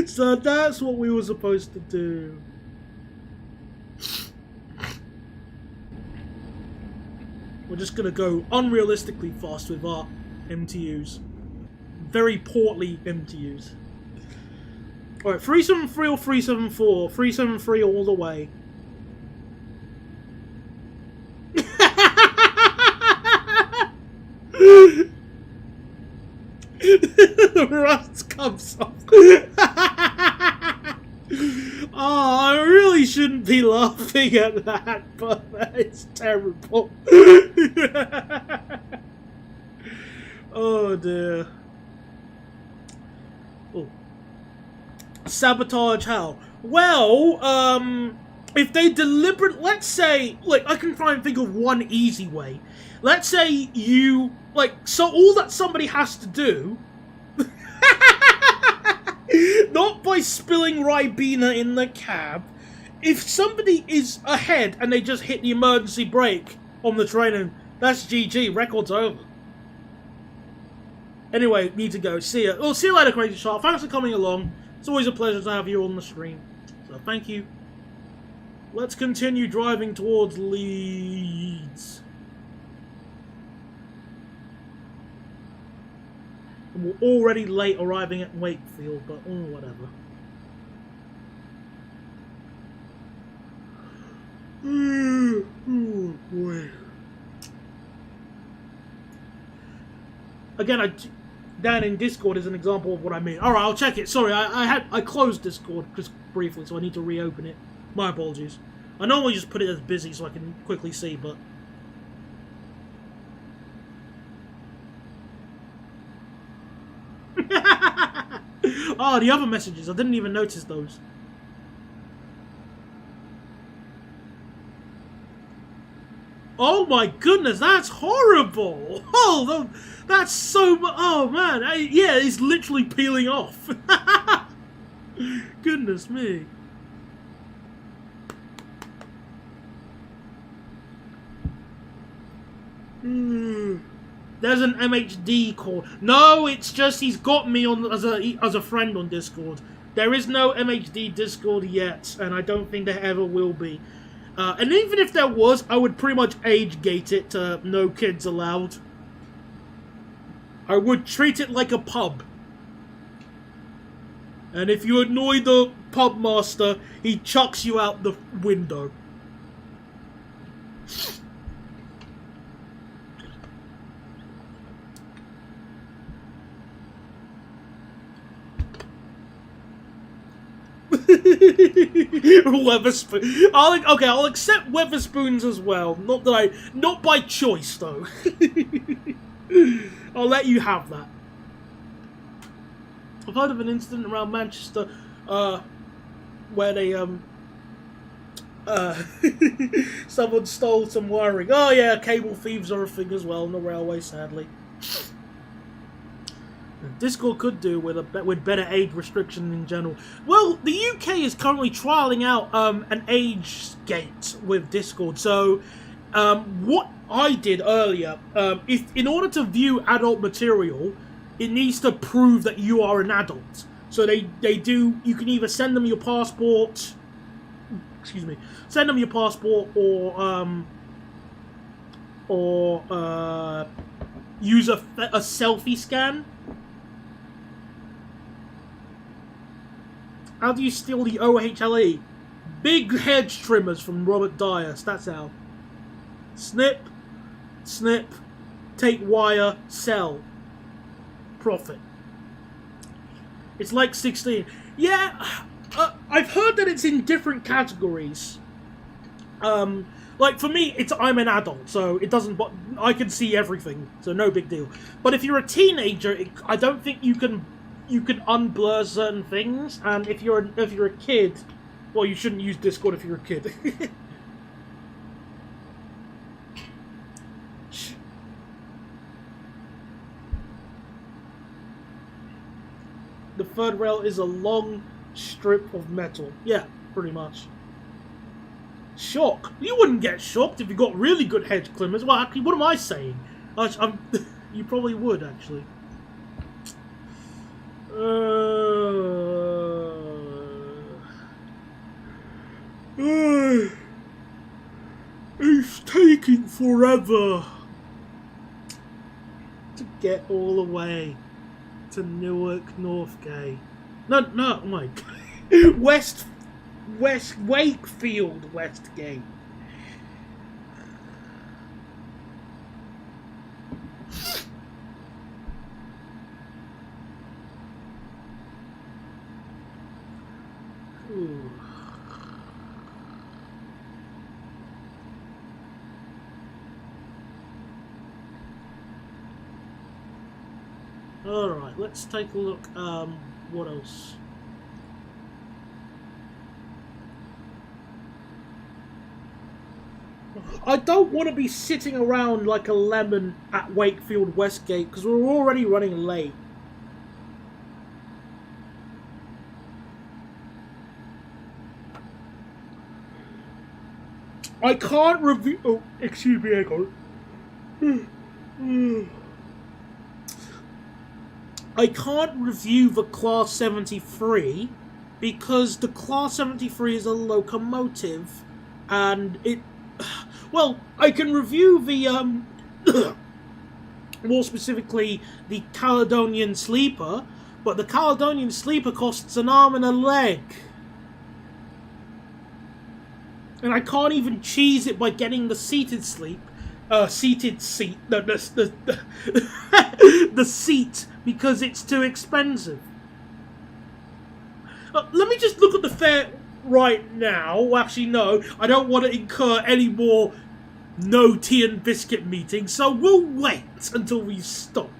So that's what we were supposed to do. We're just going to go unrealistically fast with our MTUs. Very portly MTUs. Alright, 373 or 374? 373 all the way. The rust comes off. Oh, I really shouldn't be laughing at that, but it's terrible. Oh dear. Oh. Sabotage how? Well, if they let's say, like, I can try and think of one easy way. Let's say you, so all that somebody has to do, not by spilling Ribena in the cab, if somebody is ahead and they just hit the emergency brake on the train, and that's GG, record's over. Anyway, need to go. See ya. Well, see you later, Crazy Shark. Thanks for coming along. It's always a pleasure to have you on the stream. So, thank you. Let's continue driving towards Leeds. And we're already late arriving at Wakefield, but whatever. Oh boy. Again, down in Discord is an example of what I mean. Alright, I'll check it. Sorry, I closed Discord just briefly, so I need to reopen it. My apologies. I normally just put it as busy so I can quickly see, but... Oh, the other messages. I didn't even notice those. Oh my goodness, that's horrible! Oh, that's so... Oh man, yeah, it's literally peeling off. Goodness me. There's an MHD call. No, it's just he's got me on as a friend on Discord. There is no MHD Discord yet, and I don't think there ever will be. And even if there was, I would pretty much age gate it to no kids allowed. I would treat it like a pub. And if you annoy the pub master, he chucks you out the window. Weatherspoon. I'll accept Weatherspoons as well. Not by choice though. I'll let you have that. I've heard of an incident around Manchester, where they someone stole some wiring. Oh yeah, cable thieves are a thing as well on the railway, sadly. Discord could do with better age restriction in general. Well, the UK is currently trialling out an age gate with Discord. So, what I did earlier, if in order to view adult material, it needs to prove that you are an adult. So they do. You can either send them your passport. Excuse me. Send them your passport, or use a selfie scan. How do you steal the OHLE? Big hedge trimmers from Robert Dias, that's how. Snip, snip, take wire, sell. Profit. It's like 16. Yeah, I've heard that it's in different categories. Like for me, I'm an adult, so it doesn't. I can see everything, so no big deal. But if you're a teenager, I don't think you can unblur certain things, and if you're a kid, well, you shouldn't use Discord if you're a kid. The third rail is a long strip of metal. Yeah, pretty much. Shock? You wouldn't get shocked if you got really good hedge climbers. Well, actually, what am I saying? You probably would, actually. It's taking forever to get all the way to Newark Northgate. No, oh my God. Wakefield Westgate. Ooh. Alright, let's take a look. What else? I don't want to be sitting around like a lemon at Wakefield Westgate because we're already running late. I can't review. Oh, excuse me, I can't review the Class 73 because the Class 73 is a locomotive, and it. Well, I can review the more specifically the Caledonian Sleeper, but the Caledonian Sleeper costs an arm and a leg. And I can't even cheese it by getting the seated seat, the seat, because it's too expensive. Let me just look at the fare right now. Actually, no, I don't want to incur any more no tea and biscuit meetings, so we'll wait until we stop.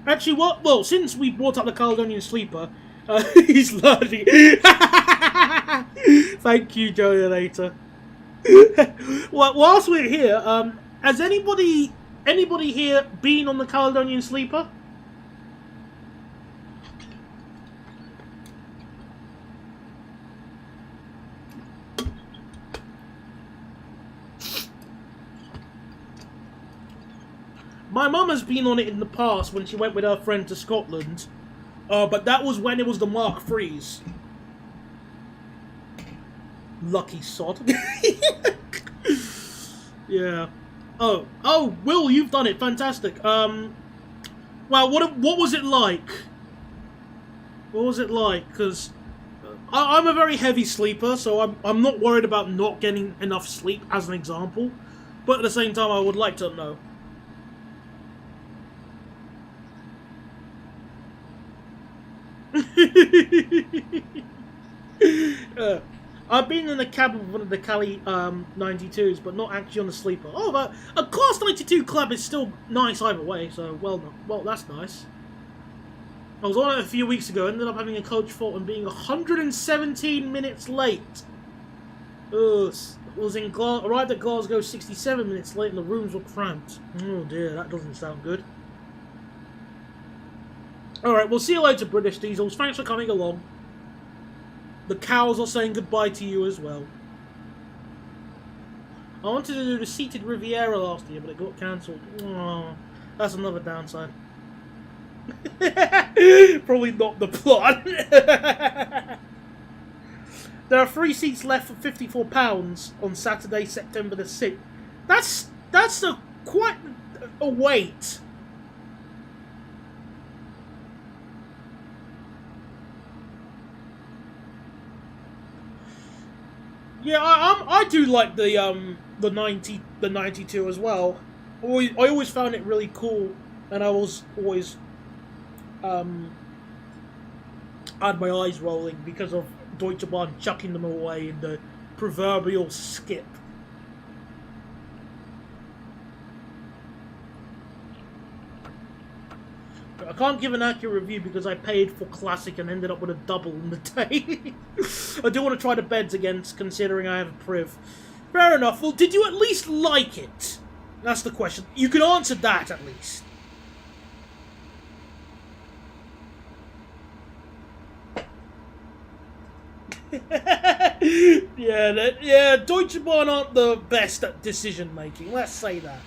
Actually, what? Well, since we brought up the Caledonian Sleeper, he's learning. Thank you, Joninator. Well, whilst we're here, has anybody here been on the Caledonian Sleeper? My mum has been on it in the past when she went with her friend to Scotland. But that was when it was the Mark III's. Lucky sod. Yeah. Oh, Will, you've done it. Fantastic. Well, what was it like? What was it like? Because I'm a very heavy sleeper, so I'm not worried about not getting enough sleep, as an example. But at the same time, I would like to know. I've been in the cab of one of the Cali 92s, but not actually on the sleeper. Oh, but a Class 92 club is still nice either way, so well, that's nice. I was on it a few weeks ago, ended up having a coach fault and being 117 minutes late. Ugh. Arrived at Glasgow 67 minutes late and the rooms were cramped. Oh dear, that doesn't sound good. Alright, we'll see you later, British Diesels. Thanks for coming along. The cows are saying goodbye to you as well. I wanted to do the Seated Riviera last year, but it got cancelled. Oh, that's another downside. Probably not the plot. There are 3 seats left for £54 on Saturday, September the 6th. That's quite a wait. Yeah, I do like the 92 as well. I always found it really cool, and I was always had my eyes rolling because of Deutsche Bahn chucking them away in the proverbial skip. I can't give an accurate review because I paid for Classic and ended up with a double in the day. I do want to try the beds again, considering I have a priv. Fair enough. Well, did you at least like it? That's the question. You can answer that at least. Yeah, Deutsche Bahn aren't the best at decision making. Let's say that.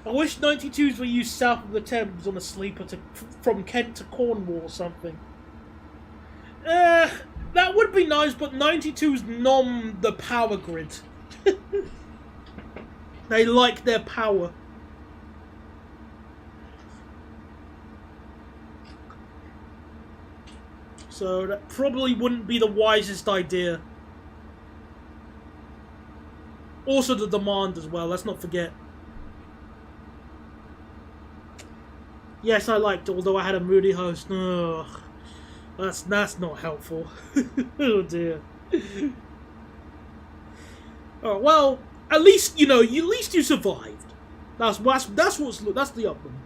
I wish 92s were used south of the Thames on a sleeper from Kent to Cornwall or something. That would be nice, but 92s nom the power grid. They like their power. So that probably wouldn't be the wisest idea. Also the demand as well, let's not forget. Yes, I liked it, although I had a moody host. Ugh. That's not helpful. Oh dear. Oh, well, at least you survived. That's the upland.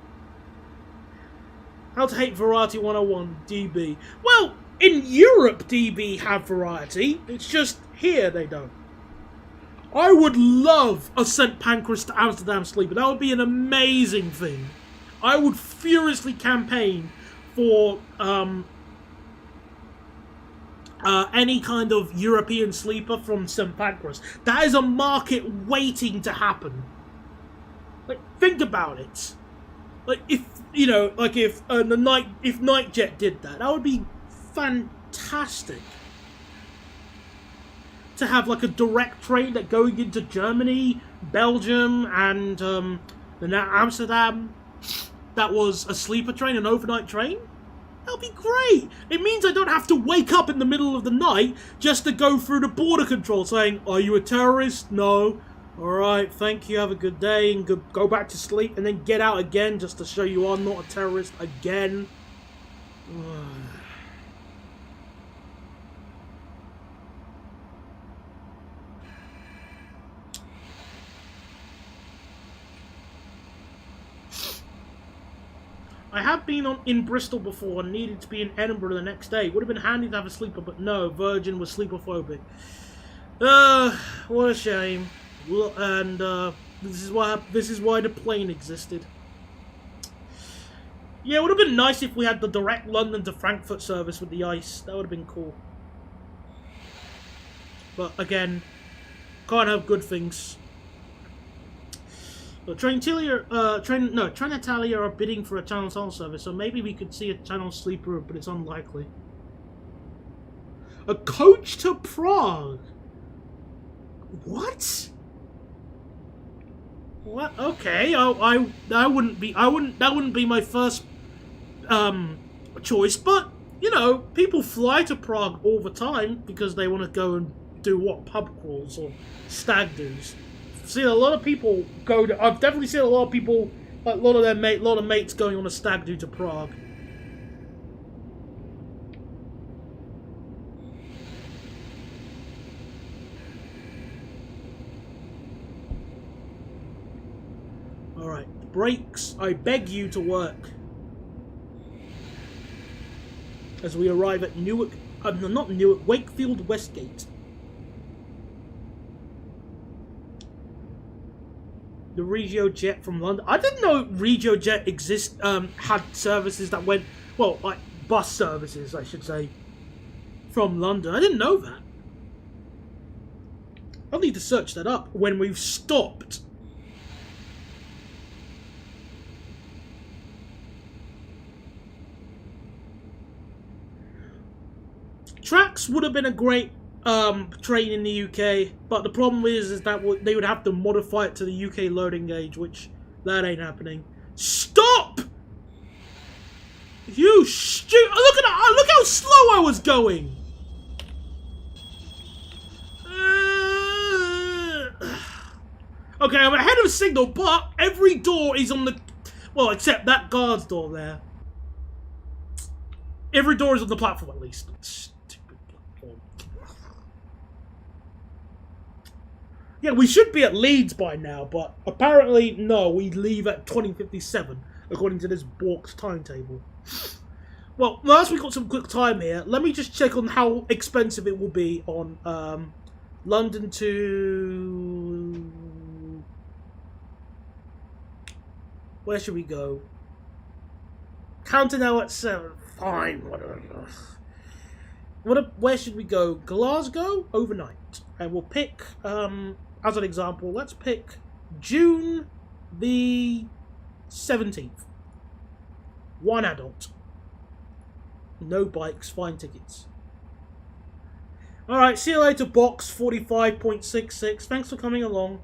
How to hate variety 101 DB. Well, in Europe DB have variety. It's just here they don't. I would love a St. Pancras to Amsterdam sleeper. That would be an amazing thing. I would furiously campaign for any kind of European sleeper from St. Pancras. That is a market waiting to happen. Like, think about it. Like, if Nightjet did that, that would be fantastic. To have like a direct train that going into Germany, Belgium, and Amsterdam. That was a sleeper train, an overnight train? That'll be great! It means I don't have to wake up in the middle of the night just to go through the border control saying, are you a terrorist? No. Alright, thank you, have a good day, and go back to sleep, and then get out again just to show you are not a terrorist again. I have been in Bristol before and needed to be in Edinburgh the next day. Would have been handy to have a sleeper, but no, Virgin was sleepophobic. What a shame. And this is why the plane existed. Yeah, it would have been nice if we had the direct London to Frankfurt service with the ice. That would have been cool. But again, Can't have good things. But Train Italia are bidding for a channel tunnel service, so maybe we could see a channel sleeper, but it's unlikely. A coach to Prague. What? What? Okay, that wouldn't be my first choice, but you know, people fly to Prague all the time because they want to go and do what, pub crawls or stag do's. I've seen a lot of people go to. I've definitely seen a lot of people, like a lot of mates going on a stag do to Prague. Alright, brakes, I beg you to work. As we arrive at Newark, not Newark, Wakefield Westgate. The Regio Jet from London. I didn't know Regio Jet had services that went, well, like bus services, I should say, from London. I didn't know that. I'll need to search that up when we've stopped. Tracks would have been a great train in the UK, but the problem is that they would have to modify it to the UK loading gauge, which that ain't happening. Stop! You stupid! Look at that! Look how slow I was going. Okay, I'm ahead of signal, but every door is on the, well, except that guard's door there. Every door is on the platform, at least. Yeah, we should be at Leeds by now, but apparently, no, we leave at 20:57, according to this Bork's timetable. Well, last we got some quick time here. Let me just check on how expensive it will be on London to... Where should we go? Counter now at 7. Fine, whatever. Where should we go? Glasgow? Overnight. And we'll pick... as an example, let's pick June the 17th. One adult. No bikes, fine tickets. Alright, see you later, box 45.66. Thanks for coming along.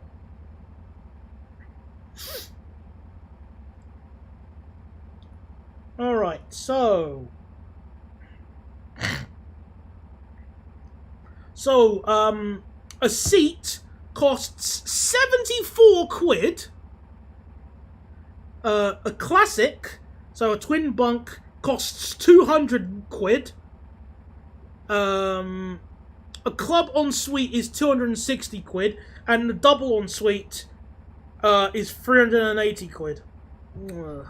Alright, so... a seat costs 74 quid. A classic, so a twin bunk, costs 200 quid. A club ensuite is 260 quid, and the double ensuite is 380 quid. Ugh.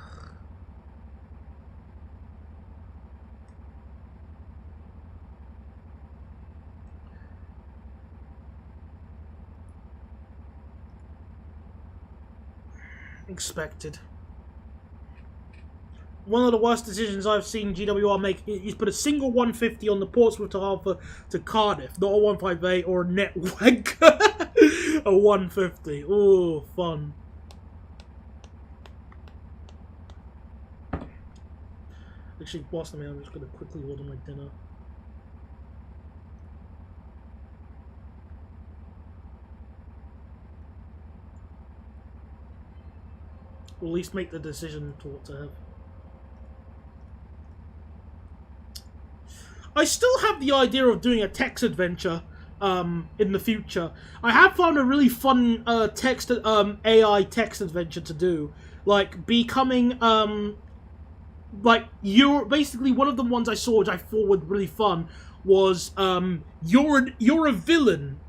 Expected. One of the worst decisions I've seen GWR make is put a single 150 on the Portsmouth to Hartford to Cardiff, not a 158 or a net wanker. A 150. Oh, fun. Actually, whilst I'm here, I'm just going to quickly order my dinner. Or at least make the decision to what to have. I still have the idea of doing a text adventure in the future. I have found a really fun AI text adventure to do. Like, becoming, like, basically one of the ones I saw which I thought was really fun was, you're a villain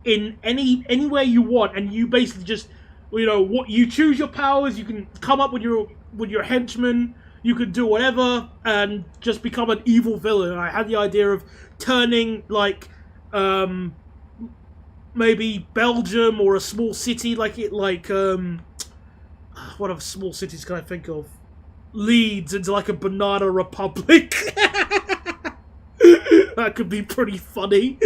in anywhere you want, and you basically just, you know, what you choose your powers. You can come up with your henchmen. You could do whatever and just become an evil villain. And I had the idea of turning like maybe Belgium or a small city what other small cities can I think of? Leeds into like a banana republic. That could be pretty funny.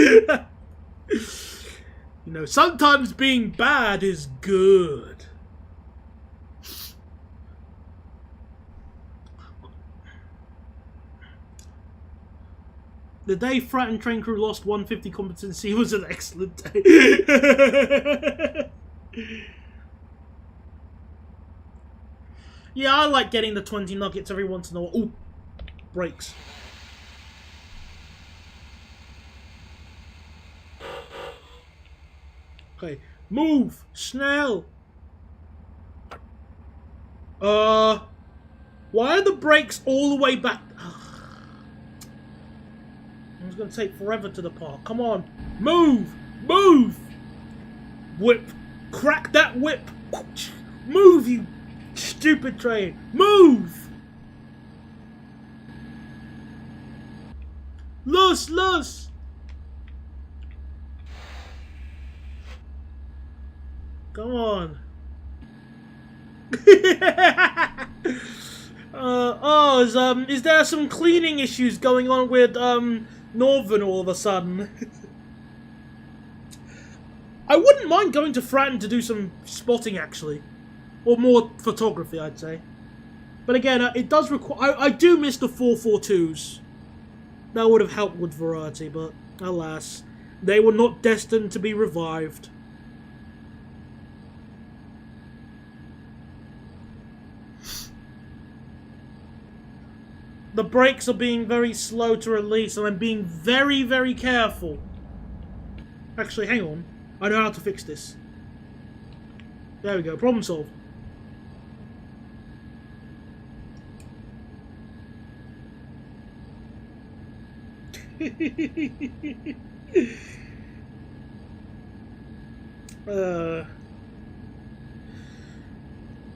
You know, sometimes being bad is good. The day Fratton train crew lost 150 competency was an excellent day. Yeah, I like getting the 20 nuggets every once in a while. Ooh, brakes. Okay, move! Snell! Why are the brakes all the way back? It's gonna take forever to the park. Come on, move! Move! Whip! Crack that whip! Move, you stupid train! Move! Loose! Come on. Is there some cleaning issues going on with Northern all of a sudden? I wouldn't mind going to Fratton to do some spotting, actually. Or more photography, I'd say. But again, it does require... I do miss the 442s. That would have helped with variety, but alas, they were not destined to be revived. The brakes are being very slow to release, and I'm being very, very careful. Actually, hang on. I know how to fix this. There we go. Problem solved.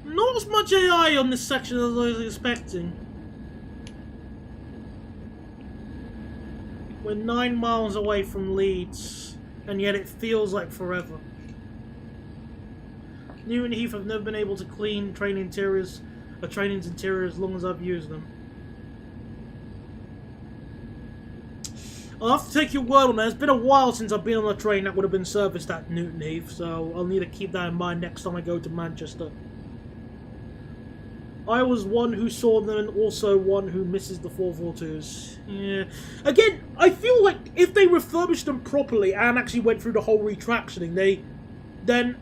Not as much AI on this section as I was expecting. We're 9 miles away from Leeds, and yet it feels like forever. New and Heath have never been able to clean train's interior as long as I've used them. I'll have to take your word on that. It's been a while since I've been on a train that would have been serviced at Newton Heath, so I'll need to keep that in mind next time I go to Manchester. I was one who saw them and also one who misses the 442s. Yeah. Again, I feel like if they refurbished them properly and actually went through the whole retractioning, then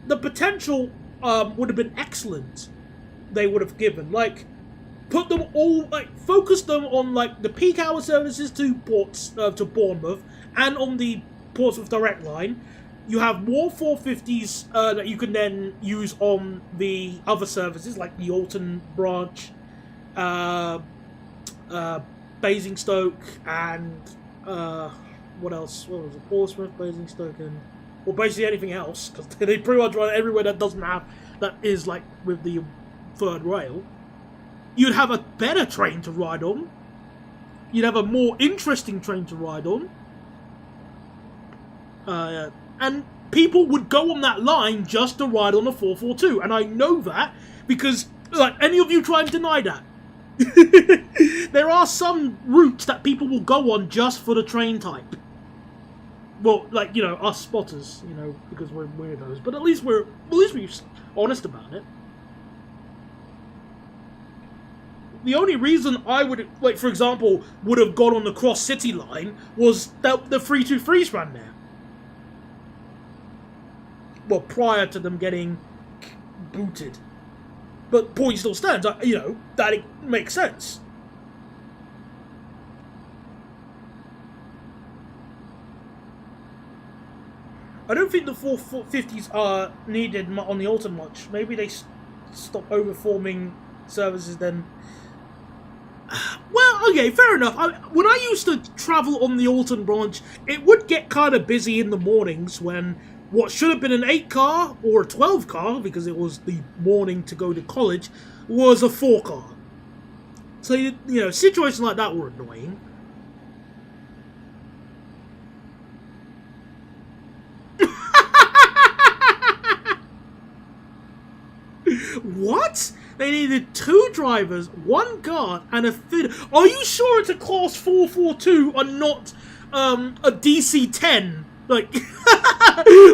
the potential would have been excellent. They would have given, like, put them all, like, focus them on, like, the peak hour services to Bournemouth and on the Portsmouth Direct Line. You have more 450s that you can then use on the other services, like the Alton branch, Basingstoke, and what else? What was it? Portsmouth, Basingstoke, and well, basically anything else, because they pretty much run everywhere that doesn't have that is like with the third rail. You'd have a better train to ride on. You'd have a more interesting train to ride on. And people would go on that line just to ride on a 442. And I know that because, like, any of you try and deny that. There are some routes that people will go on just for the train type. Well, like, you know, us spotters, you know, because we're weirdos. But at least we're honest about it. The only reason I would, like, for example, would have gone on the Cross City line was that the 323s ran there. Well, prior to them getting booted. But point still stands, you know, that it makes sense. I don't think the 450s are needed on the Alton much. Maybe they stop overforming services then. Well, okay, fair enough. When I used to travel on the Alton branch, it would get kind of busy in the mornings when what should have been an 8 car or a 12 car, because it was the morning to go to college, was a 4 car. So, you know, situations like that were annoying. What? They needed 2 drivers, 1 guard, and a fitter. Are you sure it's a Class 442 and not a DC-10? Like...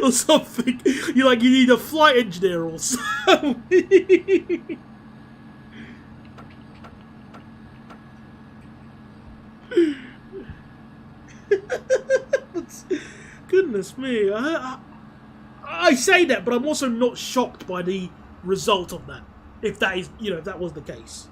or something. You need a flight engineer or something. Goodness me. I say that, but I'm also not shocked by the result of that. If that is, if that was the case.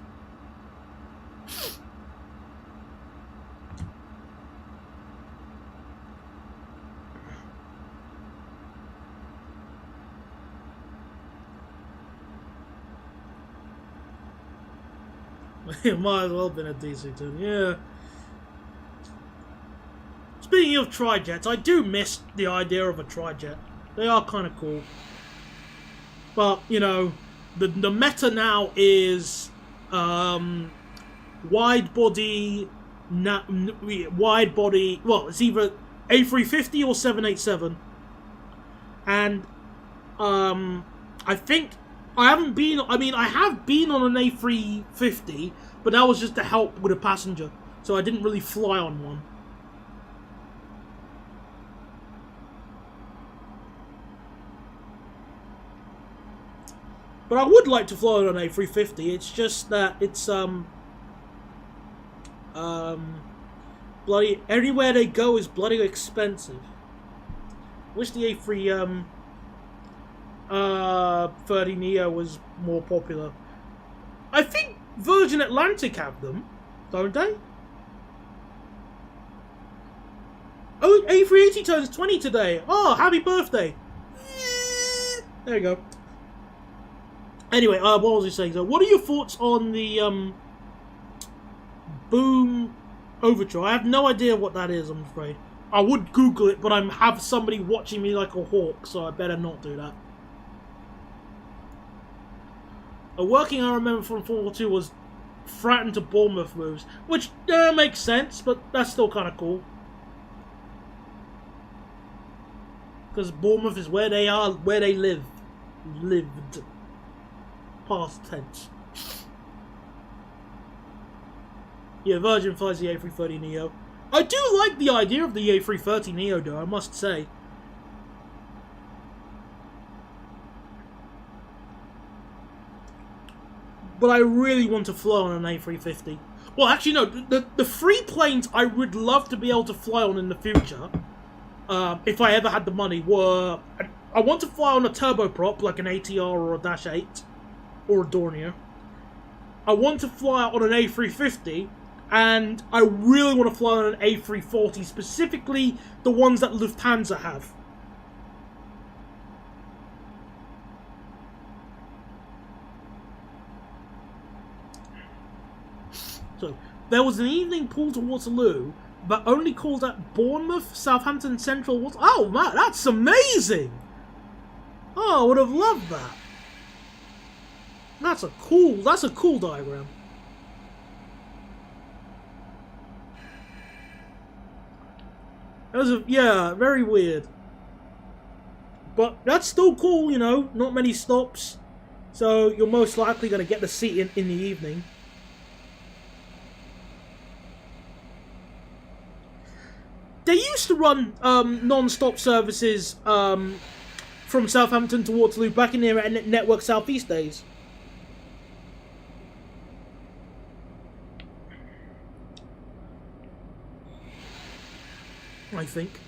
It might as well have been a DC-10, yeah. Speaking of tri-jets, I do miss the idea of a tri-jet. They are kind of cool. But, the meta now is wide body, well, it's either A350 or 787. And I think I have been on an A350, but that was just to help with a passenger. So I didn't really fly on one. But I would like to fly on an A350. It's just that it's bloody anywhere they go is bloody expensive. Wish the A330 Neo was more popular. I think Virgin Atlantic have them, don't they? Oh, A380 turns 20 today. Oh, happy birthday! There you go. Anyway, what was I saying? So, what are your thoughts on the Boom Overture? I have no idea what that is, I'm afraid. I would Google it, but I have somebody watching me like a hawk, so I better not do that. A working I remember from 442 was Fratton to Bournemouth moves, which makes sense, but that's still kind of cool. Because Bournemouth is where they are, where they lived. Past tense. Yeah, Virgin flies the A330 Neo. I do like the idea of the A330 Neo, though, I must say. But I really want to fly on an A350. Well, actually, no. The three planes I would love to be able to fly on in the future, if I ever had the money, were... I want to fly on a turboprop, like an ATR or a Dash 8. Or a Dornier. I want to fly on an A350, and I really want to fly on an A340, specifically the ones that Lufthansa have. So, there was an evening pool to Waterloo, but only called at Bournemouth, Southampton, Central. Oh man, that's amazing! Oh, I would have loved that. That's a cool diagram. Yeah, very weird. But that's still cool, not many stops. So you're most likely going to get the seat in the evening. They used to run non-stop services from Southampton to Waterloo back in their Network South East days. I think.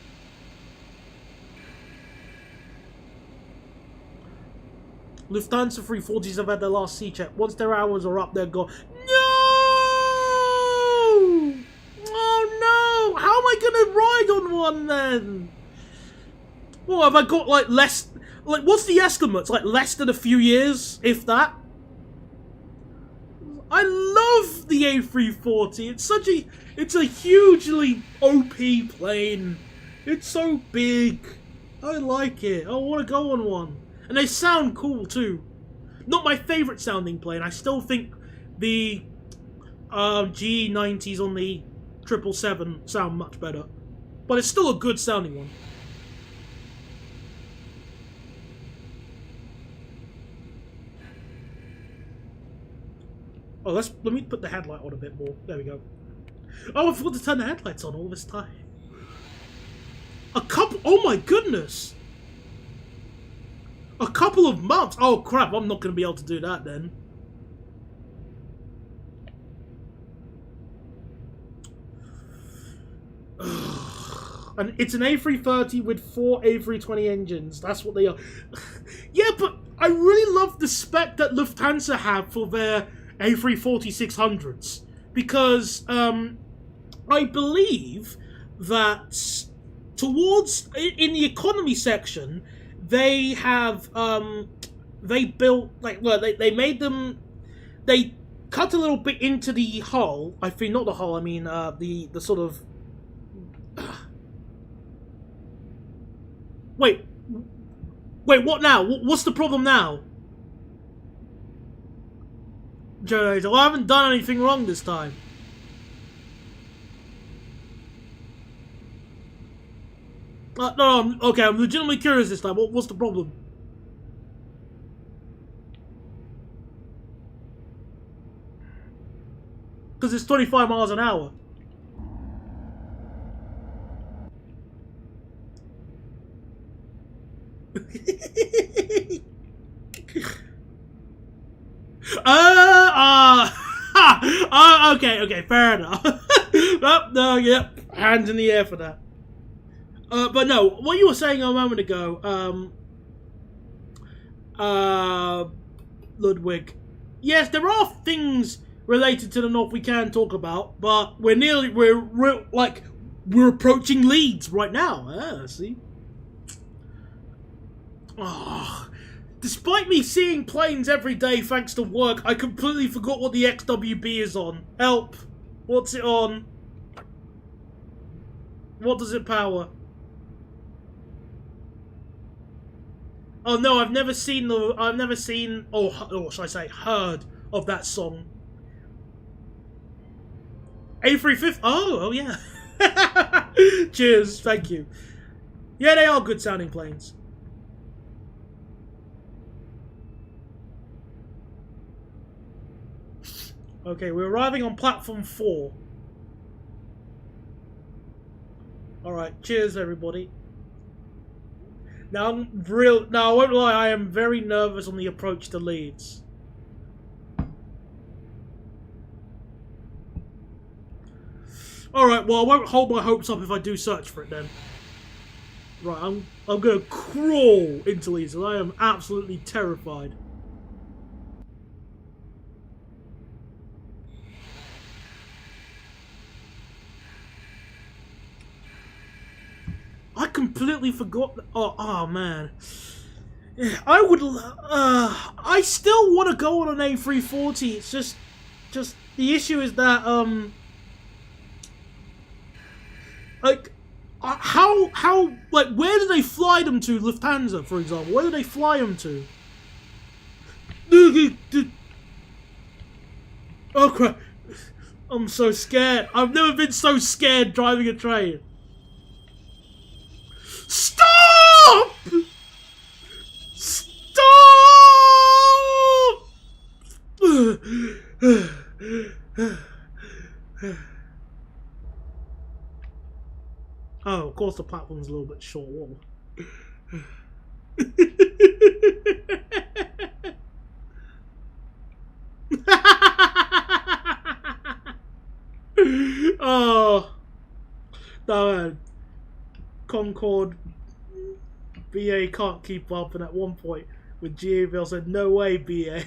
Lufthansa 340s have had their last C check. Once their hours are up, they're gone. No! Oh no! How am I gonna ride on one then? Well, have I got less? What's the estimate? Less than a few years, if that. I love the A340. It's a hugely OP plane. It's so big. I like it. I want to go on one. And they sound cool too. Not my favourite sounding plane. I still think the GE90s on the 777 sound much better. But it's still a good sounding one. Oh, let me put the headlight on a bit more. There we go. Oh, I forgot to turn the headlights on all this time. Oh my goodness! A couple of months? Oh crap, I'm not going to be able to do that then. And it's an A330 with 4 A320 engines. That's what they are. Yeah, but I really love the spec that Lufthansa have for their A340-600s. Because I believe that towards, in the economy section, they have, they built, like, well, they made them, they cut a little bit into the hull. I think, not the hull, I mean, the sort of, Wait, what now? What's the problem now? Generator, well, I haven't done anything wrong this time. No, okay, I'm legitimately curious this time. What's the problem? Because it's 25 miles an hour. Okay, fair enough. No, yep, hands in the air for that. But no, what you were saying a moment ago, Ludwig. Yes, there are things related to the North we can talk about, but we're approaching Leeds right now. See. Oh, despite me seeing planes every day thanks to work, I completely forgot what the XWB is on. Help! What's it on? What does it power? Oh no, I've never seen, or should I say, heard of that song. A350. Oh yeah. Cheers, thank you. Yeah, they are good sounding planes. Okay, we're arriving on platform 4. Alright, cheers everybody. Now I won't lie, I am very nervous on the approach to Leeds. Alright, well I won't hold my hopes up if I do search for it then. Right, I'm gonna crawl into Leeds and I am absolutely terrified. I completely forgot. Oh man, I still want to go on an A340. It's just the issue is that where do they fly them to? Lufthansa, for example, where do they fly them to? Oh crap! I'm so scared. I've never been so scared driving a train. Stop! Stop! Oh, of course the platform's a little bit short. Whoa. Oh. No, man. Concorde BA can't keep up, and at one point with GAVL said, "No way, BA."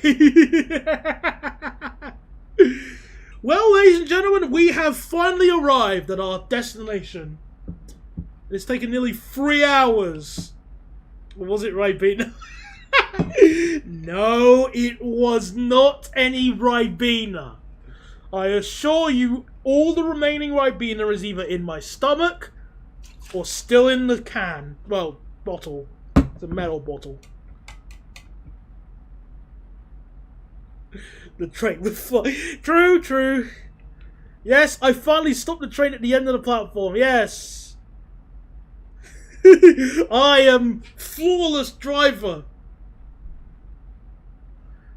Well, ladies and gentlemen, we have finally arrived at our destination. It's taken nearly 3 hours. Or was it Ribena? No, it was not any Ribena. I assure you, all the remaining Ribena is either in my stomach or still in the can. Well, bottle. It's a metal bottle. The train would fly. True, true. Yes, I finally stopped the train at the end of the platform. Yes. I am flawless driver.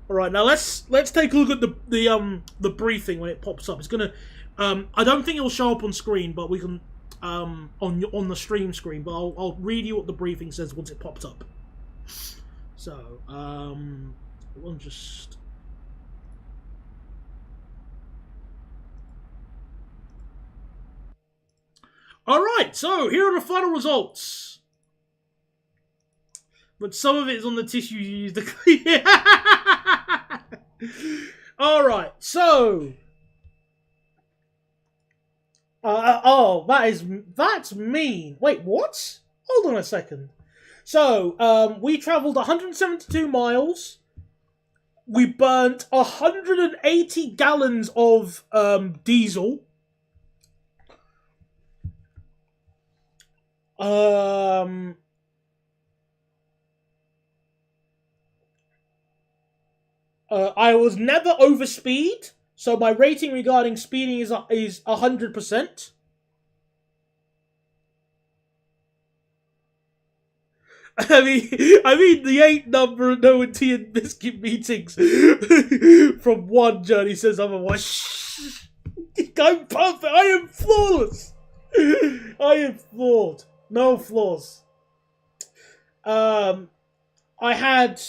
Alright, now let's take a look at the briefing when it pops up. It's gonna I don't think it'll show up on screen, but we can on the stream screen, but I'll read you what the briefing says once it pops up. So, we'll just... Alright, so here are the final results. But some of it is on the tissue you used to clean. Alright, so... oh, that's mean. Wait, what? Hold on a second. So, we travelled 172 miles. We burnt 180 gallons of diesel. I was never over speed, so my rating regarding speeding is 100%. I mean, the 8 number of no tea and biscuit meetings from one journey says otherwise. I'm perfect. I am flawless. I am flawed. No flaws. I had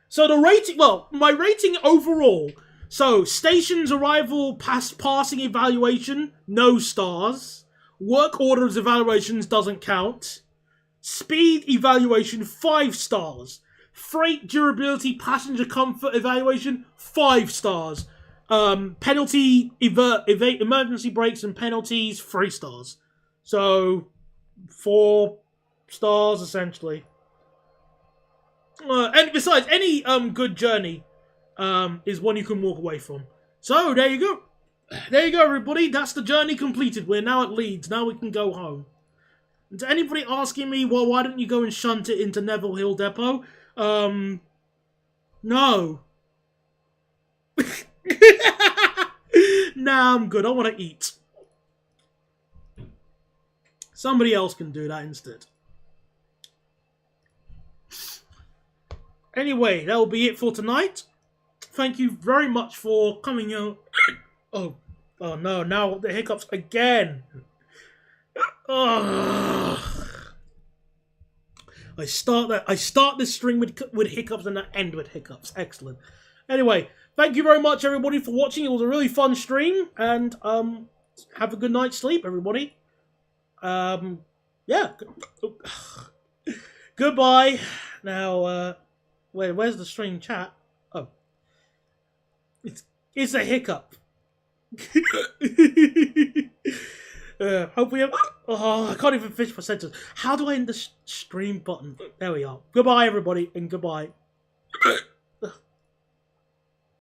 so the rating. Well, my rating overall. So stations arrival past passing evaluation, no stars. Work orders evaluations doesn't count. Speed evaluation 5 stars. Freight durability passenger comfort evaluation 5 stars. Penalty emergency brakes and penalties 3 stars. So 4 stars essentially. And besides, any good journey is one you can walk away from. So there you go. There you go, everybody. That's the journey completed. We're now at Leeds. Now we can go home. And to anybody asking me, well, why don't you go and shunt it into Neville Hill Depot? No. Nah, I'm good. I want to eat. Somebody else can do that instead. Anyway, that will be it for tonight. Thank you very much for coming out. Oh no, now the hiccups again. Oh. I start this string with hiccups and I end with hiccups. Excellent. Anyway, thank you very much everybody for watching. It was a really fun stream and have a good night's sleep everybody. Yeah. Goodbye. Now where's the stream chat? Oh. It's a hiccup. Hope we have. Oh, I can't even finish my sentence. How do I end the stream button? There we are. Goodbye, everybody, and goodbye.